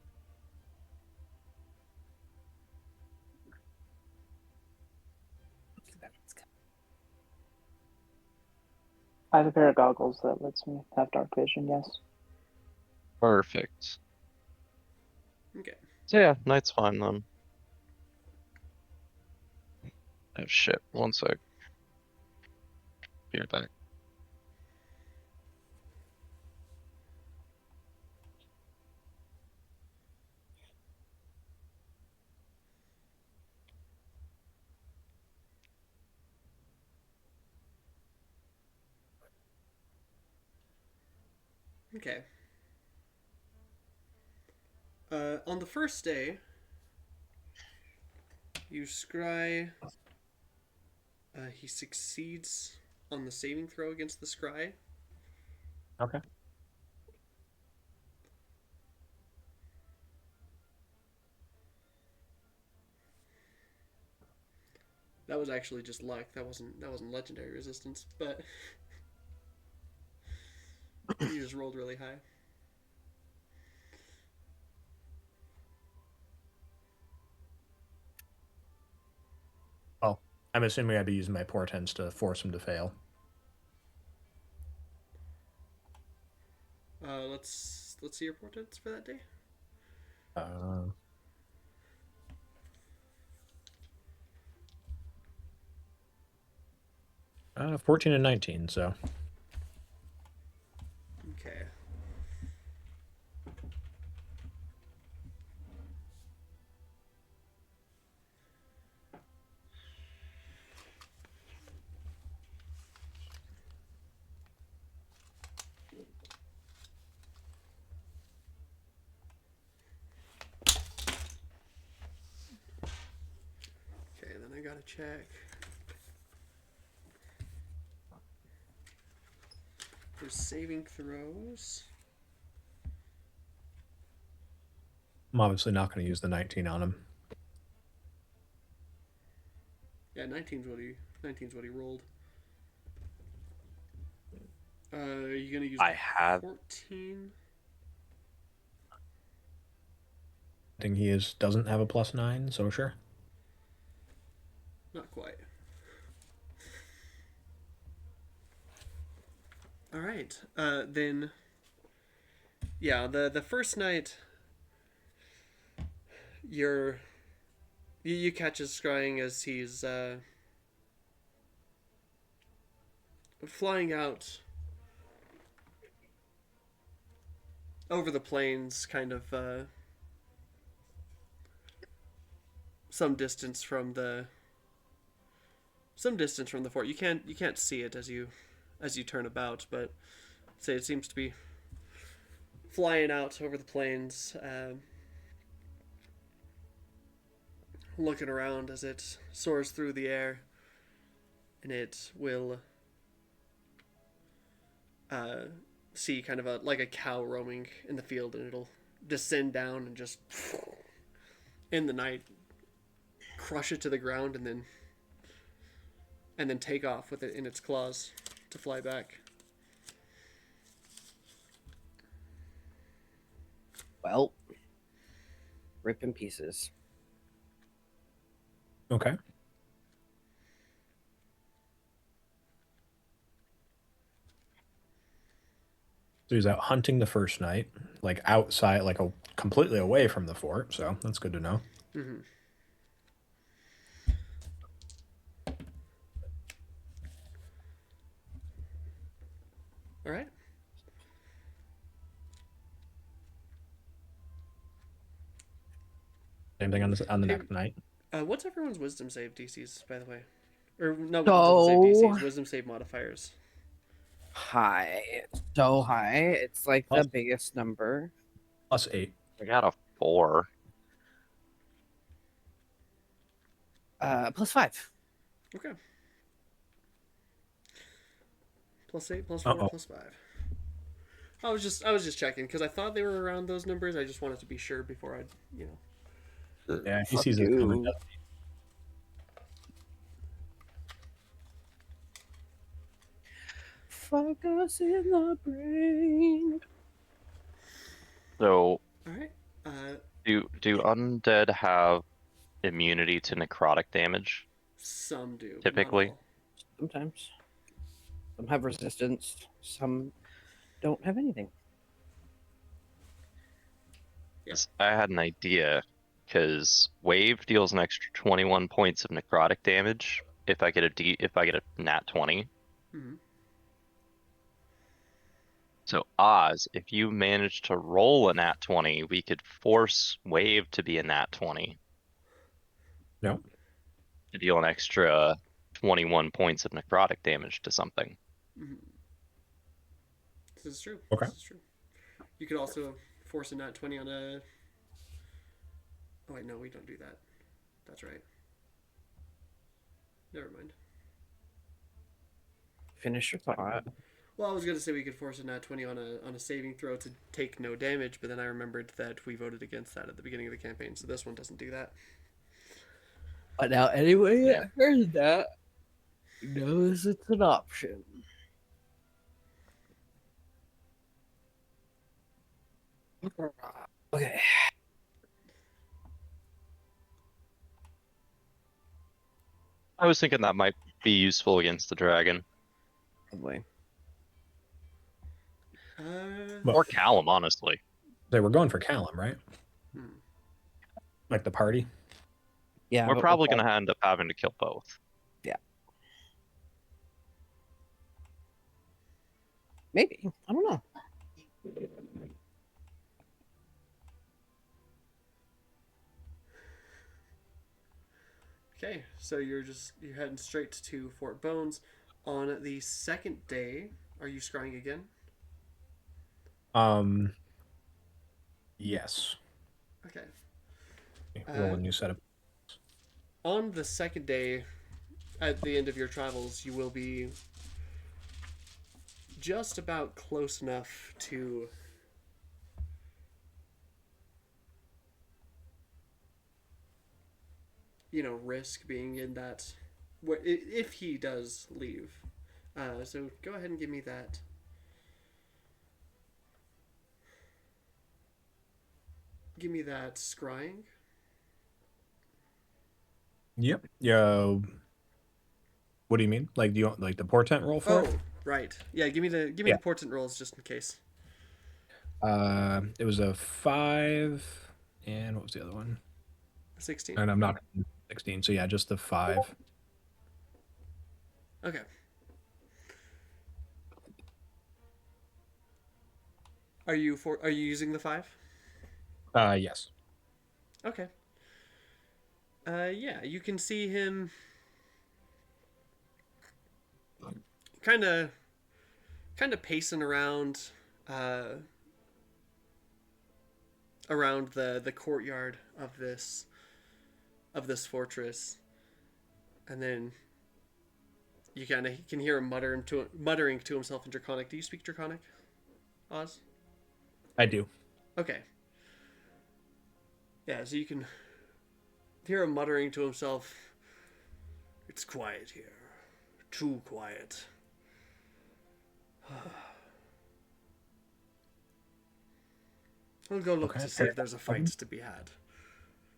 [SPEAKER 5] I have a pair of goggles that lets me have dark vision, yes.
[SPEAKER 3] Perfect.
[SPEAKER 1] Okay.
[SPEAKER 3] So yeah, night's fine then. Oh shit, one sec. Be right back.
[SPEAKER 1] Okay. On the first day, you scry. He succeeds on the saving throw against the scry.
[SPEAKER 4] Okay.
[SPEAKER 1] That was actually just luck. That wasn't legendary resistance, but you just rolled really high.
[SPEAKER 4] Well, I'm assuming I'd be using my portents to force him to fail.
[SPEAKER 1] Let's see your portents for that day.
[SPEAKER 4] 14 and 19, so.
[SPEAKER 1] Okay. Okay, then I gotta check. There's saving throws.
[SPEAKER 4] I'm obviously not going to use the 19 on him.
[SPEAKER 1] Yeah, 19's what he rolled. Are you gonna use
[SPEAKER 3] I have
[SPEAKER 1] 14?
[SPEAKER 4] I think he doesn't have a +9, so sure.
[SPEAKER 1] Not quite. All right. Then. Yeah, the first night. You catch us scrying as he's flying out over the plains, kind of some distance from the fort. You can't see it as you turn about, but say it seems to be flying out over the plains, looking around as it soars through the air, and it will see kind of like a cow roaming in the field, and it'll descend down and just in the night crush it to the ground, and then take off with it in its claws to fly back.
[SPEAKER 2] Well, rip in pieces.
[SPEAKER 4] Okay. So he's out hunting the first night, like outside, like completely away from the fort. So that's good to know.
[SPEAKER 1] Mm-hmm. All right.
[SPEAKER 4] Same thing on the next night.
[SPEAKER 1] What's everyone's wisdom save DCs, by the way? Or no,
[SPEAKER 2] So
[SPEAKER 1] wisdom save DCs, wisdom save modifiers.
[SPEAKER 2] high. So high. It's like the biggest number.
[SPEAKER 4] +8.
[SPEAKER 3] I got a 4.
[SPEAKER 2] +5.
[SPEAKER 1] Okay. +8, +4, +5. I was just checking because I thought they were around those numbers. I just wanted to be sure before I,
[SPEAKER 4] Yeah, he sees it coming.
[SPEAKER 2] Fuck us in the brain.
[SPEAKER 3] So,
[SPEAKER 1] all right.
[SPEAKER 3] do undead have immunity to necrotic damage?
[SPEAKER 1] Some do.
[SPEAKER 3] Typically?
[SPEAKER 1] Not all.
[SPEAKER 2] Sometimes. Some have resistance. Some don't have anything.
[SPEAKER 1] Yeah.
[SPEAKER 3] I had an idea, because Wave deals an extra 21 points of necrotic damage if I get a nat 20.
[SPEAKER 1] Mm-hmm.
[SPEAKER 3] So Oz, if you manage to roll a nat 20, we could force Wave to be a nat 20
[SPEAKER 4] No.
[SPEAKER 3] to deal an extra 21 points of necrotic damage to something.
[SPEAKER 1] Mm-hmm. This is true.
[SPEAKER 4] Okay.
[SPEAKER 1] This is true. You could also force a nat 20 on a. Oh wait, no, we don't do that. That's right. Never mind.
[SPEAKER 2] Finish your thought.
[SPEAKER 1] Well, I was gonna say we could force a nat 20 on a saving throw to take no damage, but then I remembered that we voted against that at the beginning of the campaign, so this one doesn't do that.
[SPEAKER 2] But now, anyway,
[SPEAKER 3] Yeah.
[SPEAKER 2] I heard that knows it's an option. Okay.
[SPEAKER 3] I was thinking that might be useful against the dragon.
[SPEAKER 2] Probably.
[SPEAKER 4] Well,
[SPEAKER 3] Or Callum, honestly.
[SPEAKER 4] they were going for Callum, right?
[SPEAKER 1] Hmm.
[SPEAKER 4] Like the party.
[SPEAKER 2] Yeah,
[SPEAKER 3] We're
[SPEAKER 2] but
[SPEAKER 3] probably going to end up having to kill both.
[SPEAKER 2] maybe. I don't know.
[SPEAKER 1] Okay, so you're heading straight to Fort Bones. On the second day, are you scrying again?
[SPEAKER 4] Yes.
[SPEAKER 1] Okay.
[SPEAKER 4] Roll a new set of.
[SPEAKER 1] On the second day, at the end of your travels, you will be just about close enough to risk being in that if he does leave. So go ahead and give me that. Give me that scrying.
[SPEAKER 4] Yep. Yeah. What do you mean? Like, do you want like the portent roll for it?
[SPEAKER 1] Oh, right. Yeah, give me the
[SPEAKER 4] Yeah.
[SPEAKER 1] portent rolls just in case.
[SPEAKER 4] It was a 5, and what was the other one?
[SPEAKER 1] 16.
[SPEAKER 4] And I'm not 16, so yeah, just the 5.
[SPEAKER 1] Okay. Are you using the 5?
[SPEAKER 4] Yes.
[SPEAKER 1] Okay. Yeah, you can see him kind of pacing around around the courtyard of this fortress, and then you can hear him muttering to himself in Draconic. Do you speak Draconic, Oz?
[SPEAKER 4] I do.
[SPEAKER 1] Okay. Yeah, so you can hear him muttering to himself. It's quiet here. Too quiet. We'll go look to see if there's a fight to be had.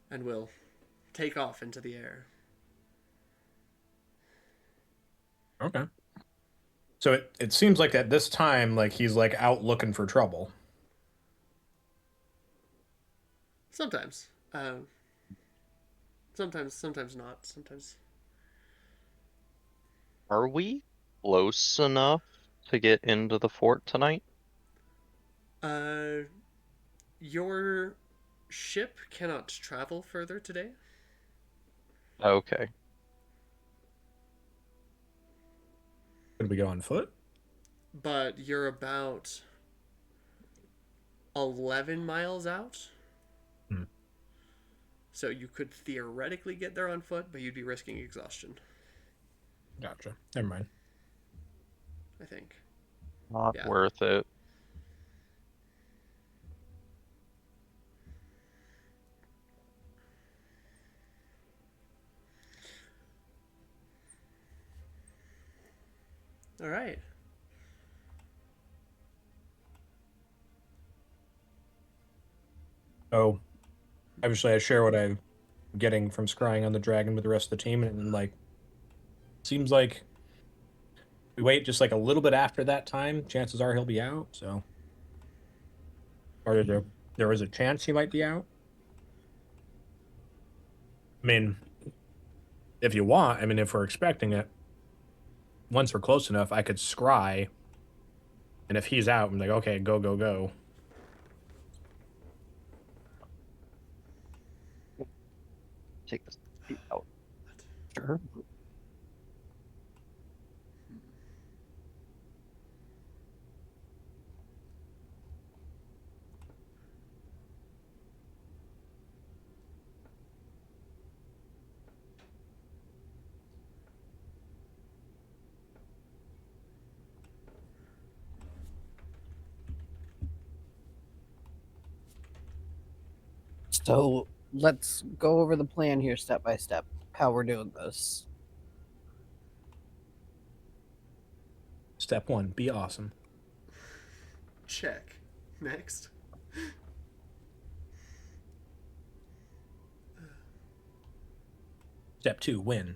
[SPEAKER 1] And we'll take off into the air.
[SPEAKER 4] Okay. So it seems like at this time, like he's like out looking for trouble.
[SPEAKER 1] Sometimes. Sometimes not. Sometimes.
[SPEAKER 3] Are we close enough to get into the fort tonight?
[SPEAKER 1] Your ship cannot travel further today.
[SPEAKER 3] Okay.
[SPEAKER 4] Could we go on foot?
[SPEAKER 1] But you're about 11 miles out. So you could theoretically get there on foot, but you'd be risking exhaustion.
[SPEAKER 4] Gotcha. Never mind.
[SPEAKER 1] I think.
[SPEAKER 3] Not worth it.
[SPEAKER 1] All right.
[SPEAKER 4] Oh, obviously I share what I'm getting from scrying on the dragon with the rest of the team, and like, seems like we wait just like a little bit after that time, chances are he'll be out. So, or there is a chance he might be out. I mean, if you want, I mean, if we're expecting it, once we're close enough, I could scry, and if he's out, I'm like, okay, go, go, go.
[SPEAKER 3] Take this out.
[SPEAKER 2] Sure. So let's go over the plan here step by step, how we're doing this.
[SPEAKER 4] Step 1, be awesome.
[SPEAKER 1] Check. Next.
[SPEAKER 4] Step 2, win.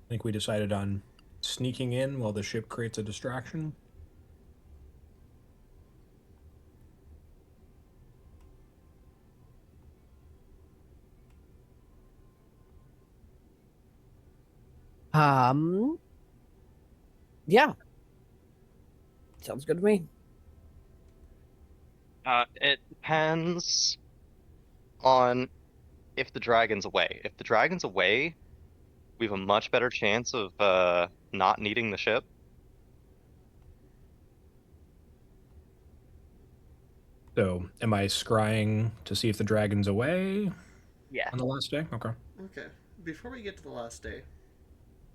[SPEAKER 4] I think we decided on sneaking in while the ship creates a distraction.
[SPEAKER 2] Yeah. Sounds good to me.
[SPEAKER 3] It depends on if the dragon's away. If the dragon's away, we have a much better chance of not needing the ship.
[SPEAKER 4] So, am I scrying to see if the dragon's away
[SPEAKER 3] Yeah.
[SPEAKER 4] on the last day? Okay.
[SPEAKER 1] Okay. Before we get to the last day,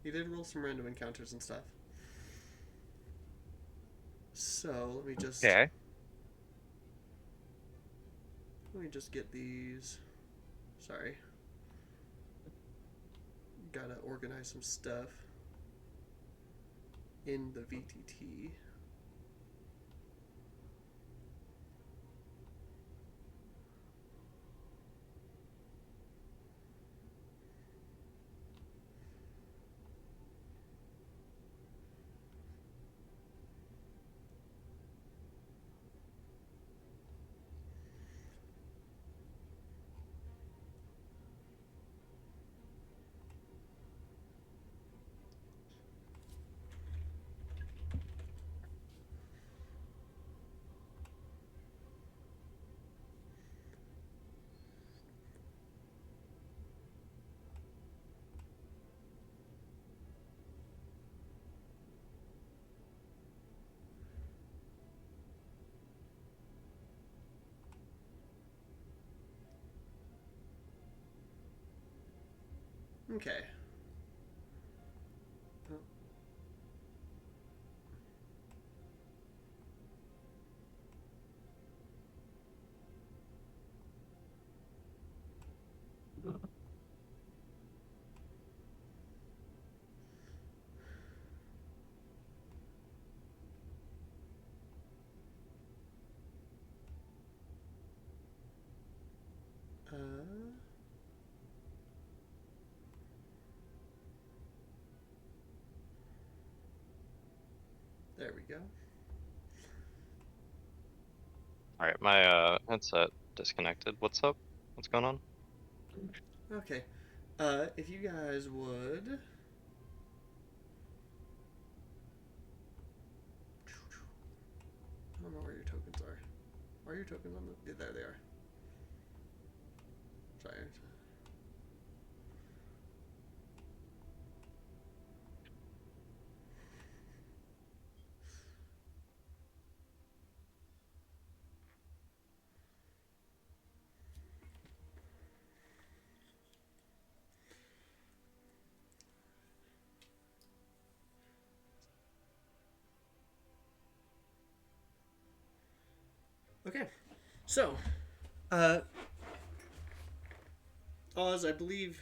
[SPEAKER 1] you did roll some random encounters and stuff. So let me just
[SPEAKER 3] Okay.
[SPEAKER 1] get these. Sorry. Gotta organize some stuff in the VTT. Okay. Uh, there we go.
[SPEAKER 3] All right, my headset disconnected. What's up? What's going on?
[SPEAKER 1] Okay. If you guys would. I don't know where your tokens are. Are your tokens on the? Yeah, there they are. Sorry. Okay. So, Oz, I believe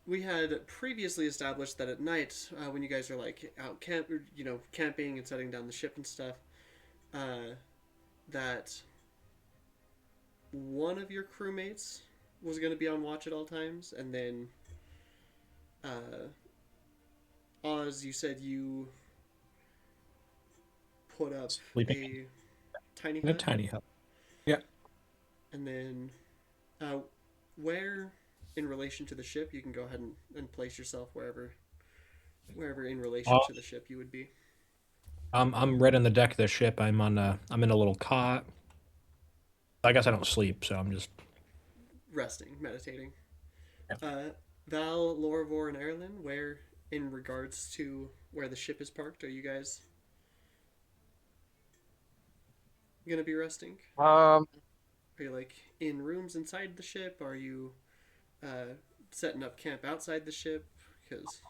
[SPEAKER 1] we had previously established that at night, when you guys are like out camping and setting down the ship and stuff, that one of your crewmates was going to be on watch at all times, and then Oz, you said you put up
[SPEAKER 4] Sleeping
[SPEAKER 1] a tiny
[SPEAKER 4] in a
[SPEAKER 1] hut,
[SPEAKER 4] tiny hut. Yeah.
[SPEAKER 1] and then where in relation to the ship you can go ahead and place yourself wherever in relation to the ship you would be.
[SPEAKER 4] I'm right on the deck of the ship. I'm in a little cot. I guess I don't sleep, so I'm just
[SPEAKER 1] Resting, meditating.
[SPEAKER 4] Yeah.
[SPEAKER 1] Val, Lorvor, and Erlin, where in regards to where the ship is parked are you guys gonna be resting?
[SPEAKER 3] Um,
[SPEAKER 1] Are you like in rooms inside the ship? Are you setting up camp outside the ship because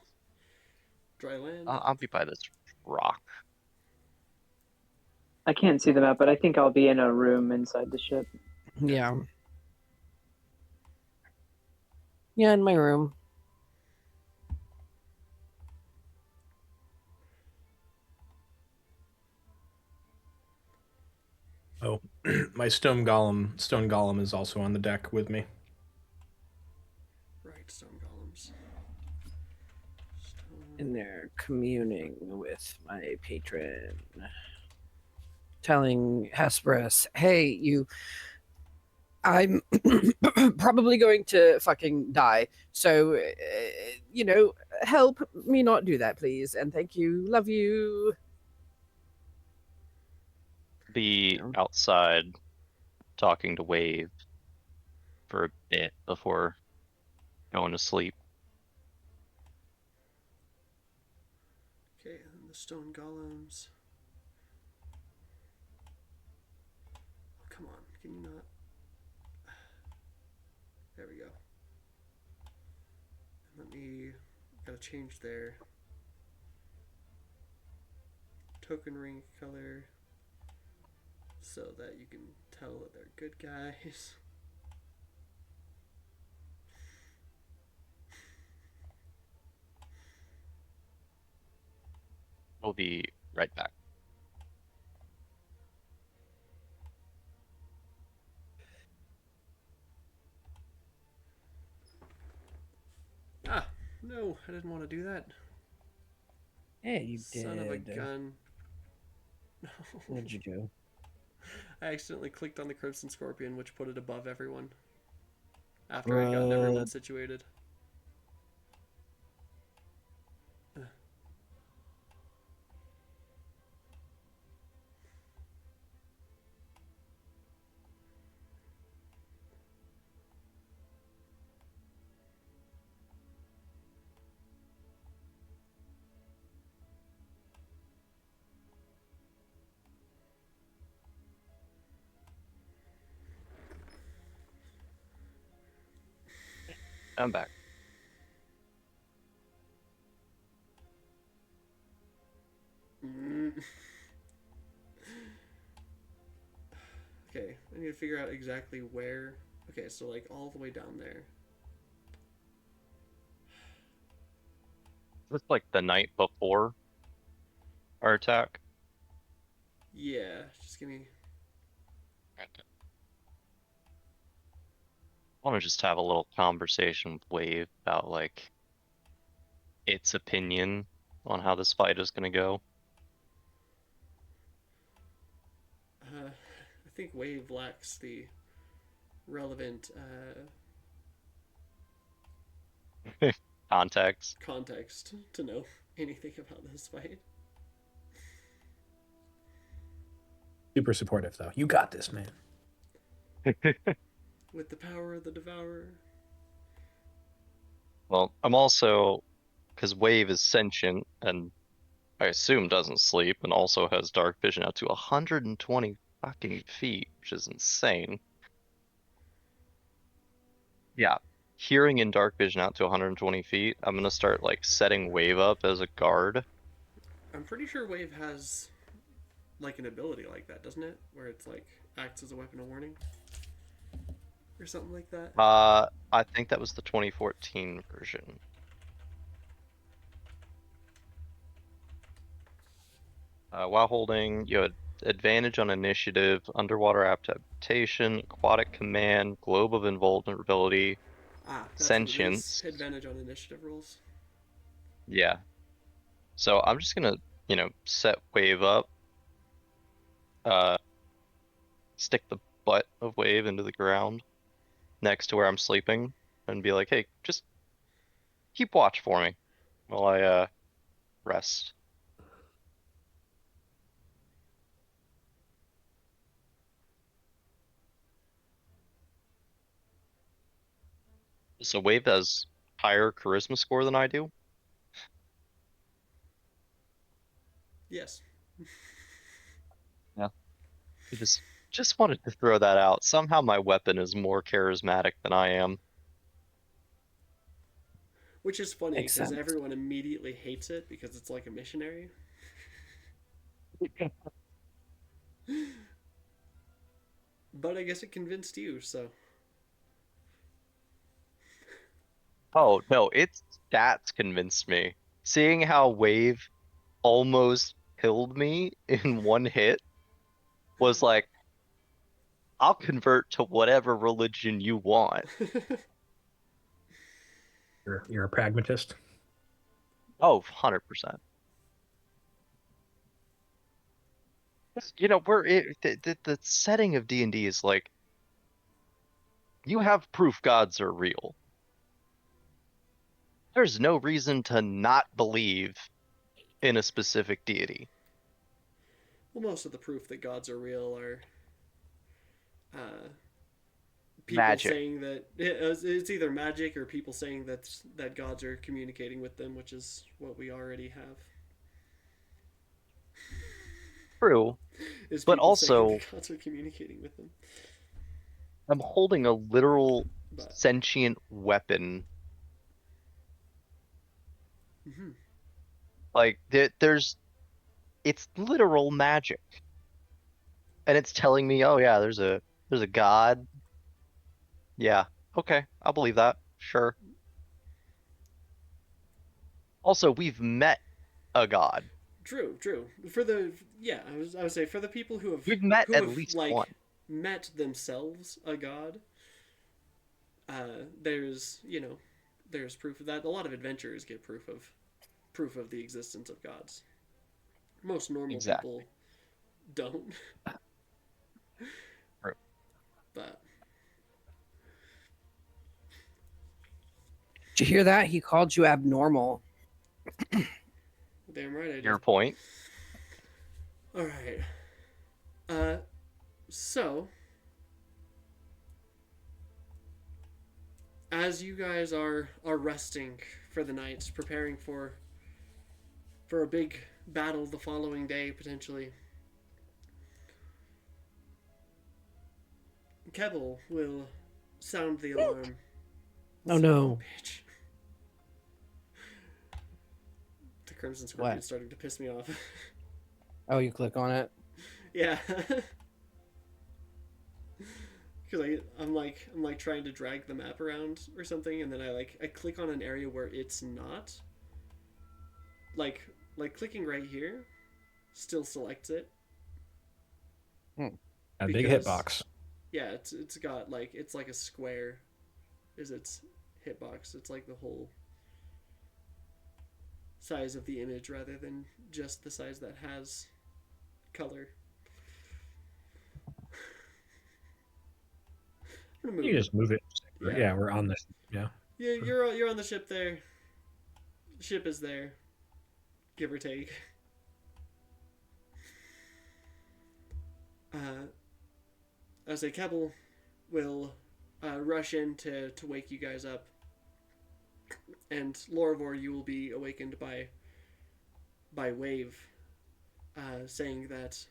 [SPEAKER 1] dry land.
[SPEAKER 3] I'll be by this rock.
[SPEAKER 5] I can't see the map, but I think I'll be in a room inside the ship.
[SPEAKER 2] Yeah. Yeah, in my room.
[SPEAKER 4] Oh, my stone golem is also on the deck with me.
[SPEAKER 1] Right, stone golems.
[SPEAKER 2] In there communing with my patron. Telling Hesperus, hey, I'm probably going to fucking die. So, help me not do that, please. And thank you. Love you.
[SPEAKER 3] Be outside talking to Wave for a bit before going to sleep.
[SPEAKER 1] Okay, and the stone golems. Oh, come on, can you not? There we go. And let me. Gotta change their token ring color so that you can tell that they're good guys.
[SPEAKER 3] We'll be right back.
[SPEAKER 1] Ah, no, I didn't want to do that.
[SPEAKER 2] Hey, you
[SPEAKER 1] Son
[SPEAKER 2] did.
[SPEAKER 1] of a gun.
[SPEAKER 2] What'd you do?
[SPEAKER 1] I accidentally clicked on the Crimson Scorpion, which put it above everyone. After I'd gotten everyone situated.
[SPEAKER 3] I'm back.
[SPEAKER 1] Okay, I need to figure out exactly where. Okay, so like all the way down there.
[SPEAKER 3] It's like the night before our attack.
[SPEAKER 1] Yeah, just give me.
[SPEAKER 3] I want to just have a little conversation with Wave about like its opinion on how this fight is going to go.
[SPEAKER 1] I think Wave lacks the relevant
[SPEAKER 3] Context.
[SPEAKER 1] context to know anything about this fight.
[SPEAKER 4] Super supportive, though. You got this, man.
[SPEAKER 1] With the power of the Devourer.
[SPEAKER 3] Well, I'm also, because Wave is sentient and I assume doesn't sleep and also has dark vision out to 120 fucking feet, which is insane. Yeah, hearing in dark vision out to 120 feet, I'm gonna start like setting Wave up as a guard.
[SPEAKER 1] I'm pretty sure Wave has like an ability like that, doesn't it? Where it's like acts as a weapon of warning or something like that.
[SPEAKER 3] I think that was the 2014 version. While holding, you had advantage on initiative, underwater adaptation, aquatic command, globe of invulnerability,
[SPEAKER 1] That's
[SPEAKER 3] sentience.
[SPEAKER 1] what it is. Advantage on initiative rolls.
[SPEAKER 3] Yeah. So I'm just gonna, set Wave up. Stick the butt of Wave into the ground next to where I'm sleeping and be like, hey, just keep watch for me while I rest. So Wave has higher charisma score than I do.
[SPEAKER 1] Yes.
[SPEAKER 3] Yeah. I just wanted to throw that out. Somehow my weapon is more charismatic than I am.
[SPEAKER 1] Which is funny
[SPEAKER 2] Makes
[SPEAKER 1] because
[SPEAKER 2] sense.
[SPEAKER 1] everyone immediately hates it because it's like a missionary. But I guess it convinced you, so.
[SPEAKER 3] Oh no, its stats convinced me. Seeing how Wave almost killed me in one hit was like, I'll convert to whatever religion you want.
[SPEAKER 4] You're a pragmatist.
[SPEAKER 3] Oh, 100%. You know, the setting of D&D is like, you have proof gods are real. There's no reason to not believe in a specific deity.
[SPEAKER 1] Well, most of the proof that gods are real are uh, people
[SPEAKER 3] Magic.
[SPEAKER 1] saying that it's either magic or people saying that gods are communicating with them, which is what we already have.
[SPEAKER 3] True,
[SPEAKER 1] Is
[SPEAKER 3] but
[SPEAKER 1] people saying
[SPEAKER 3] also
[SPEAKER 1] that gods are communicating with them.
[SPEAKER 3] I'm holding a literal
[SPEAKER 1] But
[SPEAKER 3] sentient weapon.
[SPEAKER 1] mm-hmm.
[SPEAKER 3] Like it's literal magic. And it's telling me, "Oh yeah, there's a god." Yeah. Okay, I'll believe that. Sure. Also, we've met a god.
[SPEAKER 1] True. For the I would say for the people
[SPEAKER 3] We've met
[SPEAKER 1] who
[SPEAKER 3] at
[SPEAKER 1] have
[SPEAKER 3] least
[SPEAKER 1] like
[SPEAKER 3] one.
[SPEAKER 1] met themselves a god. There's there's proof of that. A lot of adventurers get proof of the existence of gods. Most normal people
[SPEAKER 3] Exactly.
[SPEAKER 1] don't.
[SPEAKER 3] True.
[SPEAKER 1] But
[SPEAKER 2] Did you hear that? He called you abnormal.
[SPEAKER 1] damn right I
[SPEAKER 3] Your
[SPEAKER 1] did.
[SPEAKER 3] point?
[SPEAKER 1] All right. Uh, so as you guys are resting for the night, preparing for a big battle the following day potentially, Keble will sound the alarm.
[SPEAKER 2] Oh
[SPEAKER 1] Son of a
[SPEAKER 2] no.
[SPEAKER 1] bitch. The Crimson Scorpion
[SPEAKER 2] What?
[SPEAKER 1] is starting to piss me off.
[SPEAKER 2] Oh, you click on it.
[SPEAKER 1] Yeah. Because I'm like trying to drag the map around or something, and then I click on an area where it's not. Like clicking right here still selects it.
[SPEAKER 4] A big
[SPEAKER 1] Because
[SPEAKER 4] hitbox.
[SPEAKER 1] yeah, it's got like it's like a square is its hitbox. It's like the whole size of the image rather than just the size that has color. I'm gonna
[SPEAKER 4] You
[SPEAKER 1] move.
[SPEAKER 4] just move it.
[SPEAKER 1] Yeah.
[SPEAKER 4] Yeah, we're on this. Yeah.
[SPEAKER 1] Yeah, you're on the ship there. The ship is there, give or take. I say Keble will rush in to wake you guys up, and Lorivor, you will be awakened by Wave, saying that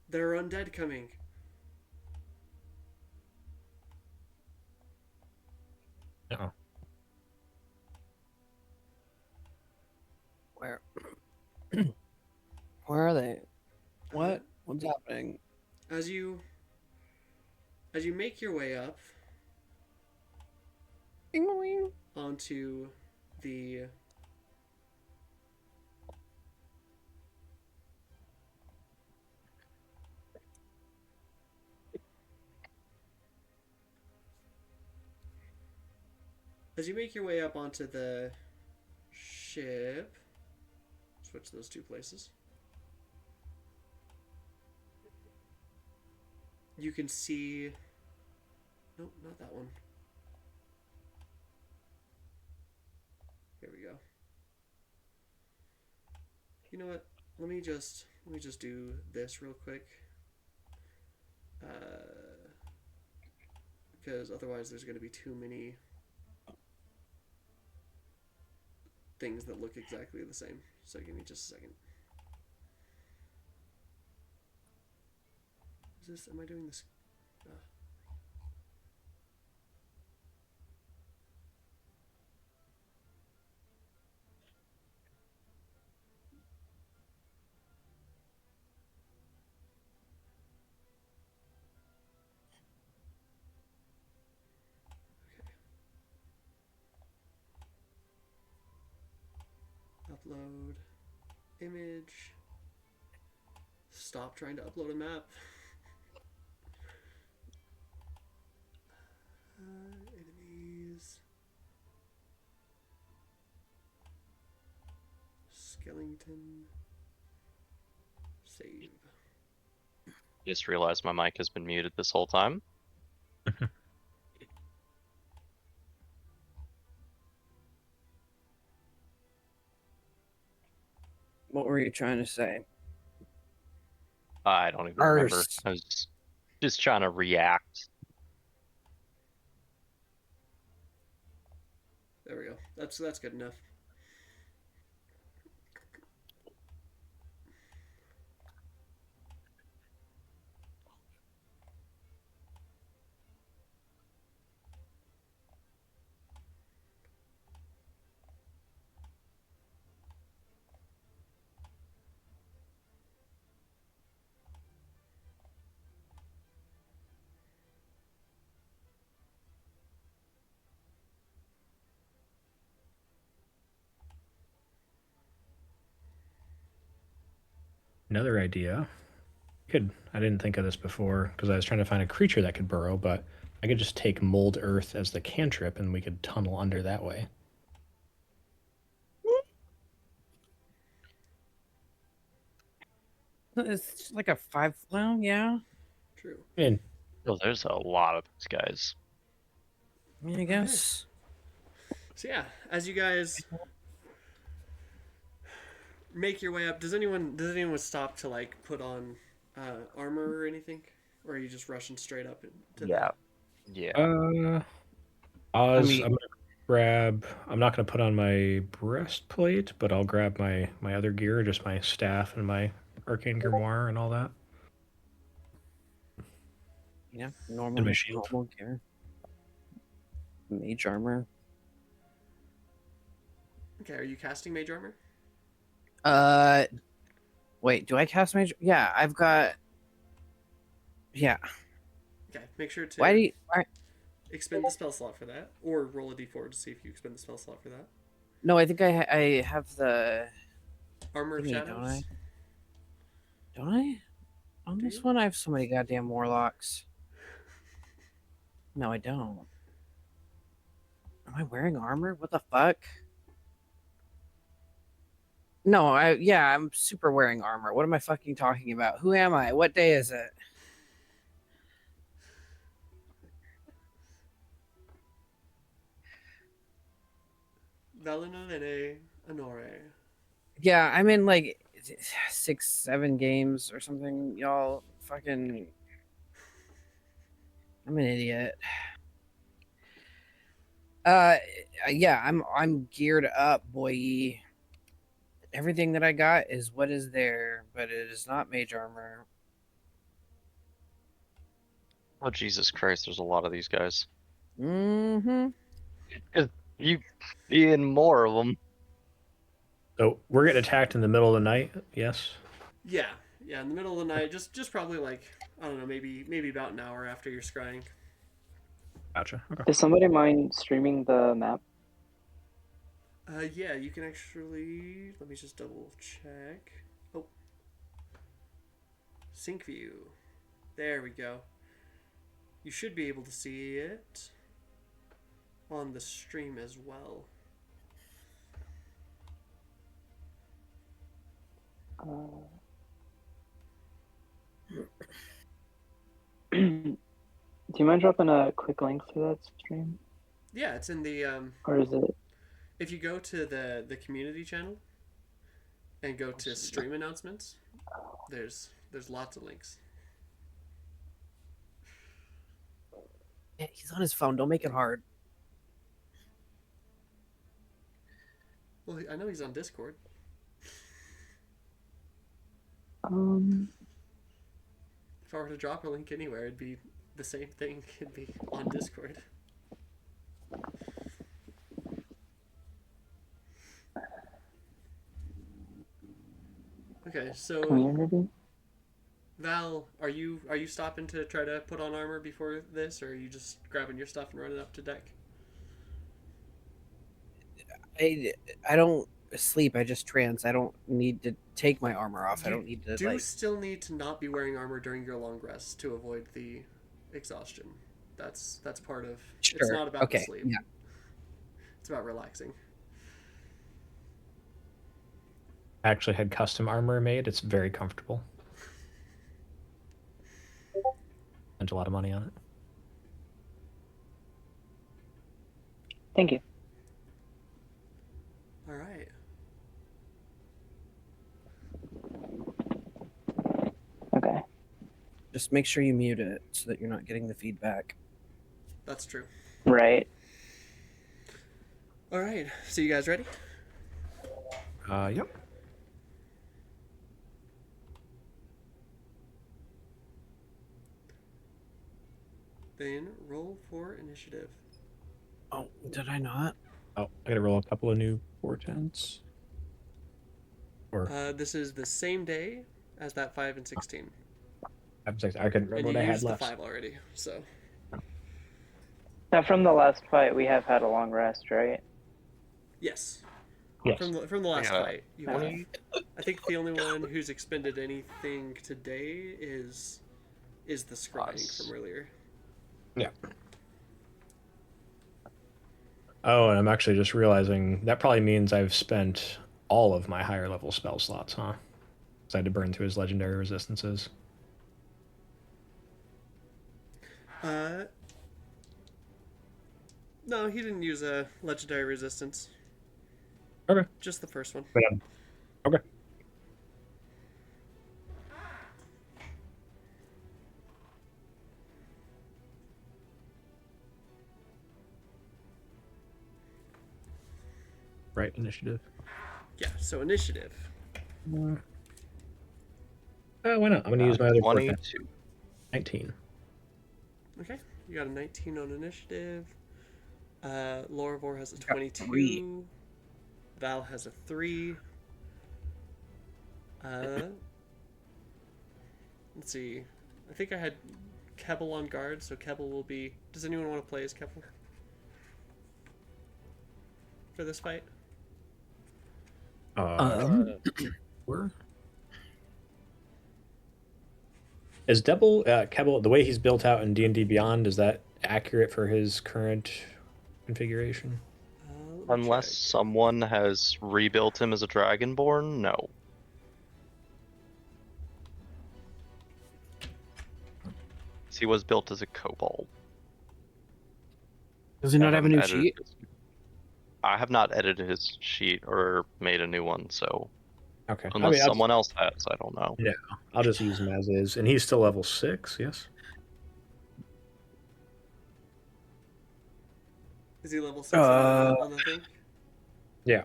[SPEAKER 1] there are undead coming.
[SPEAKER 4] Uh-oh.
[SPEAKER 2] Where? Where are they?
[SPEAKER 1] Uh,
[SPEAKER 2] What? What's happening?
[SPEAKER 1] as you make your way up
[SPEAKER 2] Ding-a-ling.
[SPEAKER 1] onto the as you make your way up onto the ship, switch those two places. You can see. Nope, not that one. Here we go. You know what? Let me just do this real quick. Because otherwise there's going to be too many things that look exactly the same. So give me just a second. Is this? Am I doing this? Upload image. Stop trying to upload a map. Enemies. Skellington. Save.
[SPEAKER 3] Just realized my mic has been muted this whole time.
[SPEAKER 2] What were you trying to say?
[SPEAKER 3] I don't even remember.
[SPEAKER 2] Arse.
[SPEAKER 3] I was just trying to react.
[SPEAKER 1] There we go. That's good enough.
[SPEAKER 4] Another idea. I didn't think of this before because I was trying to find a creature that could burrow, but I could just take mold earth as the cantrip and we could tunnel under that way.
[SPEAKER 2] It's just like a 5 flown, yeah.
[SPEAKER 1] True.
[SPEAKER 4] I mean,
[SPEAKER 3] Oh, there's a lot of these guys.
[SPEAKER 2] I guess.
[SPEAKER 1] So yeah, as you guys make your way up, does anyone stop to like put on armor or anything, or are you just rushing straight up into
[SPEAKER 3] Yeah. Yeah.
[SPEAKER 4] Oz,
[SPEAKER 2] mean-
[SPEAKER 4] I'm not gonna put on my breastplate, but I'll grab my other gear, just my staff and my arcane grimoire and all that.
[SPEAKER 2] Yeah, normal,
[SPEAKER 4] And my shield.
[SPEAKER 2] normal gear. Mage armor.
[SPEAKER 1] Okay, are you casting mage armor?
[SPEAKER 2] Wait, do I cast mage? Yeah, I've got. Yeah.
[SPEAKER 1] Okay, make sure to
[SPEAKER 2] Why do you?
[SPEAKER 1] expend the spell slot for that, or roll a d4 to see if you expend the spell slot for that.
[SPEAKER 2] No, I think I have the
[SPEAKER 1] Armor of
[SPEAKER 2] thingy,
[SPEAKER 1] Shadows.
[SPEAKER 2] don't I? Don't I? On
[SPEAKER 1] Do
[SPEAKER 2] this
[SPEAKER 1] you?
[SPEAKER 2] one, I have so many goddamn warlocks. No, I don't. Am I wearing armor? What the fuck? No, I'm super wearing armor. What am I fucking talking about? Who am I? What day is it?
[SPEAKER 1] Valinone Honore.
[SPEAKER 2] Yeah, I'm in like 6, 7 games or something. Y'all fucking. I'm an idiot. Yeah, I'm geared up, boy. Everything that I got is what is there, but it is not mage armor.
[SPEAKER 3] Oh, Jesus Christ, there's a lot of these guys.
[SPEAKER 2] Mm-hmm.
[SPEAKER 3] You even more of them.
[SPEAKER 4] So we're getting attacked in the middle of the night. Yes.
[SPEAKER 1] Yeah, in the middle of the night, just probably like, I don't know, maybe about an hour after you're scrying.
[SPEAKER 4] Gotcha. Okay.
[SPEAKER 5] Does somebody mind streaming the map?
[SPEAKER 1] Yeah, you can actually. Let me just double check. Oh, sync view. There we go. You should be able to see it on the stream as well.
[SPEAKER 5] Do you mind dropping a quick link to that stream?
[SPEAKER 1] Yeah, it's in the
[SPEAKER 5] Or is it?
[SPEAKER 1] if you go to the community channel and go to stream announcements, there's lots of links.
[SPEAKER 2] Yeah, he's on his phone. Don't make it hard.
[SPEAKER 1] Well, I know he's on Discord. If I were to drop a link anywhere, it'd be the same thing. It'd be on Discord. Okay, so
[SPEAKER 5] Community?
[SPEAKER 1] Val, are you stopping to try to put on armor before this, or are you just grabbing your stuff and running up to deck?
[SPEAKER 2] I don't asleep. I just trance. I don't need to take my armor off. I
[SPEAKER 1] You
[SPEAKER 2] don't need to
[SPEAKER 1] do
[SPEAKER 2] like.
[SPEAKER 1] still need to not be wearing armor during your long rest to avoid the exhaustion. That's part of.
[SPEAKER 2] Sure.
[SPEAKER 1] It's not about the
[SPEAKER 2] Okay.
[SPEAKER 1] sleep.
[SPEAKER 2] Yeah.
[SPEAKER 1] It's about relaxing.
[SPEAKER 4] I actually had custom armor made. It's very comfortable. Spent a lot of money on it.
[SPEAKER 5] Thank you.
[SPEAKER 1] All right.
[SPEAKER 5] Okay.
[SPEAKER 2] Just make sure you mute it so that you're not getting the feedback.
[SPEAKER 1] That's true.
[SPEAKER 5] Right.
[SPEAKER 1] All right. So you guys ready?
[SPEAKER 4] Yep.
[SPEAKER 1] Then roll for initiative.
[SPEAKER 2] Oh, did I not?
[SPEAKER 4] Oh, I gotta roll a couple of new portents. Or
[SPEAKER 1] This is the same day as that 5 and 16.
[SPEAKER 4] I couldn't remember
[SPEAKER 1] And
[SPEAKER 4] what
[SPEAKER 1] you
[SPEAKER 4] I had
[SPEAKER 1] used the
[SPEAKER 4] left.
[SPEAKER 1] 5 already, so.
[SPEAKER 5] Now, from the last fight, we have had a long rest, right?
[SPEAKER 1] Yes.
[SPEAKER 4] Yes.
[SPEAKER 1] From the last
[SPEAKER 3] Yeah.
[SPEAKER 1] fight, you have. I think the only one who's expended anything today is the scrying
[SPEAKER 3] Us.
[SPEAKER 1] from earlier.
[SPEAKER 4] Yeah. Oh, and I'm actually just realizing that probably means I've spent all of my higher level spell slots, huh? Because I had to burn through his legendary resistances.
[SPEAKER 1] No, he didn't use a legendary resistance.
[SPEAKER 4] Okay.
[SPEAKER 1] Just the first one.
[SPEAKER 4] But, okay. Right, initiative.
[SPEAKER 1] Yeah, so initiative.
[SPEAKER 4] Oh, why not? I'm gonna use my other portent.
[SPEAKER 3] 22.
[SPEAKER 4] 19.
[SPEAKER 1] Okay, you got a 19 on initiative. Lorivor has a
[SPEAKER 2] got
[SPEAKER 1] 22.
[SPEAKER 2] 3.
[SPEAKER 1] Val has a 3. Let's see. I think I had Kebble on guard, so Kebble will be... Does anyone want to play as Kebble? For this fight?
[SPEAKER 4] Where? Is Kebble, the way he's built out in D&D Beyond, is that accurate for his current configuration?
[SPEAKER 1] Let me
[SPEAKER 3] Unless
[SPEAKER 1] check.
[SPEAKER 3] someone has rebuilt him as a Dragonborn, no. He was built as a kobold.
[SPEAKER 2] Does he not have a new
[SPEAKER 3] Edited
[SPEAKER 2] sheet?
[SPEAKER 3] I have not edited his sheet or made a new one, so
[SPEAKER 4] Okay.
[SPEAKER 3] unless someone else has, I don't know.
[SPEAKER 4] Yeah, I'll just use him as is. And he's still level 6, yes?
[SPEAKER 1] Is he level 6 on the thing?
[SPEAKER 4] Yeah.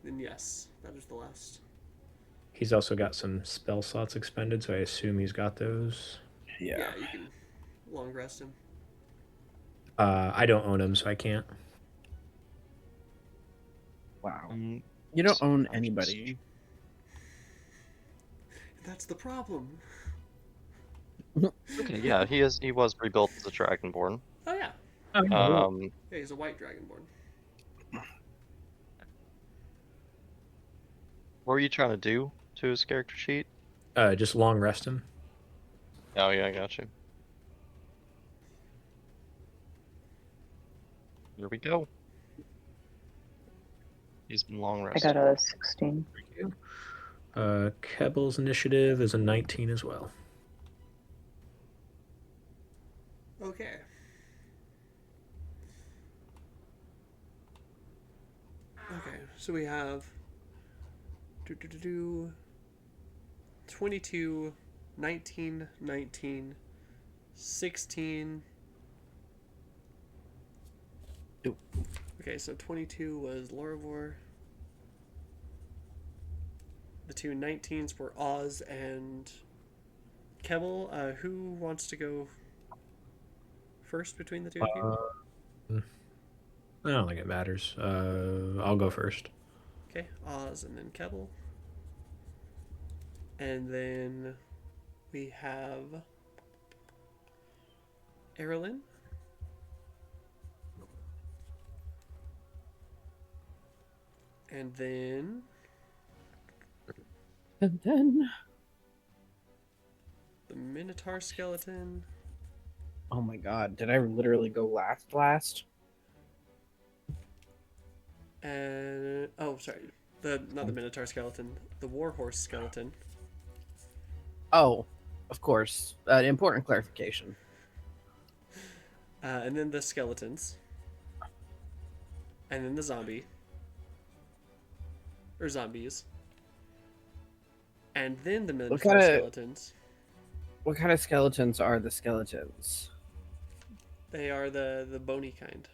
[SPEAKER 1] Then yes, that is the last.
[SPEAKER 4] He's also got some spell slots expended, so I assume he's got those.
[SPEAKER 1] Yeah, you can long rest him.
[SPEAKER 4] I don't own him, so I can't.
[SPEAKER 2] Wow.
[SPEAKER 3] Mm,
[SPEAKER 2] You don't own anybody.
[SPEAKER 1] That's the problem.
[SPEAKER 3] Okay, yeah, he was rebuilt as a Dragonborn.
[SPEAKER 1] Oh yeah.
[SPEAKER 3] Um,
[SPEAKER 1] Yeah, he's a white dragonborn.
[SPEAKER 3] what were you trying to do to his character sheet?
[SPEAKER 4] Just long rest him.
[SPEAKER 3] Oh yeah, I got you. Here we go. He's been long
[SPEAKER 5] I
[SPEAKER 3] rested.
[SPEAKER 5] got a 16.
[SPEAKER 4] Thank you. Kebble's initiative is a 19 as well.
[SPEAKER 1] Okay. Okay, so we have 22, 19, 19, 16.
[SPEAKER 2] Ooh.
[SPEAKER 1] Okay, so 22 was Lorivor. The two 19s were Oz and Kebble. Who wants to go first between the two of you?
[SPEAKER 4] I don't think it matters. I'll go first.
[SPEAKER 1] Okay, Oz and then Kebble. And then we have Eberron. And then
[SPEAKER 2] And then,
[SPEAKER 1] the Minotaur skeleton.
[SPEAKER 2] oh my god, did I literally go last?
[SPEAKER 1] And oh, sorry, not the Minotaur skeleton, the Warhorse skeleton.
[SPEAKER 2] Oh, of course. Important clarification.
[SPEAKER 1] And then the skeletons. And then the zombie. Or zombies. And then the Minotaur skeletons.
[SPEAKER 2] What kind of skeletons are the skeletons?
[SPEAKER 1] They are the bony kind.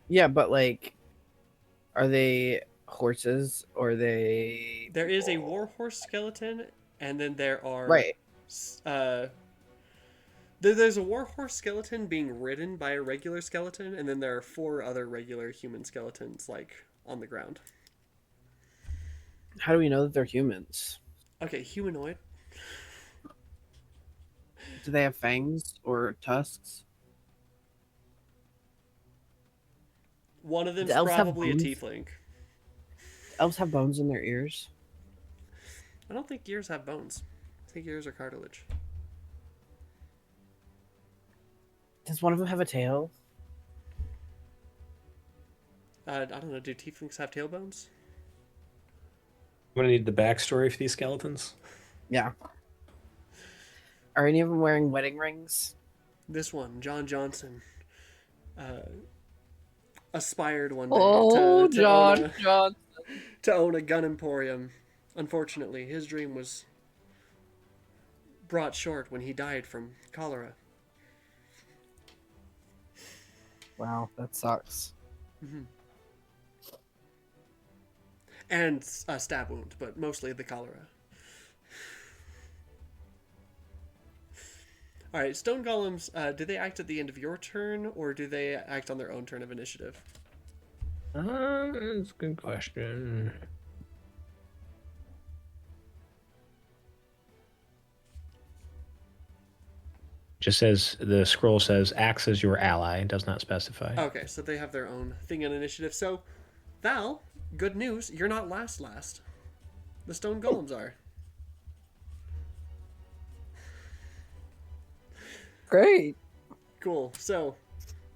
[SPEAKER 2] Yeah, but like, are they horses or are they?
[SPEAKER 1] There is a Warhorse skeleton, and then there are
[SPEAKER 2] Right.
[SPEAKER 1] There's a Warhorse skeleton being ridden by a regular skeleton, and then there are 4 other regular human skeletons, like, on the ground.
[SPEAKER 2] How do we know that they're humans?
[SPEAKER 1] Okay, humanoid.
[SPEAKER 2] Do they have fangs or tusks?
[SPEAKER 1] One of them's
[SPEAKER 2] Do elves have
[SPEAKER 1] probably a
[SPEAKER 2] bones?
[SPEAKER 1] tiefling.
[SPEAKER 2] Elves have bones in their ears.
[SPEAKER 1] I don't think ears have bones. I think ears are cartilage.
[SPEAKER 2] Does one of them have a tail?
[SPEAKER 1] I don't know, do tieflings have tailbones?
[SPEAKER 4] I'm gonna need the backstory for these skeletons.
[SPEAKER 2] Yeah. Are any of them wearing wedding rings?
[SPEAKER 1] This one, John Johnson, aspired one day
[SPEAKER 2] Oh,
[SPEAKER 1] to
[SPEAKER 2] John.
[SPEAKER 1] to own a gun emporium. Unfortunately, his dream was brought short when he died from cholera.
[SPEAKER 2] Wow, that sucks.
[SPEAKER 1] Mm-hmm. And a stab wound, but mostly the cholera. Alright, stone golems, do they act at the end of your turn, or do they act on their own turn of initiative?
[SPEAKER 4] That's a good question. Just says the scroll says acts as your ally. It does not specify.
[SPEAKER 1] Okay, so they have their own thing on initiative. So, Val, good news, you're not last. The stone golems are.
[SPEAKER 2] Great.
[SPEAKER 1] Cool. So,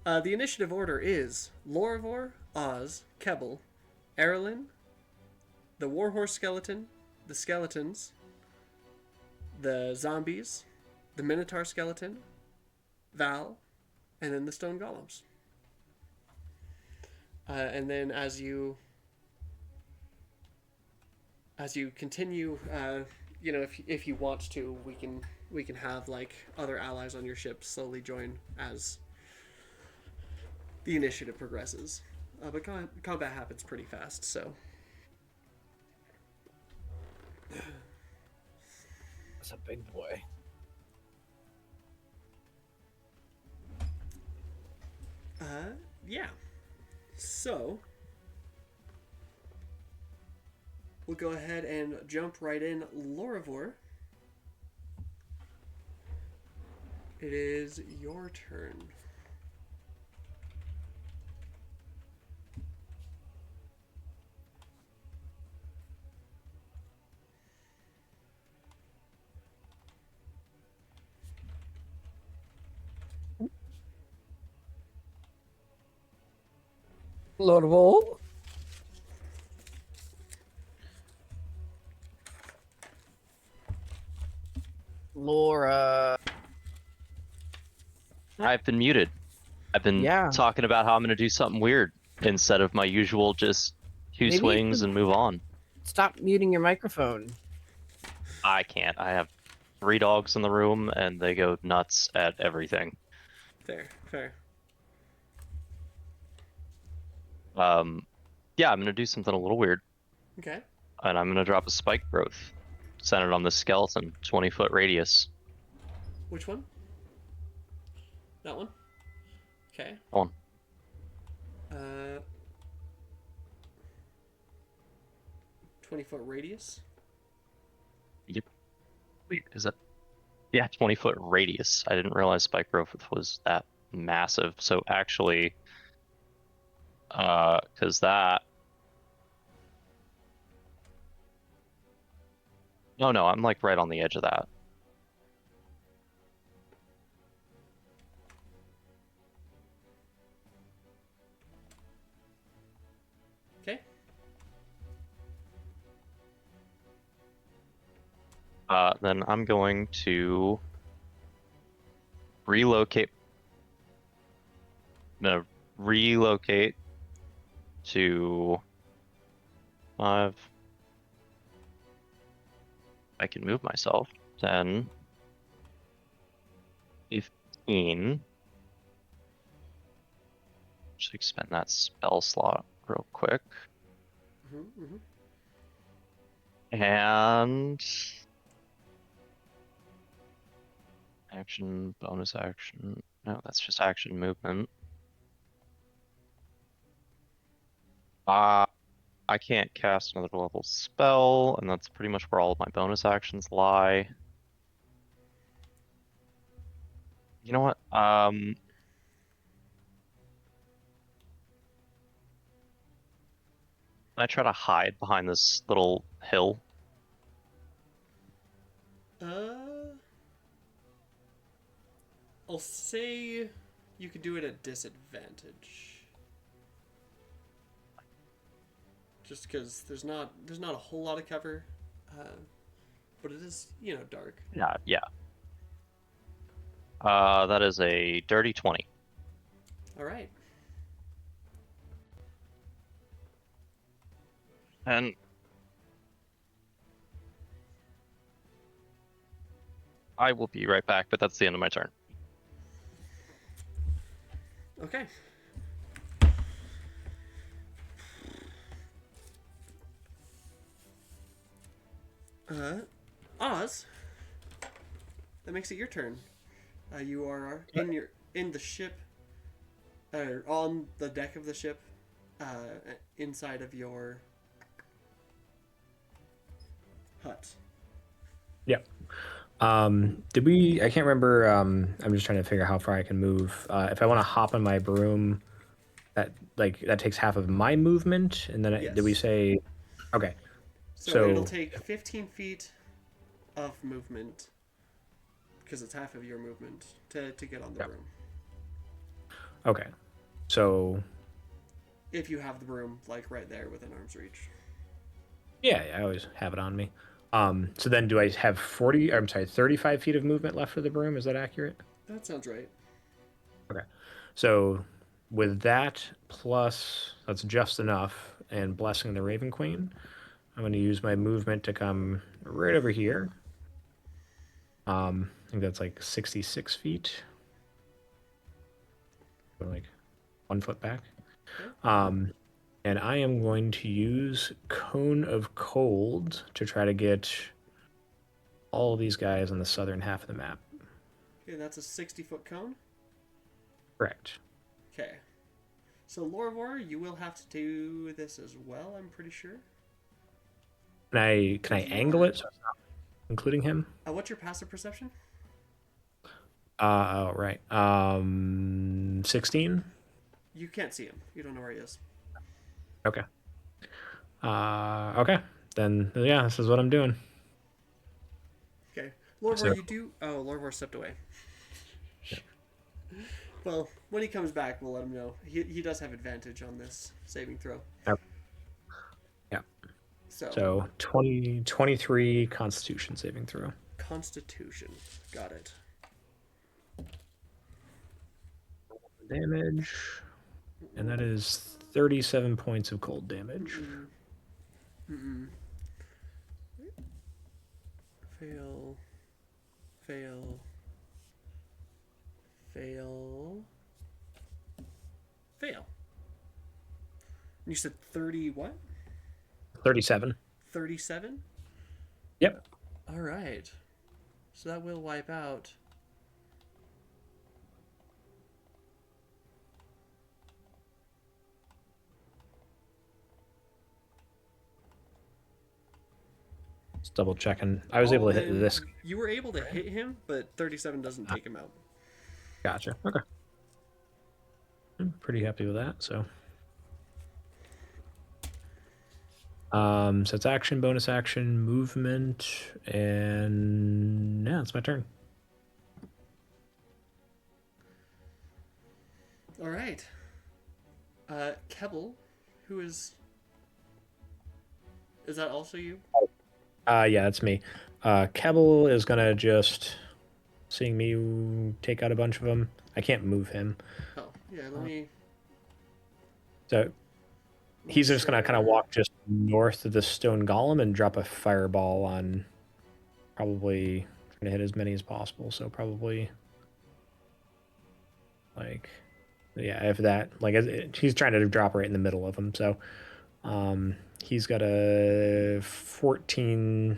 [SPEAKER 1] the initiative order is Lorivor, Oz, Kebble, Erilyn, the Warhorse skeleton, the skeletons, the zombies, the Minotaur skeleton, Val, and then the stone golems. And then as you continue, if you want to, we can have like other allies on your ship slowly join as the initiative progresses. But combat happens pretty fast, so.
[SPEAKER 2] That's a big boy.
[SPEAKER 1] Yeah. So, we'll go ahead and jump right in. Lorivor, it is your turn.
[SPEAKER 2] Lord of all. Laura.
[SPEAKER 3] I've been muted. I've been talking about how I'm going to do something weird instead of my usual just two swings and move on.
[SPEAKER 2] Stop muting your microphone.
[SPEAKER 3] I can't. I have 3 dogs in the room and they go nuts at everything.
[SPEAKER 1] Fair.
[SPEAKER 3] Yeah, I'm going to do something a little weird.
[SPEAKER 1] Okay.
[SPEAKER 3] And I'm going to drop a spike growth. Centered on the skeleton, 20-foot radius.
[SPEAKER 1] Which one? That one? Okay.
[SPEAKER 3] On.
[SPEAKER 1] 20-foot radius?
[SPEAKER 3] Yep. Wait, is that? Yeah, 20-foot radius. I didn't realize spike growth was that massive. So actually, because that No, no, I'm like right on the edge of that.
[SPEAKER 1] Okay.
[SPEAKER 3] Then I'm going to relocate. I'm gonna relocate to 5. I can move myself. 10, 15. Just expend that spell slot real quick.
[SPEAKER 1] Mm-hmm.
[SPEAKER 3] And action, bonus action. No, that's just action movement. I can't cast another level spell, and that's pretty much where all of my bonus actions lie. You know what? I try to hide behind this little hill.
[SPEAKER 1] I'll say you could do it at disadvantage. Just because there's not a whole lot of cover, but it is dark.
[SPEAKER 3] Yeah, yeah. That is a dirty 20.
[SPEAKER 1] All right.
[SPEAKER 3] And I will be right back, but that's the end of my turn.
[SPEAKER 1] Okay. Oz. That makes it your turn. You are in the ship, on the deck of the ship, inside of your hut.
[SPEAKER 4] Yep. Did we? I can't remember. I'm just trying to figure out how far I can move. If I want to hop on my broom, that takes half of my movement, and then
[SPEAKER 1] Yes.
[SPEAKER 4] did we say? Okay.
[SPEAKER 1] So it'll take 15 feet of movement, because it's half of your movement to get on the broom.
[SPEAKER 4] Okay. So.
[SPEAKER 1] If you have the broom like right there within arm's reach.
[SPEAKER 4] Yeah, I always have it on me. So then do I have 35 feet of movement left for the broom? Is that accurate?
[SPEAKER 1] That sounds right.
[SPEAKER 4] Okay. So with that plus, that's just enough, and blessing the Raven Queen, I'm going to use my movement to come right over here. I think that's like 66 feet. Go like 1 foot back.
[SPEAKER 1] Okay.
[SPEAKER 4] And I am going to use Cone of Cold to try to get all these guys on the southern half of the map.
[SPEAKER 1] Okay, that's a 60-foot cone.
[SPEAKER 4] Correct.
[SPEAKER 1] Okay. So Lorvor, you will have to do this as well, I'm pretty sure.
[SPEAKER 4] Can I angle it so it's not including him?
[SPEAKER 1] What's your passive perception?
[SPEAKER 4] Oh, right. 16?
[SPEAKER 1] You can't see him. You don't know where he is.
[SPEAKER 4] Okay. Okay. Then, yeah, this is what I'm doing.
[SPEAKER 1] Okay. Lorvor,
[SPEAKER 4] So-
[SPEAKER 1] you do... Oh, Lorvor stepped away. Well, when he comes back, we'll let him know. He does have advantage on this saving throw.
[SPEAKER 4] Okay. Yeah. So 23 Constitution saving throw.
[SPEAKER 1] Constitution. Got it.
[SPEAKER 4] Damage. And that is 37 points of cold damage.
[SPEAKER 1] Fail. Fail. Fail. Fail. You said 30 what?
[SPEAKER 4] 37.
[SPEAKER 1] 37?
[SPEAKER 4] Yep.
[SPEAKER 1] All right. So that will wipe out.
[SPEAKER 4] Just double checking. I was able to hit
[SPEAKER 1] in.
[SPEAKER 4] this.
[SPEAKER 1] You were able to hit him, but 37 doesn't take him out.
[SPEAKER 4] Gotcha. Okay. I'm pretty happy with that, so. So it's action, bonus action, movement, and yeah, it's my turn.
[SPEAKER 1] All right. Kebble, who is that also you?
[SPEAKER 4] Yeah, it's me. Kebble is gonna just seeing me take out a bunch of them. I can't move him,
[SPEAKER 1] Oh, yeah. Let me.
[SPEAKER 4] so he's just gonna kind of walk just north of the stone golem and drop a fireball on. Probably trying to hit as many as possible. So probably like, yeah, if that like he's trying to drop right in the middle of them. So he's got a 14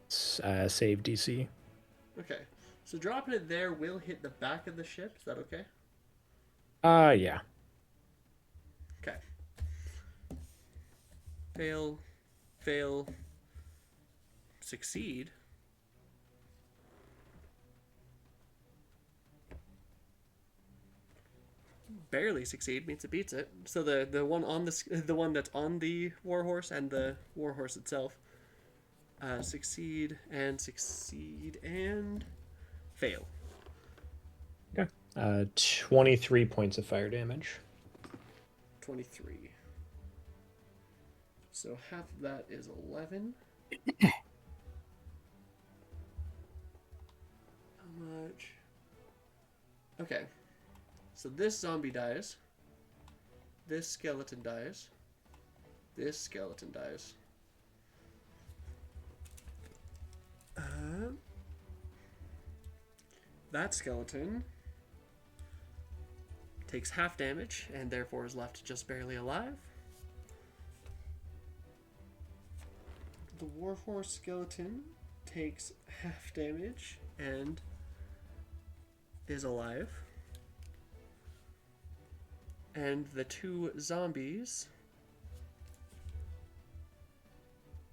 [SPEAKER 4] save DC.
[SPEAKER 1] Okay. So dropping it there will hit the back of the ship. Is that okay?
[SPEAKER 4] Yeah.
[SPEAKER 1] Okay. Fail. Fail. Succeed. Barely succeed means it beats it. So the one on the one that's on the warhorse and the warhorse itself succeed and fail.
[SPEAKER 4] Okay. 23 points of fire damage.
[SPEAKER 1] 23. So half of that is 11. How much? Okay. So this zombie dies. This skeleton dies. This skeleton dies. That skeleton takes half damage and therefore is left just barely alive. The warhorse skeleton takes half damage and is alive. And the two zombies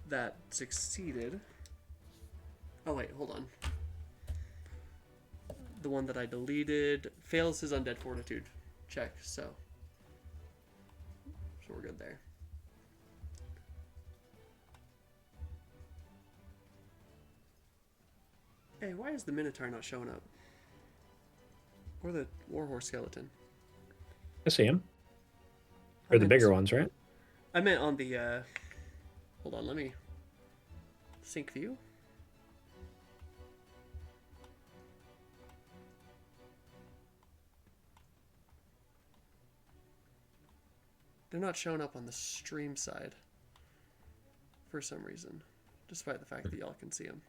[SPEAKER 1] that succeeded... Oh wait, hold on. The one that I deleted fails his undead fortitude check, so we're good there. Hey, why is the Minotaur not showing up? Or the warhorse skeleton?
[SPEAKER 4] I see him. Or the bigger ones, right?
[SPEAKER 1] I meant on the, hold on, let me sync view. They're not showing up on the stream side for some reason, despite the fact that y'all can see them.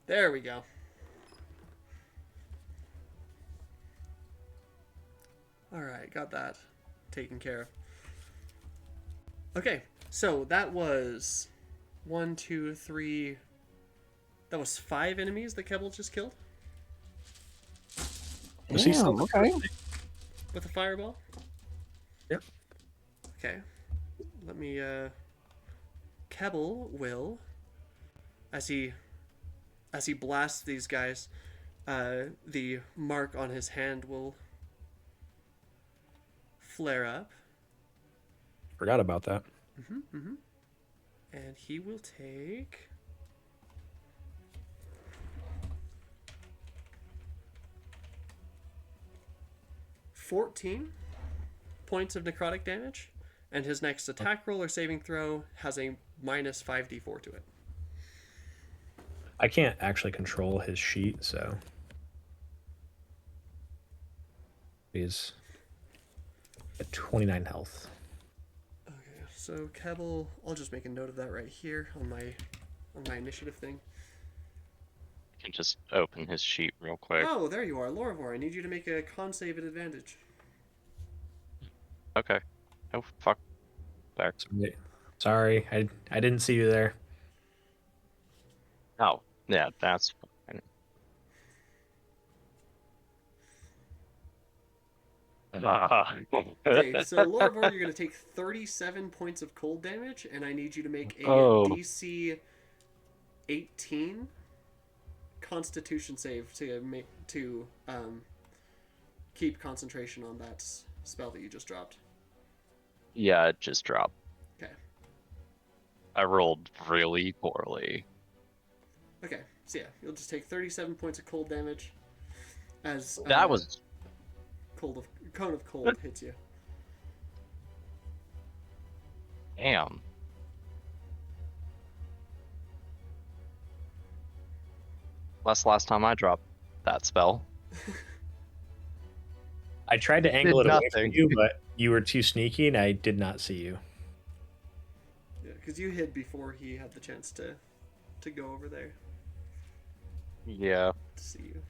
[SPEAKER 1] There we go. Alright, got that taken care of. Okay, so that was 1, 2, 3... That was 5 enemies that Kebble just killed?
[SPEAKER 2] Damn, okay.
[SPEAKER 1] With a fireball?
[SPEAKER 4] Yep.
[SPEAKER 1] Okay. Let me, Kebble will, as he blasts these guys, the mark on his hand will flare up.
[SPEAKER 4] Forgot about that.
[SPEAKER 1] And he will take 14 points of necrotic damage, and his next attack roll or saving throw has a minus 5d4 to it.
[SPEAKER 4] I can't actually control his sheet, so he's at 29 health.
[SPEAKER 1] Okay, so Kebble, I'll just make a note of that right here on my initiative thing.
[SPEAKER 3] I can just open his sheet real quick.
[SPEAKER 1] Oh, there you are, Lorivor. I need you to make a con save at advantage.
[SPEAKER 3] Okay. Oh, fuck. Back.
[SPEAKER 4] Sorry, I didn't see you there.
[SPEAKER 3] Oh, yeah, that's fine.
[SPEAKER 1] Okay, so Lorivor, you're going to take 37 points of cold damage, and I need you to make a DC 18 Constitution save to keep concentration on that spell that you just dropped.
[SPEAKER 3] Yeah, it just dropped.
[SPEAKER 1] Okay.
[SPEAKER 3] I rolled really poorly.
[SPEAKER 1] Okay, so yeah, you'll just take 37 points of cold damage as
[SPEAKER 3] That was
[SPEAKER 1] cone of cold hits you.
[SPEAKER 3] damn. That's the last time I dropped that spell.
[SPEAKER 4] I tried to
[SPEAKER 3] Did
[SPEAKER 4] angle it away from
[SPEAKER 3] nothing.
[SPEAKER 4] you, but you were too sneaky, and I did not see you.
[SPEAKER 1] Yeah, because you hid before he had the chance to go over there
[SPEAKER 3] Yeah.
[SPEAKER 1] to see you.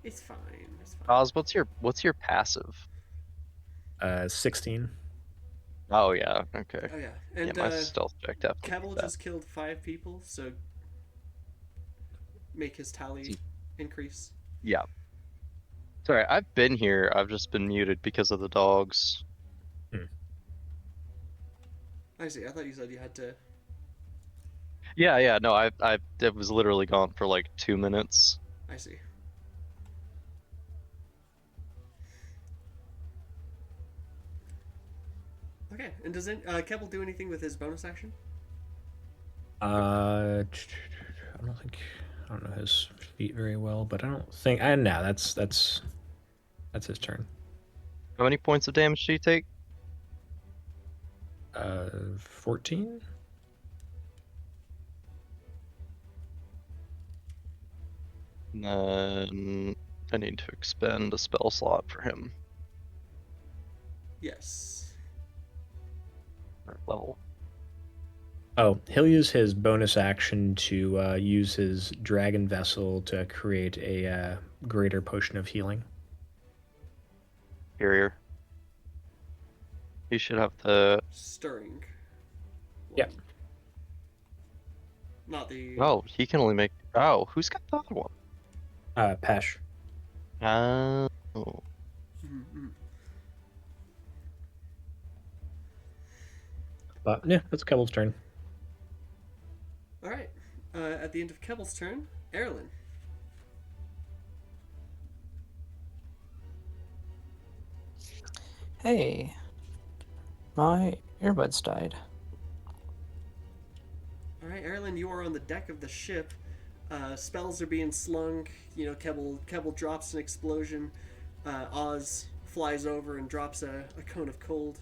[SPEAKER 1] It's fine. It's fine.
[SPEAKER 3] Oz, what's your passive?
[SPEAKER 4] 16.
[SPEAKER 3] Oh yeah, okay.
[SPEAKER 1] Oh yeah,
[SPEAKER 3] Yeah,
[SPEAKER 1] and
[SPEAKER 3] my stealth check definitely.
[SPEAKER 1] Kevel
[SPEAKER 3] beat that.
[SPEAKER 1] just killed 5 people, so make his tally increase.
[SPEAKER 3] Yeah. Sorry, I've been here. I've just been muted because of the dogs.
[SPEAKER 1] I see. I thought you said you had to.
[SPEAKER 3] Yeah. No, I was literally gone for like 2 minutes.
[SPEAKER 1] I see. Okay, and does Kevel do anything with his bonus action?
[SPEAKER 4] I don't know his feet very well, but I don't think. And now that's his turn.
[SPEAKER 3] How many points of damage do you take?
[SPEAKER 4] 14.
[SPEAKER 3] And then I need to expend a spell slot for him.
[SPEAKER 1] Yes.
[SPEAKER 3] Level.
[SPEAKER 4] Oh, he'll use his bonus action to use his dragon vessel to create a greater potion of healing.
[SPEAKER 3] Superior. He should have the.
[SPEAKER 1] Stirring.
[SPEAKER 4] Yeah.
[SPEAKER 1] Not the.
[SPEAKER 3] Oh, he can only make. Oh, who's got the other one?
[SPEAKER 4] Pesh.
[SPEAKER 3] Oh.
[SPEAKER 1] Mm-hmm.
[SPEAKER 4] But yeah, that's Kevel's turn.
[SPEAKER 1] All right. At the end of Kevel's turn, Erlen.
[SPEAKER 5] Hey, my earbuds died.
[SPEAKER 1] All right, Erlen, you are on the deck of the ship. Spells are being slung. You know, Kevel drops an explosion. Oz flies over and drops a cone of cold.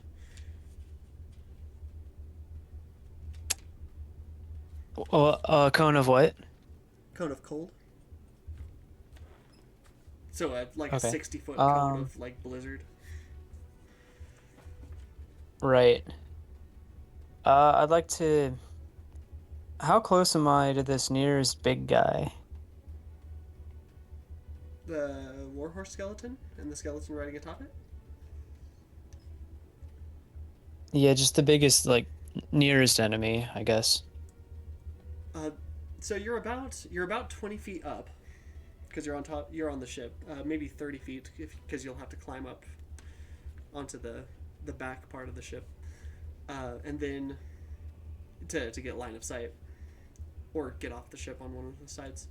[SPEAKER 5] A cone of what?
[SPEAKER 1] Cone of cold. So like
[SPEAKER 5] Okay.
[SPEAKER 1] a 60-foot cone of like blizzard.
[SPEAKER 5] Right. I'd like to. How close am I to this nearest big guy?
[SPEAKER 1] The warhorse skeleton and the skeleton riding atop it.
[SPEAKER 5] Yeah, just the biggest, like, nearest enemy, I guess.
[SPEAKER 1] So you're about 20 feet up, because you're on top. You're on the ship. Maybe 30 feet, because you'll have to climb up onto the back part of the ship, and then to get line of sight, or get off the ship on one of the sides.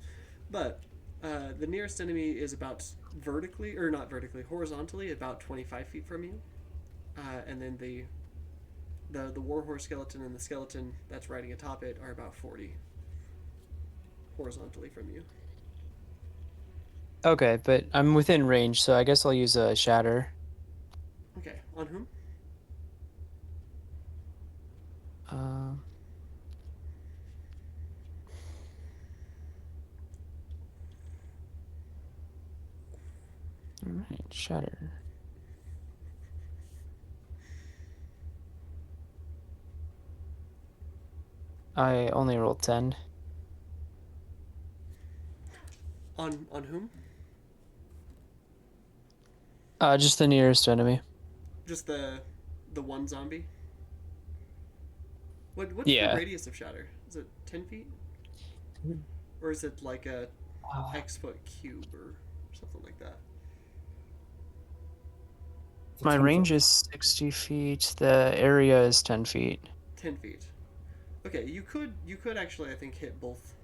[SPEAKER 1] But the nearest enemy is about horizontally, about 25 feet from you, and then the warhorse skeleton and the skeleton that's riding atop it are about 40 horizontally from you.
[SPEAKER 5] Okay, but I'm within range, so I guess I'll use a shatter.
[SPEAKER 1] Okay, on whom?
[SPEAKER 5] Alright, shatter. I only rolled 10.
[SPEAKER 1] On whom?
[SPEAKER 5] Just the nearest enemy.
[SPEAKER 1] Just the one zombie? What's
[SPEAKER 5] Yeah.
[SPEAKER 1] the radius of shatter? Is it 10 feet? Or is it like a X foot cube or something like that?
[SPEAKER 5] My range is 60 feet. The area is 10 feet.
[SPEAKER 1] 10 feet. Okay, you could actually, I think, hit both.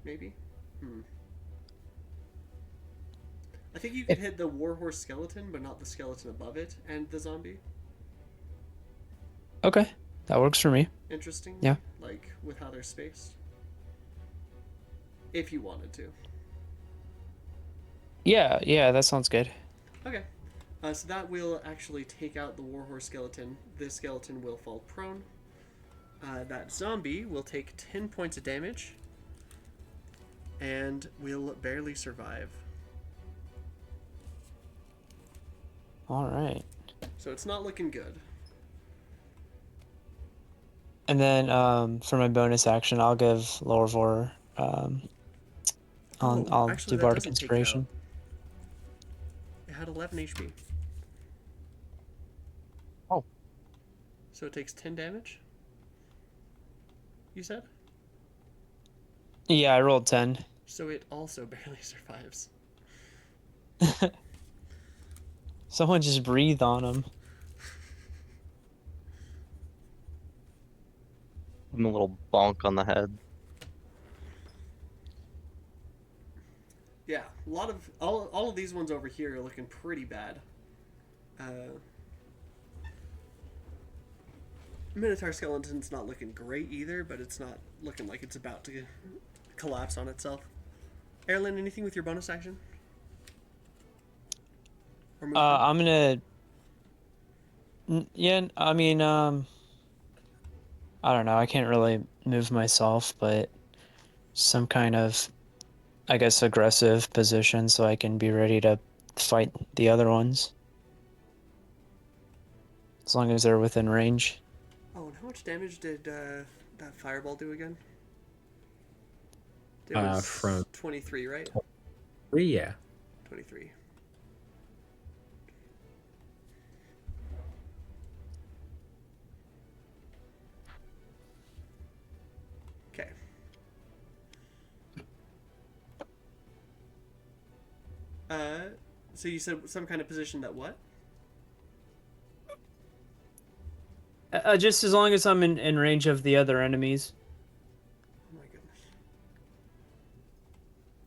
[SPEAKER 1] Maybe. I think you could hit the warhorse skeleton, but not the skeleton above it, and the zombie.
[SPEAKER 7] Okay, that works for me.
[SPEAKER 1] Interesting.
[SPEAKER 7] Yeah.
[SPEAKER 1] Like with how they're spaced. If you wanted to.
[SPEAKER 7] Yeah, that sounds good.
[SPEAKER 1] Okay. So that will actually take out the warhorse skeleton. This skeleton will fall prone. That zombie will take 10 points of damage and will barely survive.
[SPEAKER 7] All right.
[SPEAKER 1] So it's not looking good.
[SPEAKER 7] And then for my bonus action, I'll give Lorvor. I'll
[SPEAKER 1] actually,
[SPEAKER 7] do
[SPEAKER 1] that
[SPEAKER 7] Bardic
[SPEAKER 1] doesn't take it out.
[SPEAKER 7] Inspiration.
[SPEAKER 1] It had 11 HP.
[SPEAKER 7] Oh.
[SPEAKER 1] So it takes 10 damage? You said?
[SPEAKER 7] Yeah, I rolled 10.
[SPEAKER 1] So it also barely survives.
[SPEAKER 7] Someone just breathe on him.
[SPEAKER 3] Give him a little bonk on the head.
[SPEAKER 1] Yeah, a lot of all of these ones over here are looking pretty bad. Minotaur skeleton's not looking great either, but it's not looking like it's about to collapse on itself. Erlen, anything with your bonus action? Or movement?
[SPEAKER 7] I'm gonna. Yeah, I mean, I don't know. I can't really move myself, but some kind of, I guess, aggressive position so I can be ready to fight the other ones. As long as they're within range.
[SPEAKER 1] Oh, and how much damage did that fireball do again? It was
[SPEAKER 4] From
[SPEAKER 1] 23, right?
[SPEAKER 4] yeah.
[SPEAKER 1] 23. Okay. So you said some kind of position that what?
[SPEAKER 7] Just as long as I'm in range of the other enemies.
[SPEAKER 1] Oh my goodness.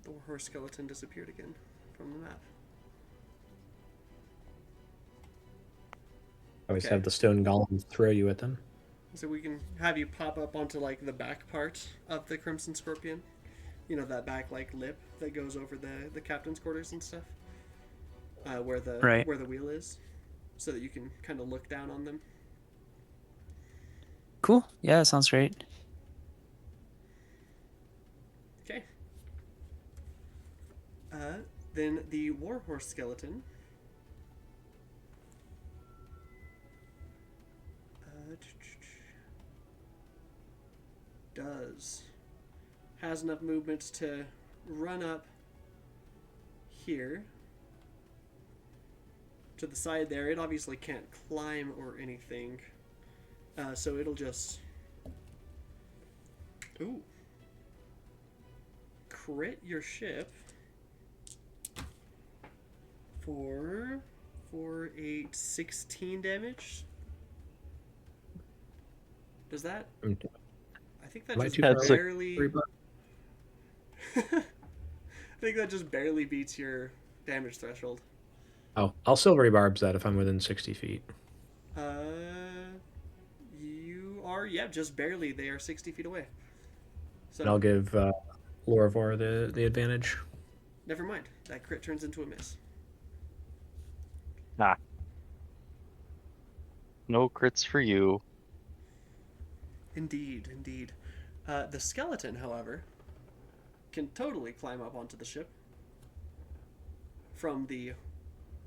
[SPEAKER 1] The warhorse skeleton disappeared again from the map.
[SPEAKER 4] Always
[SPEAKER 1] Okay.
[SPEAKER 4] have the stone golems throw you at them.
[SPEAKER 1] So we can have you pop up onto like the back part of the Crimson Scorpion. You know, that back like lip that goes over the captain's quarters and stuff. Where the wheel is. So that you can kind of look down on them.
[SPEAKER 7] Cool. Yeah, that sounds great.
[SPEAKER 1] Okay. Then the warhorse skeleton. Has enough movement to run up here to the side there. It obviously can't climb or anything, so it'll just crit your ship for 16 damage. Does that? I think that
[SPEAKER 4] Am I
[SPEAKER 1] just
[SPEAKER 4] too far away?
[SPEAKER 1] barely. I think that just barely beats your damage threshold.
[SPEAKER 4] Oh, I'll silvery barbs that if I'm within 60 feet.
[SPEAKER 1] You are, just barely. They are 60 feet away. So
[SPEAKER 4] And I'll give Lorvor the advantage.
[SPEAKER 1] never mind. That crit turns into a miss.
[SPEAKER 3] Nah. No crits for you.
[SPEAKER 1] Indeed, indeed. The skeleton, however, can totally climb up onto the ship from the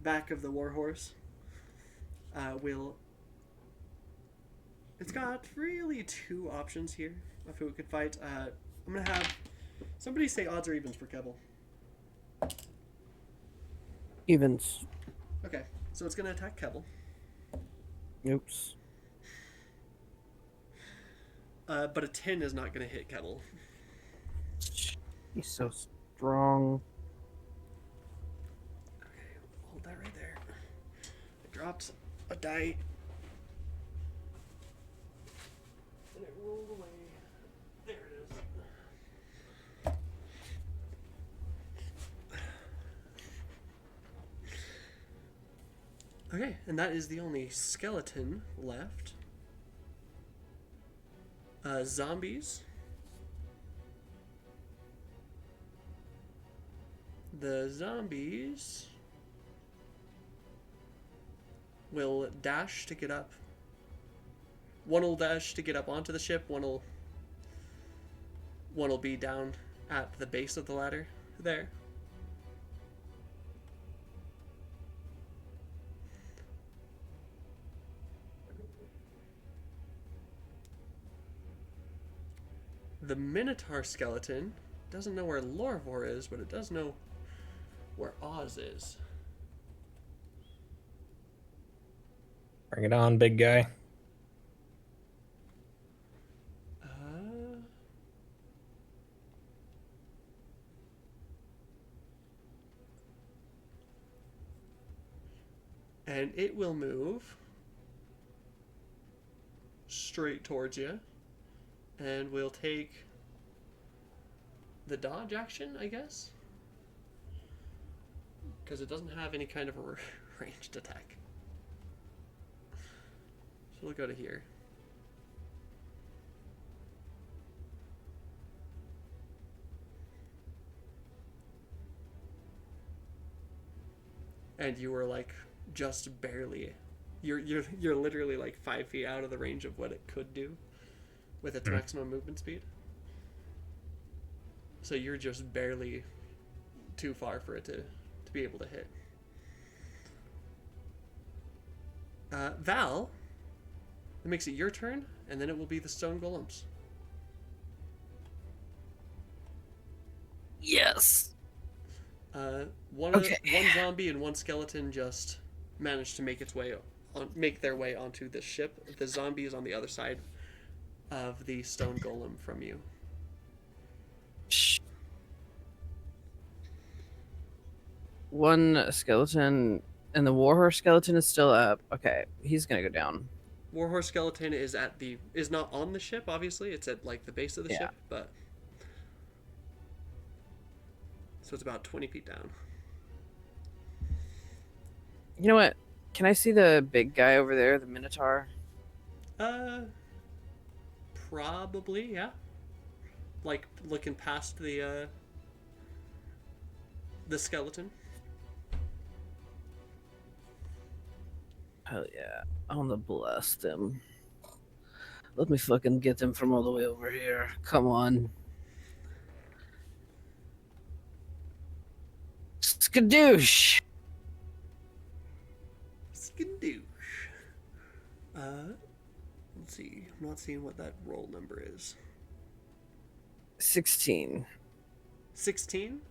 [SPEAKER 1] back of the warhorse. It's got really two options here of who it could fight. I'm gonna have somebody say odds or evens for Keble.
[SPEAKER 6] Evens.
[SPEAKER 1] Okay, so it's gonna attack Keble.
[SPEAKER 6] Oops.
[SPEAKER 1] But a 10 is not gonna hit Keble.
[SPEAKER 6] He's so strong.
[SPEAKER 1] Okay, hold that right there. I dropped a die. Okay, and that is the only skeleton left. Zombies. The zombies will dash to get up. One will dash to get up onto the ship. One will be down at the base of the ladder there. The Minotaur skeleton doesn't know where Lorvor is, but it does know where Oz is.
[SPEAKER 4] Bring it on, big guy.
[SPEAKER 1] And it will move straight towards you. And we'll take the dodge action, I guess. Because it doesn't have any kind of a ranged attack. So we'll go to here. And you were like just barely. You're literally like 5 feet out of the range of what it could do with its maximum movement speed. So you're just barely too far for it to be able to hit. Val, it makes it your turn, and then it will be the stone golems.
[SPEAKER 2] Yes.
[SPEAKER 1] One zombie and one skeleton just managed to make their way onto the ship. The zombie is on the other side of the stone golem from you.
[SPEAKER 2] One skeleton, and the warhorse skeleton is still up. Okay, he's gonna go down.
[SPEAKER 1] Warhorse skeleton is not on the ship, obviously. It's at like the base of the ship, but so it's about 20 feet down.
[SPEAKER 2] You know what? Can I see the big guy over there, the Minotaur?
[SPEAKER 1] Probably, yeah. Like looking past the skeleton.
[SPEAKER 2] Hell yeah. I want to blast him. Let me fucking get them from all the way over here. Come on. Skadoosh!
[SPEAKER 1] Skadoosh. Let's see. I'm not seeing what that roll number is.
[SPEAKER 2] 16.
[SPEAKER 1] 16?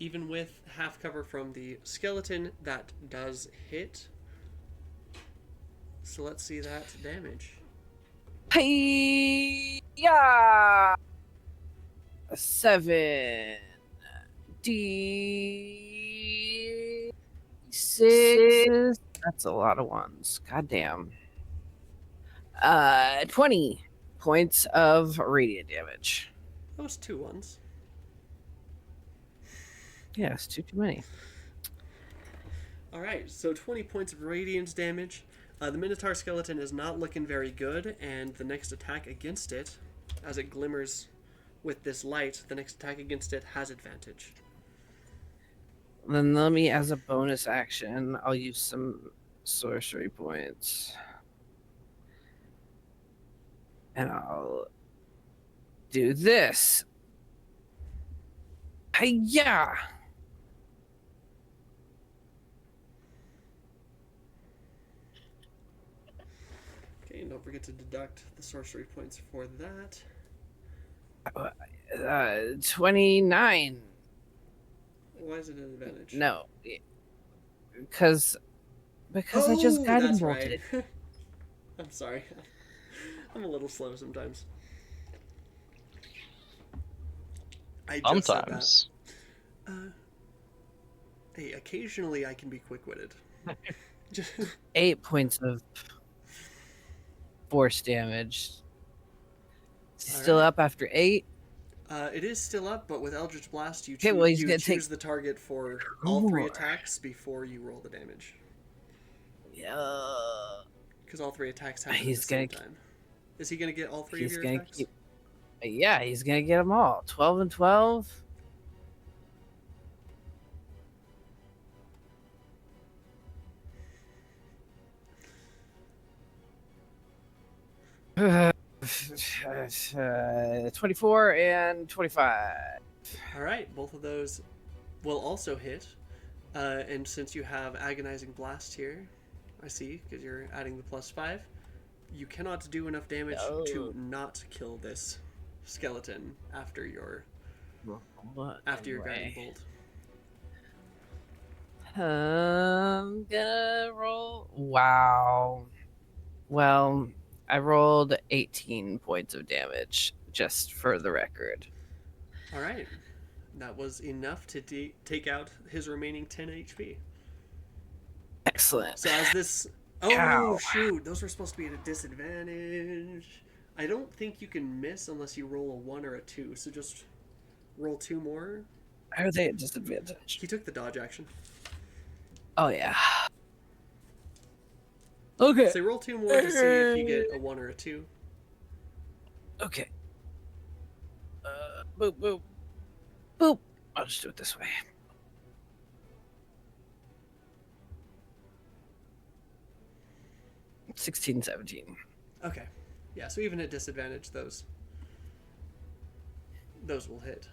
[SPEAKER 1] Even with half cover from the skeleton, that does hit. So let's see that damage.
[SPEAKER 2] Hey, yeah. 7 D6. That's a lot of ones. Goddamn. 20 points of radiant damage.
[SPEAKER 1] Those 2 ones.
[SPEAKER 2] Yeah, it's too many.
[SPEAKER 1] Alright, so 20 points of radiant damage. The Minotaur skeleton is not looking very good, and the next attack against it, as it glimmers with this light, the next attack against it has advantage.
[SPEAKER 2] Then let me, as a bonus action, I'll use some sorcery points. And I'll do this. Hi-ya!
[SPEAKER 1] Okay, and don't forget to deduct the sorcery points for that.
[SPEAKER 2] 29.
[SPEAKER 1] Why is it an advantage?
[SPEAKER 2] No. Because I just guided
[SPEAKER 1] that's
[SPEAKER 2] bolted.
[SPEAKER 1] Right. I'm sorry. I'm a little slow sometimes. I just
[SPEAKER 3] Sometimes.
[SPEAKER 1] said that. Hey, occasionally I can be quick-witted.
[SPEAKER 2] 8 points of force damage. Still
[SPEAKER 1] right.
[SPEAKER 2] up after 8?
[SPEAKER 1] It is still up, but with Eldritch Blast, you,
[SPEAKER 2] Okay, well, he's
[SPEAKER 1] you
[SPEAKER 2] gonna
[SPEAKER 1] choose
[SPEAKER 2] take
[SPEAKER 1] the target for
[SPEAKER 2] two
[SPEAKER 1] all 3
[SPEAKER 2] more.
[SPEAKER 1] attacks before you roll the damage.
[SPEAKER 2] Yeah.
[SPEAKER 1] Because all 3 attacks happen at
[SPEAKER 2] He's
[SPEAKER 1] the same
[SPEAKER 2] gonna.
[SPEAKER 1] time. Is he going to get all 3 of
[SPEAKER 2] He's
[SPEAKER 1] your
[SPEAKER 2] gonna
[SPEAKER 1] attacks?
[SPEAKER 2] keep. Yeah, he's gonna get them all. 12 and 12. Uh, 24 and 25.
[SPEAKER 1] All right, both of those will also hit. And since you have Agonizing Blast here, I see, because you're adding the +5, you cannot do enough damage to not kill this skeleton after your guiding bolt.
[SPEAKER 2] I'm gonna roll. Wow. Well, I rolled 18 points of damage, just for the record.
[SPEAKER 1] All right, that was enough to take out his remaining 10 HP.
[SPEAKER 2] Excellent.
[SPEAKER 1] So as this... Oh,
[SPEAKER 2] Ow.
[SPEAKER 1] shoot, those were supposed to be at a disadvantage. I don't think you can miss unless you roll a 1 or a 2, so just roll 2 more.
[SPEAKER 2] How are they at disadvantage?
[SPEAKER 1] He took the dodge action.
[SPEAKER 2] Oh, yeah. Okay.
[SPEAKER 1] So roll 2 more to see if you get a 1 or a 2.
[SPEAKER 2] Okay. Boop, boop. Boop. I'll just do it this way. $16, 17.
[SPEAKER 1] Okay. Yeah, so even at disadvantage, those will hit.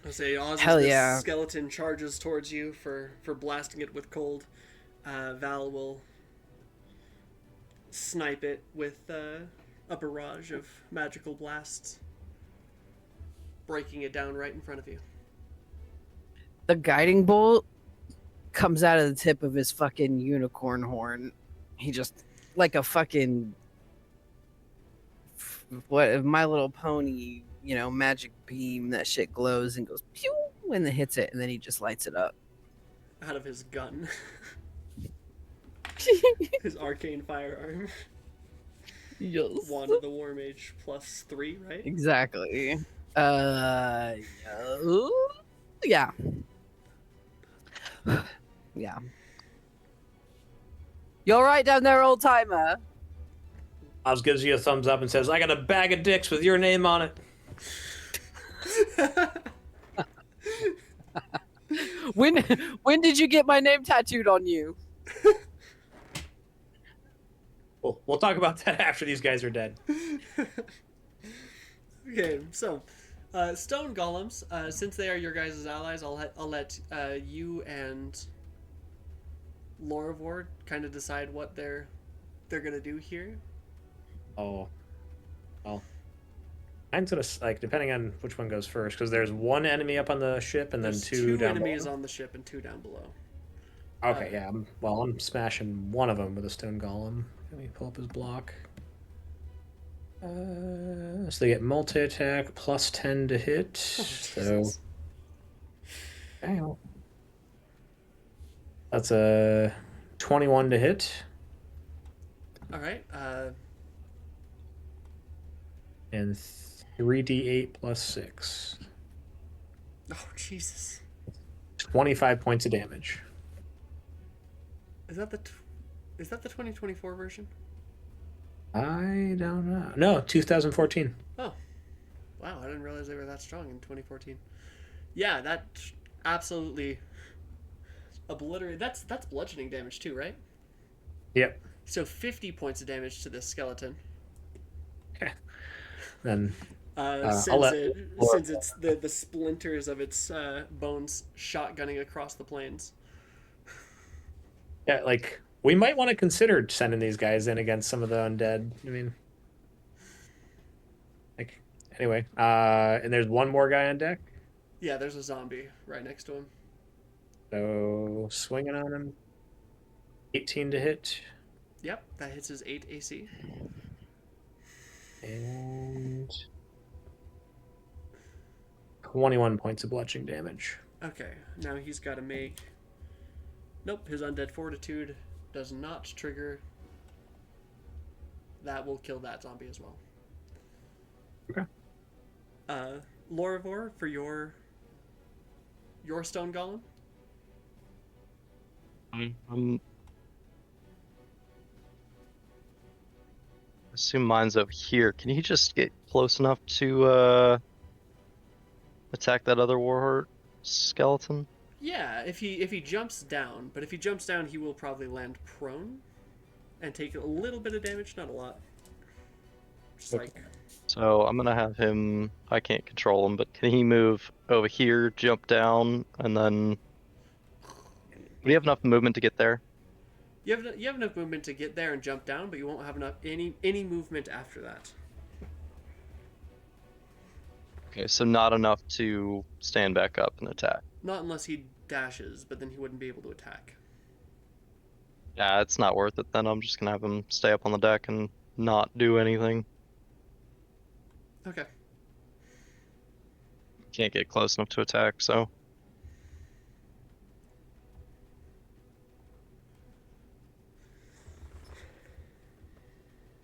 [SPEAKER 1] I'll say Oz,
[SPEAKER 2] Hell
[SPEAKER 1] as this
[SPEAKER 2] yeah.
[SPEAKER 1] skeleton charges towards you for blasting it with cold. Val will snipe it with a barrage of magical blasts, breaking it down right in front of you.
[SPEAKER 2] The guiding bolt comes out of the tip of his fucking unicorn horn. He just, like a fucking, what, My Little Pony, magic beam. That shit glows and goes pew when it hits it, and then he just lights it up.
[SPEAKER 1] Out of his gun. His arcane firearm.
[SPEAKER 2] Yes.
[SPEAKER 1] Wand of the War Mage +3, right?
[SPEAKER 2] Exactly. Yeah. Yeah. You all right down there, old timer?
[SPEAKER 4] Oz gives you a thumbs up and says, "I got a bag of dicks with your name on it."
[SPEAKER 2] When did you get my name tattooed on you?
[SPEAKER 4] We'll talk about that after these guys are dead.
[SPEAKER 1] Okay, so stone golems, since they are your guys' allies, I'll let you and Loravord kind of decide what they're gonna do here.
[SPEAKER 4] Oh, well, I'm sort of like depending on which one goes first, because there's one enemy up on the ship and
[SPEAKER 1] There's
[SPEAKER 4] then two down
[SPEAKER 1] enemies
[SPEAKER 4] below.
[SPEAKER 1] on the ship and 2 down below.
[SPEAKER 4] Okay, yeah. I'm smashing one of them with a stone golem. Let me pull up his block. So they get multi-attack +10 to hit. So
[SPEAKER 1] Jesus.
[SPEAKER 4] okay, well, that's a 21 to hit.
[SPEAKER 1] All right.
[SPEAKER 4] And 3d8 +6.
[SPEAKER 1] Oh Jesus.
[SPEAKER 4] 25 points of damage.
[SPEAKER 1] Is that the 2024 version?
[SPEAKER 4] I don't know. No, 2014.
[SPEAKER 1] Oh, wow! I didn't realize they were that strong in 2014. Yeah, that absolutely obliterate. That's bludgeoning damage too, right?
[SPEAKER 4] Yep.
[SPEAKER 1] So 50 points of damage to this skeleton.
[SPEAKER 4] Okay. Then
[SPEAKER 1] Since it's the splinters of its bones shotgunning across the plains.
[SPEAKER 4] yeah, like we might want to consider sending these guys in against some of the undead. I mean, like anyway. And there's one more guy on deck.
[SPEAKER 1] Yeah, there's a zombie right next to him.
[SPEAKER 4] So swinging on him. 18 to hit.
[SPEAKER 1] Yep, that hits his 8 AC.
[SPEAKER 4] And 21 points of bludgeoning damage.
[SPEAKER 1] Okay, now he's got to make... Nope, his Undead Fortitude does not trigger. that will kill that zombie as well.
[SPEAKER 4] Okay.
[SPEAKER 1] Lorivor, for your stone golem.
[SPEAKER 3] Assume mine's over here. Can he just get close enough to attack that other warhorse skeleton?
[SPEAKER 1] Yeah, if he jumps down, but if he jumps down, he will probably land prone and take a little bit of damage, not a lot. Just like
[SPEAKER 3] So I'm gonna have him. I can't control him, but can he move over here, jump down, and then? Do we have enough movement to get there?
[SPEAKER 1] you have enough movement to get there and jump down, but you won't have enough any movement after that.
[SPEAKER 3] Okay, so not enough to stand back up and attack.
[SPEAKER 1] Not unless he dashes, but then he wouldn't be able to attack.
[SPEAKER 3] Yeah, it's not worth it. Then I'm just gonna have him stay up on the deck and not do anything.
[SPEAKER 1] Okay.
[SPEAKER 3] Can't get close enough to attack, so.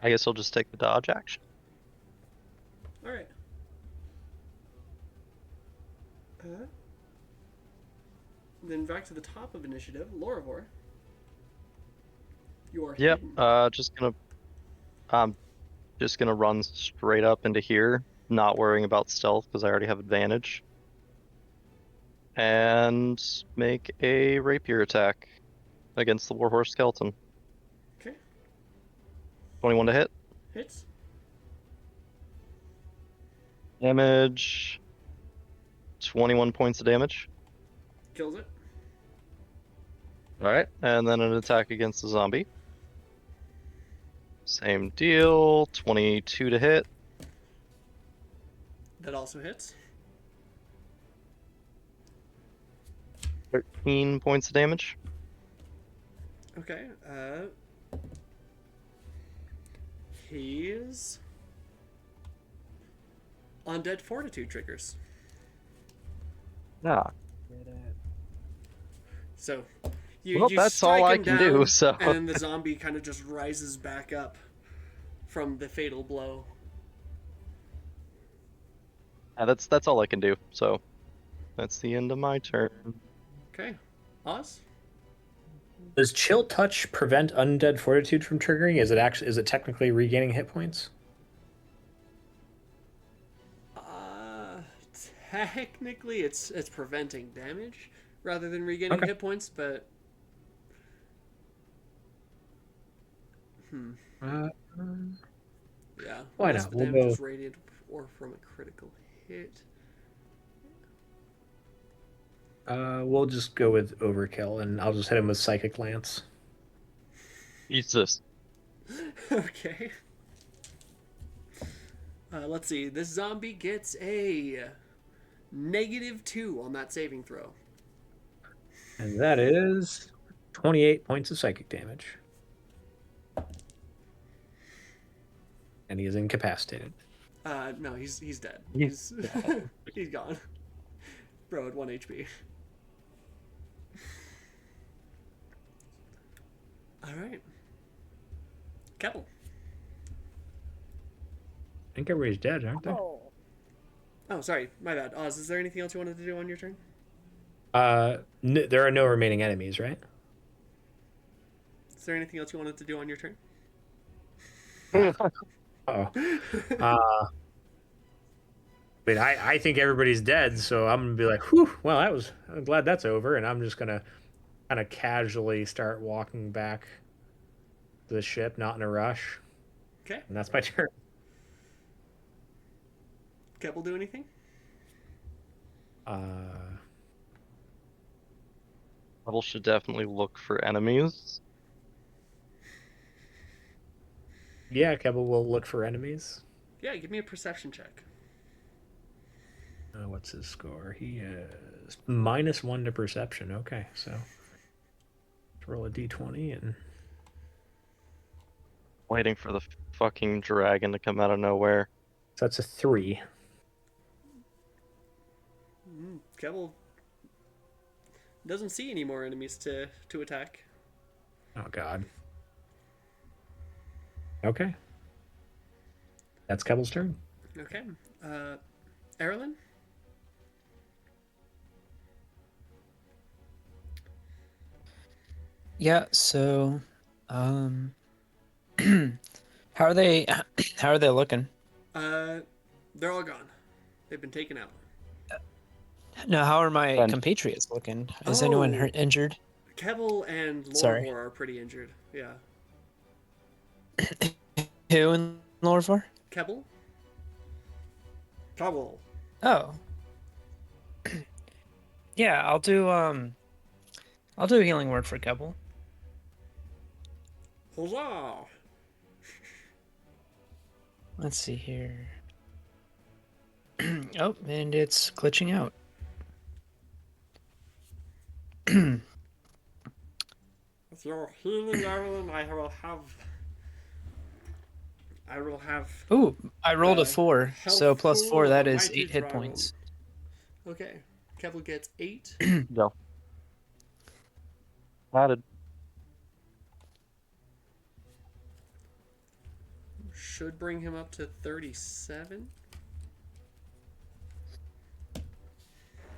[SPEAKER 3] I guess I'll just take the dodge action.
[SPEAKER 1] All right. Then back to the top of initiative, Lorivor. You are
[SPEAKER 3] Yep.
[SPEAKER 1] hidden.
[SPEAKER 3] I'm just gonna run straight up into here, not worrying about stealth because I already have advantage, and make a rapier attack against the warhorse skeleton.
[SPEAKER 1] Okay.
[SPEAKER 3] 21 to hit.
[SPEAKER 1] Hits.
[SPEAKER 3] Damage. 21 points of damage.
[SPEAKER 1] Kills it.
[SPEAKER 3] Alright, and then an attack against the zombie. Same deal. 22 to hit.
[SPEAKER 1] That also hits.
[SPEAKER 3] 13 points of damage.
[SPEAKER 1] Okay. His undead fortitude triggers.
[SPEAKER 3] Yeah.
[SPEAKER 1] So
[SPEAKER 3] Well, that's all I
[SPEAKER 1] strike him
[SPEAKER 3] can
[SPEAKER 1] down,
[SPEAKER 3] do, so.
[SPEAKER 1] and then the zombie kind of just rises back up from the fatal blow.
[SPEAKER 3] Yeah, that's all I can do. So that's the end of my turn.
[SPEAKER 1] Okay. Oz?
[SPEAKER 4] Does chill touch prevent undead fortitude from triggering? Is it technically regaining hit points?
[SPEAKER 1] Technically it's preventing damage rather than regaining hit points, but yeah.
[SPEAKER 4] Why
[SPEAKER 1] Unless
[SPEAKER 4] not?
[SPEAKER 1] the
[SPEAKER 4] We'll
[SPEAKER 1] damage
[SPEAKER 4] go.
[SPEAKER 1] is radiant or from a critical hit.
[SPEAKER 4] We'll just go with overkill, and I'll just hit him with psychic lance.
[SPEAKER 3] Jesus.
[SPEAKER 1] Okay. Let's see. This zombie gets a -2 on that saving throw.
[SPEAKER 4] And that is 28 points of psychic damage. And he is incapacitated.
[SPEAKER 1] No, he's dead.
[SPEAKER 3] He's
[SPEAKER 1] He's gone. Bro had 1 HP. All right. Keppel.
[SPEAKER 4] I think everybody's dead, aren't they?
[SPEAKER 1] Oh, sorry. My bad. Oz, is there anything else you wanted to do on your turn?
[SPEAKER 4] There are no remaining enemies, right?
[SPEAKER 1] Is there anything else you wanted to do on your turn?
[SPEAKER 4] Oh. I mean, I think everybody's dead, so I'm gonna be like, whew, well, I'm glad that's over, and I'm just gonna kind of casually start walking back to the ship, not in a rush.
[SPEAKER 1] Okay.
[SPEAKER 4] And that's my turn.
[SPEAKER 1] Keppel do anything?
[SPEAKER 3] Level should definitely look for enemies.
[SPEAKER 4] Yeah, Kebble will look for enemies.
[SPEAKER 1] Yeah, give me a perception check.
[SPEAKER 4] What's his score? He is -1 to perception. Okay, so let's roll a d20 and
[SPEAKER 3] Waiting for the fucking dragon to come out of nowhere.
[SPEAKER 4] so that's a 3.
[SPEAKER 1] Keppel doesn't see any more enemies to attack.
[SPEAKER 4] Oh god. Okay. That's Kebble's turn.
[SPEAKER 1] Okay. Eberron?
[SPEAKER 7] Yeah, so how are they how are they looking?
[SPEAKER 1] They're all gone. They've been taken out.
[SPEAKER 7] No, how are my
[SPEAKER 3] And-
[SPEAKER 7] compatriots looking? Is anyone
[SPEAKER 1] Oh.
[SPEAKER 7] injured?
[SPEAKER 1] Keble and
[SPEAKER 7] Sorry.
[SPEAKER 1] Lorvor are pretty injured. Yeah.
[SPEAKER 7] Who in Lorvor?
[SPEAKER 1] Keble? Keble.
[SPEAKER 7] Oh. Yeah, I'll do a healing word for Keble.
[SPEAKER 1] Huzzah!
[SPEAKER 7] Let's see here. Oh, and it's glitching out.
[SPEAKER 1] With your healing, Eberron, I will have.
[SPEAKER 7] Ooh, I rolled a 4,
[SPEAKER 1] health
[SPEAKER 7] so plus 4,
[SPEAKER 1] pool
[SPEAKER 7] that
[SPEAKER 1] of
[SPEAKER 7] is
[SPEAKER 1] mighty
[SPEAKER 7] 8 hit
[SPEAKER 1] dragon.
[SPEAKER 7] points.
[SPEAKER 1] Okay. Keble gets 8.
[SPEAKER 3] Go. Added.
[SPEAKER 1] Should bring him up to 37.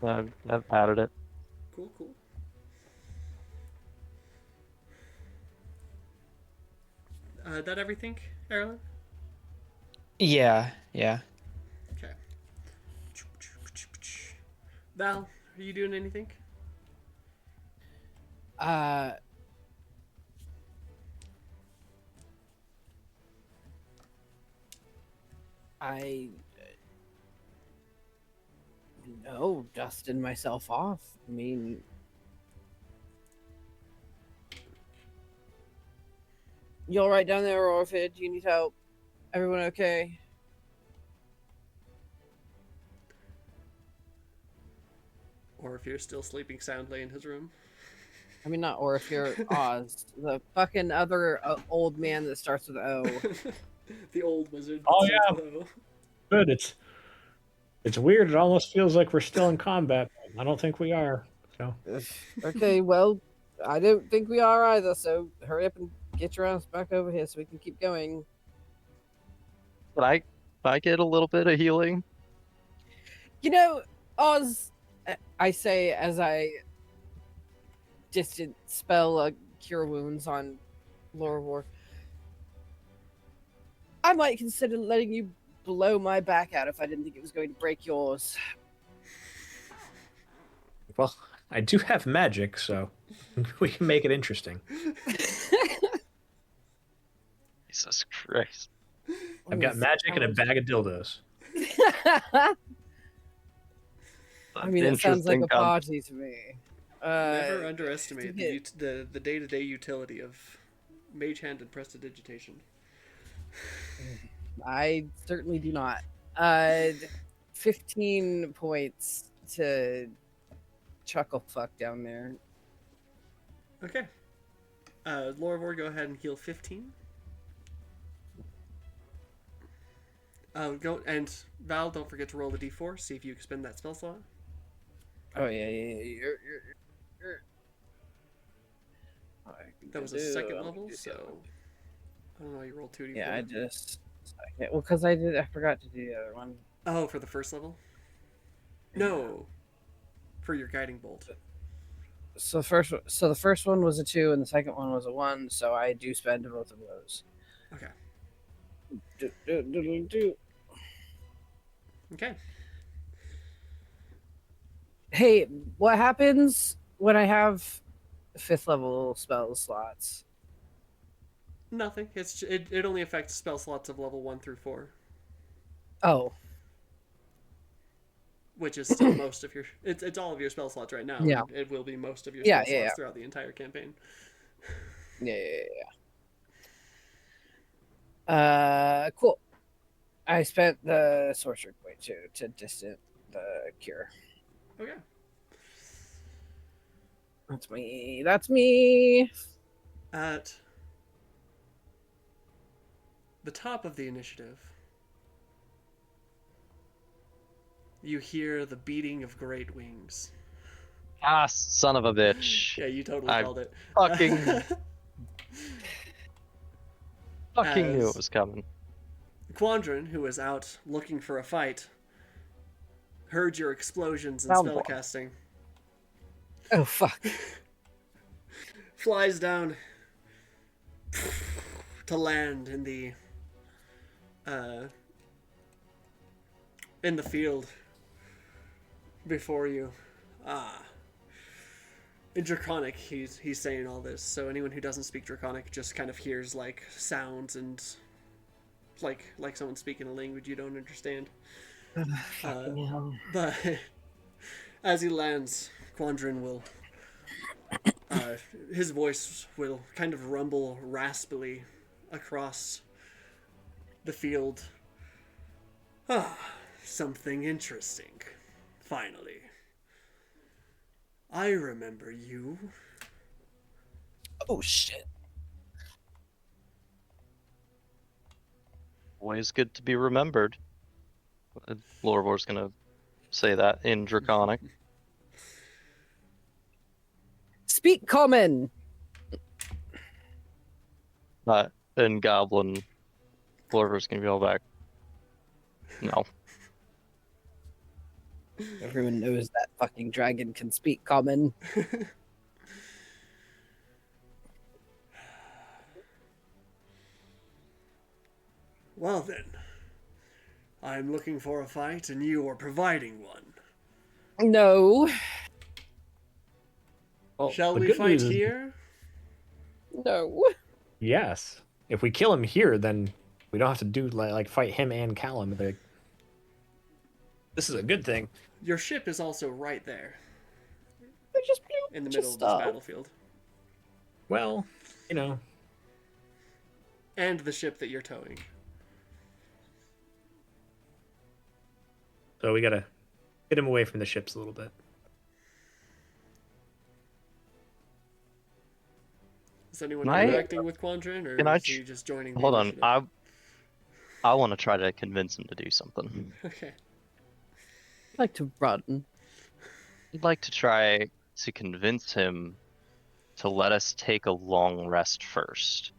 [SPEAKER 3] I've added it.
[SPEAKER 1] Cool, cool. That everything, Eberron?
[SPEAKER 7] Yeah.
[SPEAKER 1] Okay. Val, are you doing anything?
[SPEAKER 2] I no, dusting myself off. I mean, you all right down there, Orphid? Do you need help? Everyone okay?
[SPEAKER 1] Or if you're still sleeping soundly in his room.
[SPEAKER 2] I mean, not or if you're Oz, the fucking other old man that starts with O.
[SPEAKER 1] The old wizard.
[SPEAKER 4] Oh,
[SPEAKER 1] that
[SPEAKER 4] yeah.
[SPEAKER 1] starts with O.
[SPEAKER 4] Good. It's weird. It almost feels like we're still in combat. I don't think we are. So
[SPEAKER 2] Okay, well, I don't think we are either. So hurry up and get your ass back over here so we can keep going.
[SPEAKER 3] Can I get a little bit of healing?
[SPEAKER 2] You know, Oz, I say as I distant spell cure wounds on Lorvor. I might consider letting you blow my back out if I didn't think it was going to break yours.
[SPEAKER 4] well, I do have magic, so we can make it interesting.
[SPEAKER 3] Jesus Christ.
[SPEAKER 4] I've got magic and a bag of dildos.
[SPEAKER 2] I mean, it sounds like a party to me.
[SPEAKER 1] Never underestimate the day-to-day utility of mage hand and prestidigitation.
[SPEAKER 2] I certainly do not. 15 points to chuckle fuck down there.
[SPEAKER 1] Okay. Lorvor, go ahead and heal 15. Go and Val, don't forget to roll the d4. See if you can spend that spell slot.
[SPEAKER 2] Oh yeah. You're...
[SPEAKER 1] That was a second level, so I don't know. You rolled 2d4.
[SPEAKER 2] Yeah, I just well, because I forgot to do the other one.
[SPEAKER 1] Oh, for the first level? No, for your guiding bolt.
[SPEAKER 2] So the first one was a 2 and the second one was a 1. So I do spend both of those.
[SPEAKER 1] Okay.
[SPEAKER 2] Do.
[SPEAKER 1] Okay.
[SPEAKER 2] Hey, what happens when I have 5th level spell slots?
[SPEAKER 1] Nothing. It only affects spell slots of level 1 through 4,
[SPEAKER 2] Oh,
[SPEAKER 1] which is still most of your. It's all of your spell slots right now.
[SPEAKER 2] Yeah.
[SPEAKER 1] It will be most of your
[SPEAKER 2] Yeah,
[SPEAKER 1] spell slots
[SPEAKER 2] yeah.
[SPEAKER 1] throughout the entire campaign.
[SPEAKER 2] Yeah. Cool. I spent the sorcerer point too to distant the cure.
[SPEAKER 1] Okay.
[SPEAKER 2] That's me.
[SPEAKER 1] At the top of the initiative, you hear the beating of great wings.
[SPEAKER 3] Ah, son of a bitch.
[SPEAKER 1] Yeah, you totally
[SPEAKER 3] I
[SPEAKER 1] called it.
[SPEAKER 3] fucking knew it was coming.
[SPEAKER 1] Quandran, who was out looking for a fight, heard your explosions and
[SPEAKER 2] Soundboard.
[SPEAKER 1] spellcasting,
[SPEAKER 2] Oh fuck.
[SPEAKER 1] flies down to land in the field before you. In Draconic, he's saying all this, so anyone who doesn't speak Draconic just kind of hears like sounds and like someone speaking a language you don't understand.
[SPEAKER 2] Fucking hell.
[SPEAKER 1] But as he lands, Quandran will his voice will kind of rumble raspily across the field. Something interesting. Finally. I remember you.
[SPEAKER 2] Oh shit.
[SPEAKER 3] Always good to be remembered. Lorvor's gonna say that in Draconic.
[SPEAKER 2] Speak common.
[SPEAKER 3] In Goblin, Lorvor's gonna be all back. No.
[SPEAKER 2] Everyone knows that fucking dragon can speak common.
[SPEAKER 1] Well then, I'm looking for a fight and you are providing one.
[SPEAKER 2] No.
[SPEAKER 4] Well,
[SPEAKER 1] Shall
[SPEAKER 4] the
[SPEAKER 1] we
[SPEAKER 4] good
[SPEAKER 1] fight
[SPEAKER 4] news is-
[SPEAKER 1] here?
[SPEAKER 2] No.
[SPEAKER 4] Yes. If we kill him here, then we don't have to do like fight him and Callum. Like, this is a good thing.
[SPEAKER 1] Your ship is also right there
[SPEAKER 2] They're just
[SPEAKER 1] in the
[SPEAKER 2] just
[SPEAKER 1] middle of
[SPEAKER 2] stop.
[SPEAKER 1] this battlefield.
[SPEAKER 4] Well, you know,
[SPEAKER 1] And the ship that you're towing.
[SPEAKER 4] so we gotta get him away from the ships a little bit.
[SPEAKER 1] Is anyone
[SPEAKER 3] Can I-
[SPEAKER 1] interacting with Quandran, or
[SPEAKER 3] can I
[SPEAKER 1] is he just joining the
[SPEAKER 3] Hold on,
[SPEAKER 1] initiative?
[SPEAKER 3] I want to try to convince him to do something.
[SPEAKER 1] Okay.
[SPEAKER 2] I'd like to run.
[SPEAKER 3] I'd like to try to convince him to let us take a long rest first,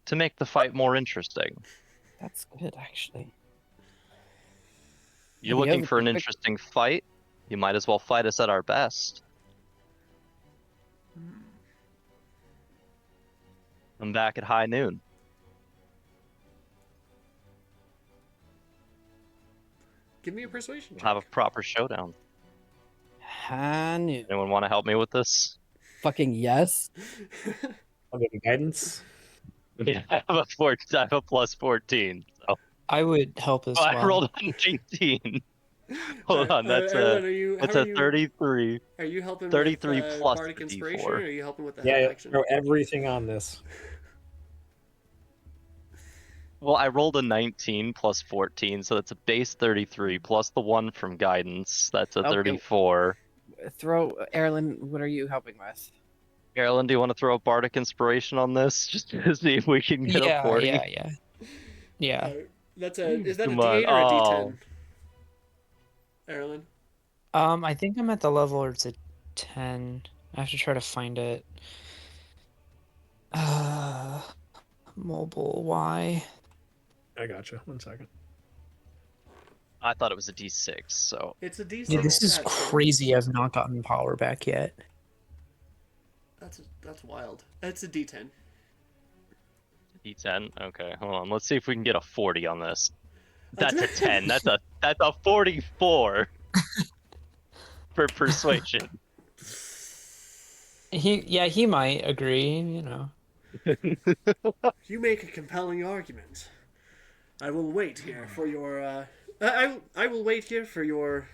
[SPEAKER 3] to make the fight more interesting.
[SPEAKER 2] That's good, actually.
[SPEAKER 3] You're
[SPEAKER 2] Yeah,
[SPEAKER 3] looking
[SPEAKER 2] but
[SPEAKER 3] for an
[SPEAKER 2] the-
[SPEAKER 3] interesting fight? You might as well fight us at our best. I'm back at high noon.
[SPEAKER 1] Give me a persuasion
[SPEAKER 3] We'll
[SPEAKER 1] check.
[SPEAKER 3] have a proper showdown.
[SPEAKER 2] I knew.
[SPEAKER 3] Anyone want to help me with this?
[SPEAKER 2] Fucking yes.
[SPEAKER 4] I'll give you guidance.
[SPEAKER 3] Yeah, I have a plus 14. So.
[SPEAKER 7] I would help as
[SPEAKER 3] Oh,
[SPEAKER 7] well.
[SPEAKER 3] I rolled a 19. Hold on, that's
[SPEAKER 1] Erlen,
[SPEAKER 3] a 33.
[SPEAKER 1] Are you helping
[SPEAKER 3] 33
[SPEAKER 1] with
[SPEAKER 3] plus
[SPEAKER 1] Bardic
[SPEAKER 3] the
[SPEAKER 1] Inspiration,
[SPEAKER 3] D4.
[SPEAKER 1] or are you helping with the
[SPEAKER 4] Yeah,
[SPEAKER 1] help
[SPEAKER 4] yeah,
[SPEAKER 1] action?
[SPEAKER 4] throw everything on this.
[SPEAKER 3] Well, I rolled a 19 plus 14, so that's a base 33 plus the one from guidance. That's a
[SPEAKER 2] Okay.
[SPEAKER 3] 34.
[SPEAKER 2] Throw Erlen, what are you helping with?
[SPEAKER 3] Carolyn, do you want to throw a bardic inspiration on this just to see if we can get a
[SPEAKER 7] Yeah,
[SPEAKER 3] 40?
[SPEAKER 7] yeah.
[SPEAKER 1] Is that a
[SPEAKER 3] Come on.
[SPEAKER 1] D8 or a
[SPEAKER 3] Oh.
[SPEAKER 1] D10? Erlen?
[SPEAKER 7] I think I'm at the level where it's a 10. I have to try to find it. Mobile Y.
[SPEAKER 4] I gotcha. 1 second.
[SPEAKER 3] I thought it was a D6, so
[SPEAKER 1] It's a D6.
[SPEAKER 7] Dude, this is
[SPEAKER 1] actually.
[SPEAKER 7] crazy. I've not gotten power back yet.
[SPEAKER 1] That's wild. It's a D10.
[SPEAKER 3] D10. Okay, hold on. Let's see if we can get a 40 on this. That's a 10. That's a 44 for persuasion.
[SPEAKER 7] He might agree, you know.
[SPEAKER 1] You make a compelling argument. I will wait here for your. I will wait here for your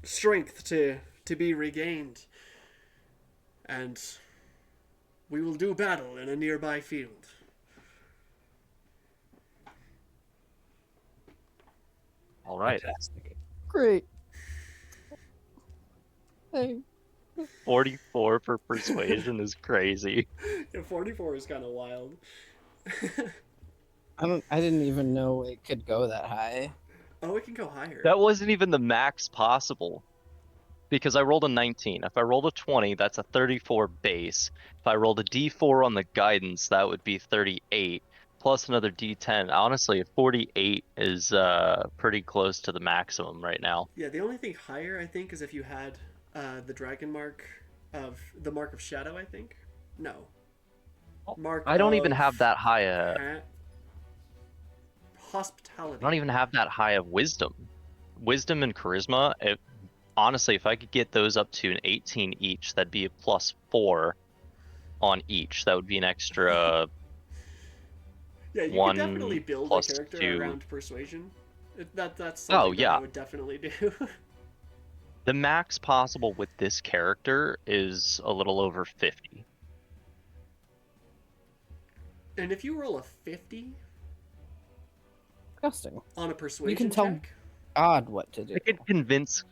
[SPEAKER 1] strength to be regained, and we will do battle in a nearby field.
[SPEAKER 3] All right.
[SPEAKER 4] Fantastic.
[SPEAKER 2] Great. Hey.
[SPEAKER 3] 44 for persuasion is crazy.
[SPEAKER 1] Yeah, 44 is kind of wild.
[SPEAKER 2] I didn't even know it could go that high.
[SPEAKER 1] Oh, it can go higher.
[SPEAKER 3] That wasn't even the max possible. Because I rolled a 19. If I rolled a 20, that's a 34 base. If I rolled a d4 on the guidance, that would be 38. plus another D10. Honestly, 48 is pretty close to the maximum right now.
[SPEAKER 1] Yeah, the only thing higher I think is if you had the dragon mark of the mark of shadow. I think no. Mark.
[SPEAKER 3] I don't even
[SPEAKER 1] of
[SPEAKER 3] have that high.
[SPEAKER 1] Hospitality.
[SPEAKER 3] I don't even have that high of wisdom. Wisdom and charisma. Honestly, if I could get those up to an 18 each, that'd be a +4 on each. That would be an extra.
[SPEAKER 1] Yeah, you
[SPEAKER 3] one
[SPEAKER 1] could definitely build a
[SPEAKER 3] plus
[SPEAKER 1] character
[SPEAKER 3] 2.
[SPEAKER 1] around persuasion. That's something that I would definitely do.
[SPEAKER 3] The max possible with this character is a little over 50.
[SPEAKER 1] And if you roll a 50
[SPEAKER 6] Disgusting.
[SPEAKER 1] on a persuasion
[SPEAKER 6] You can tell
[SPEAKER 1] check,
[SPEAKER 6] God what to do.
[SPEAKER 3] I could convince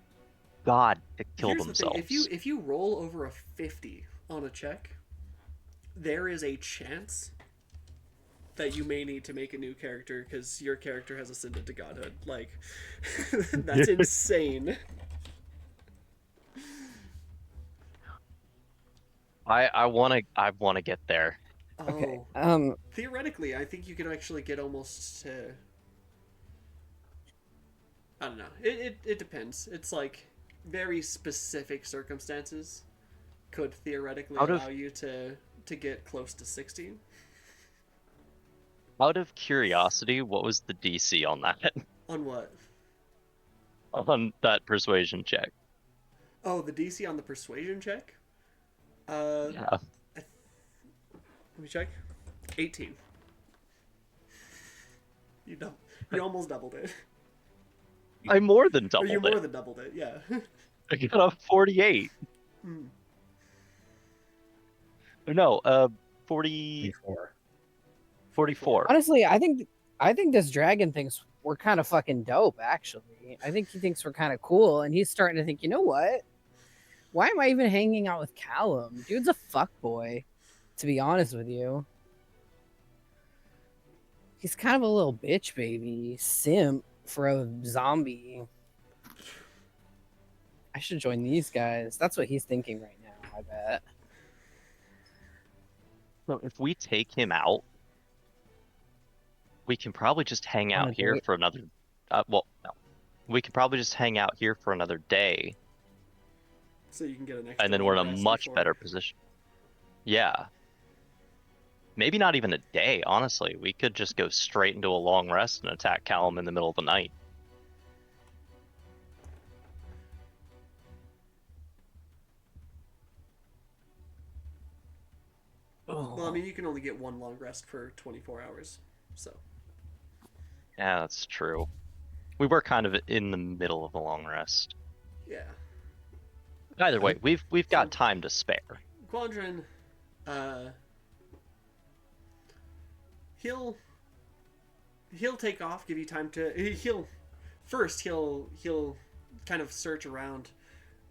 [SPEAKER 3] God to kill
[SPEAKER 1] here's
[SPEAKER 3] themselves.
[SPEAKER 1] the thing: if you roll over a 50 on a check, there is a chance that you may need to make a new character because your character has ascended to godhood. Like, that's insane.
[SPEAKER 3] I wanna get there.
[SPEAKER 6] Okay.
[SPEAKER 1] Theoretically, I think you could actually get almost to. I don't know. It depends. It's like very specific circumstances could theoretically allow you to get close to 60.
[SPEAKER 3] Out of curiosity, what was the DC on that?
[SPEAKER 1] On what?
[SPEAKER 3] On that persuasion check.
[SPEAKER 1] Oh, the DC on the persuasion check?
[SPEAKER 3] Yeah.
[SPEAKER 1] Let me check. 18. You almost doubled it.
[SPEAKER 3] I more than
[SPEAKER 1] Or
[SPEAKER 3] doubled
[SPEAKER 1] you more
[SPEAKER 3] it.
[SPEAKER 1] than doubled it, yeah.
[SPEAKER 3] I got a 48. No, 40. 44.
[SPEAKER 6] Honestly, I think this dragon thinks we're kind of fucking dope. Actually, I think he thinks we're kind of cool, and he's starting to think, you know what? Why am I even hanging out with Callum? Dude's a fuckboy, to be honest with you. He's kind of a little bitch baby simp for a zombie. I should join these guys. That's what he's thinking right now, I bet.
[SPEAKER 3] So if we take him out, we can probably just hang out here for another. No. We could probably just hang out here for another day.
[SPEAKER 1] So you can get an extra.
[SPEAKER 3] And then we're in a much better position. Yeah. Maybe not even a day, honestly. We could just go straight into a long rest and attack Callum in the middle of the night.
[SPEAKER 1] Well, I mean, you can only get one long rest for 24 hours, so.
[SPEAKER 3] Yeah, that's true. We were kind of in the middle of a long rest.
[SPEAKER 1] Yeah.
[SPEAKER 3] Either way, we've got time to spare.
[SPEAKER 1] Quandran, he'll take off, give you time to. He'll kind of search around,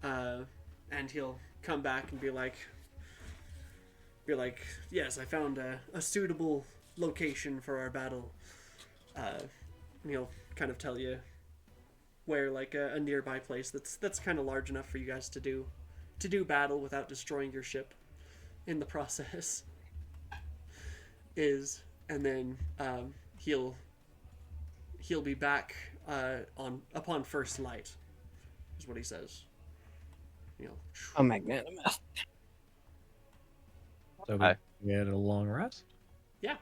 [SPEAKER 1] and he'll come back and be like, yes, I found a suitable location for our battle. He'll kind of tell you where, like, a nearby place that's kind of large enough for you guys to do battle without destroying your ship in the process is, and then he'll be back upon first light, is what he says.
[SPEAKER 6] A magnanimous.
[SPEAKER 4] So we get a long rest?
[SPEAKER 1] Yeah.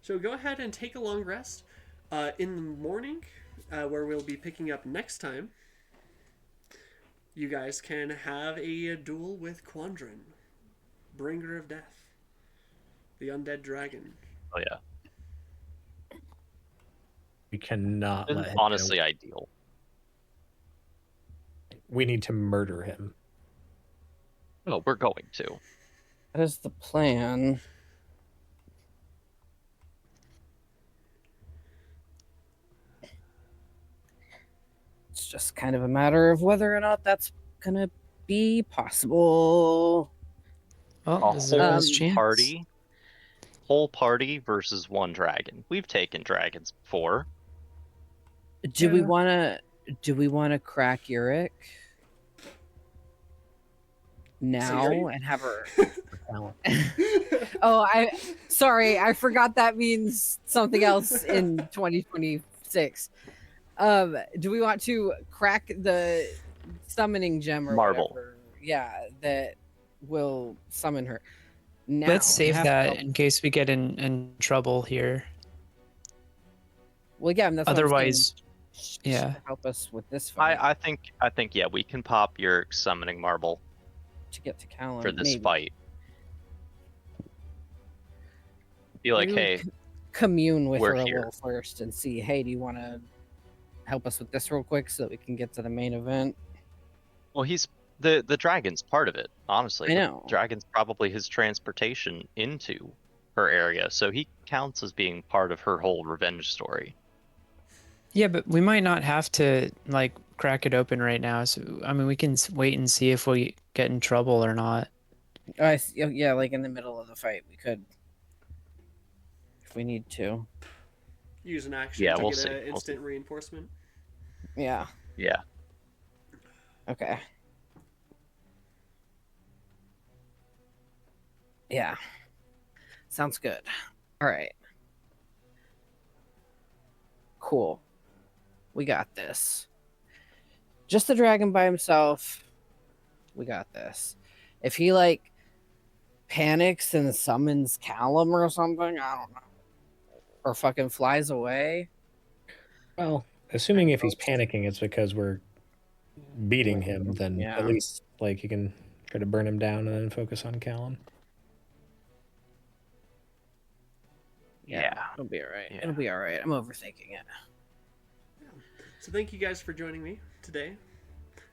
[SPEAKER 1] So go ahead and take a long rest. In the morning, where we'll be picking up next time, you guys can have a duel with Quandran, Bringer of Death, the undead dragon.
[SPEAKER 3] Oh yeah.
[SPEAKER 4] We cannot let him
[SPEAKER 3] honestly
[SPEAKER 4] go.
[SPEAKER 3] Ideal.
[SPEAKER 4] We need to murder him.
[SPEAKER 3] No, we're going to.
[SPEAKER 6] That is the plan. It's just kind of a matter of whether or not that's gonna be possible.
[SPEAKER 7] Well, is there a chance?
[SPEAKER 3] Whole party versus one dragon. We've taken dragons before.
[SPEAKER 6] Do we wanna crack Uric? now and have her.
[SPEAKER 4] Talent.
[SPEAKER 6] Oh, sorry, I forgot that means something else in 2026. Do we want to crack the summoning gem or
[SPEAKER 3] Marble.
[SPEAKER 6] whatever? Yeah, that will summon her. Now,
[SPEAKER 7] Let's save
[SPEAKER 6] have to
[SPEAKER 7] that
[SPEAKER 6] help-
[SPEAKER 7] in case we get in trouble here.
[SPEAKER 6] Well, yeah, and that's what I'm saying.
[SPEAKER 7] Otherwise,
[SPEAKER 6] She
[SPEAKER 7] yeah.
[SPEAKER 6] can help us with this fight
[SPEAKER 3] I think yeah, we can pop your summoning marble
[SPEAKER 6] to get to Callum
[SPEAKER 3] for this
[SPEAKER 6] maybe.
[SPEAKER 3] fight. Be like,
[SPEAKER 6] Maybe we
[SPEAKER 3] hey,
[SPEAKER 6] can commune with
[SPEAKER 3] we're
[SPEAKER 6] her a
[SPEAKER 3] here.
[SPEAKER 6] little first and see. Hey, do you want to help us with this real quick so that we can get to the main event?
[SPEAKER 3] well, he's the dragon's part of it. Honestly,
[SPEAKER 6] I
[SPEAKER 3] the
[SPEAKER 6] know.
[SPEAKER 3] dragon's probably his transportation into her area, so he counts as being part of her whole revenge story.
[SPEAKER 7] Yeah, but we might not have to like crack it open right now. So I mean, we can wait and see if we get in trouble or not.
[SPEAKER 6] Yeah, like in the middle of the fight, we could, if we need to.
[SPEAKER 1] Use an action
[SPEAKER 3] Yeah,
[SPEAKER 1] to
[SPEAKER 3] we'll
[SPEAKER 1] get
[SPEAKER 3] see.
[SPEAKER 1] an
[SPEAKER 3] We'll
[SPEAKER 1] instant reinforcement.
[SPEAKER 6] Yeah.
[SPEAKER 3] Yeah.
[SPEAKER 6] Okay. Yeah. Sounds good. All right. Cool. We got this. Just the dragon by himself. We got this. If he like panics and summons Callum or something, I don't know. Or fucking flies away.
[SPEAKER 4] Well, assuming if he's panicking, it's because we're beating him, then
[SPEAKER 6] Yeah.
[SPEAKER 4] at least like you can try to burn him down and then focus on Callum.
[SPEAKER 3] Yeah.
[SPEAKER 6] It'll be all right.
[SPEAKER 3] Yeah.
[SPEAKER 6] It'll be all right. I'm overthinking it.
[SPEAKER 1] So thank you guys for joining me today.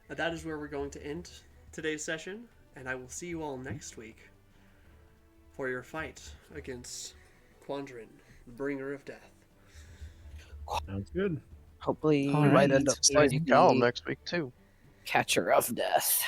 [SPEAKER 1] That is where we're going to end today's session, and I will see you all next week for your fight against Quandrin, the bringer of death.
[SPEAKER 4] Sounds good.
[SPEAKER 6] Hopefully,
[SPEAKER 7] All
[SPEAKER 6] you
[SPEAKER 7] right,
[SPEAKER 6] might end up
[SPEAKER 7] that's
[SPEAKER 6] being
[SPEAKER 7] exciting.
[SPEAKER 6] the
[SPEAKER 3] next week too.
[SPEAKER 6] catcher of death.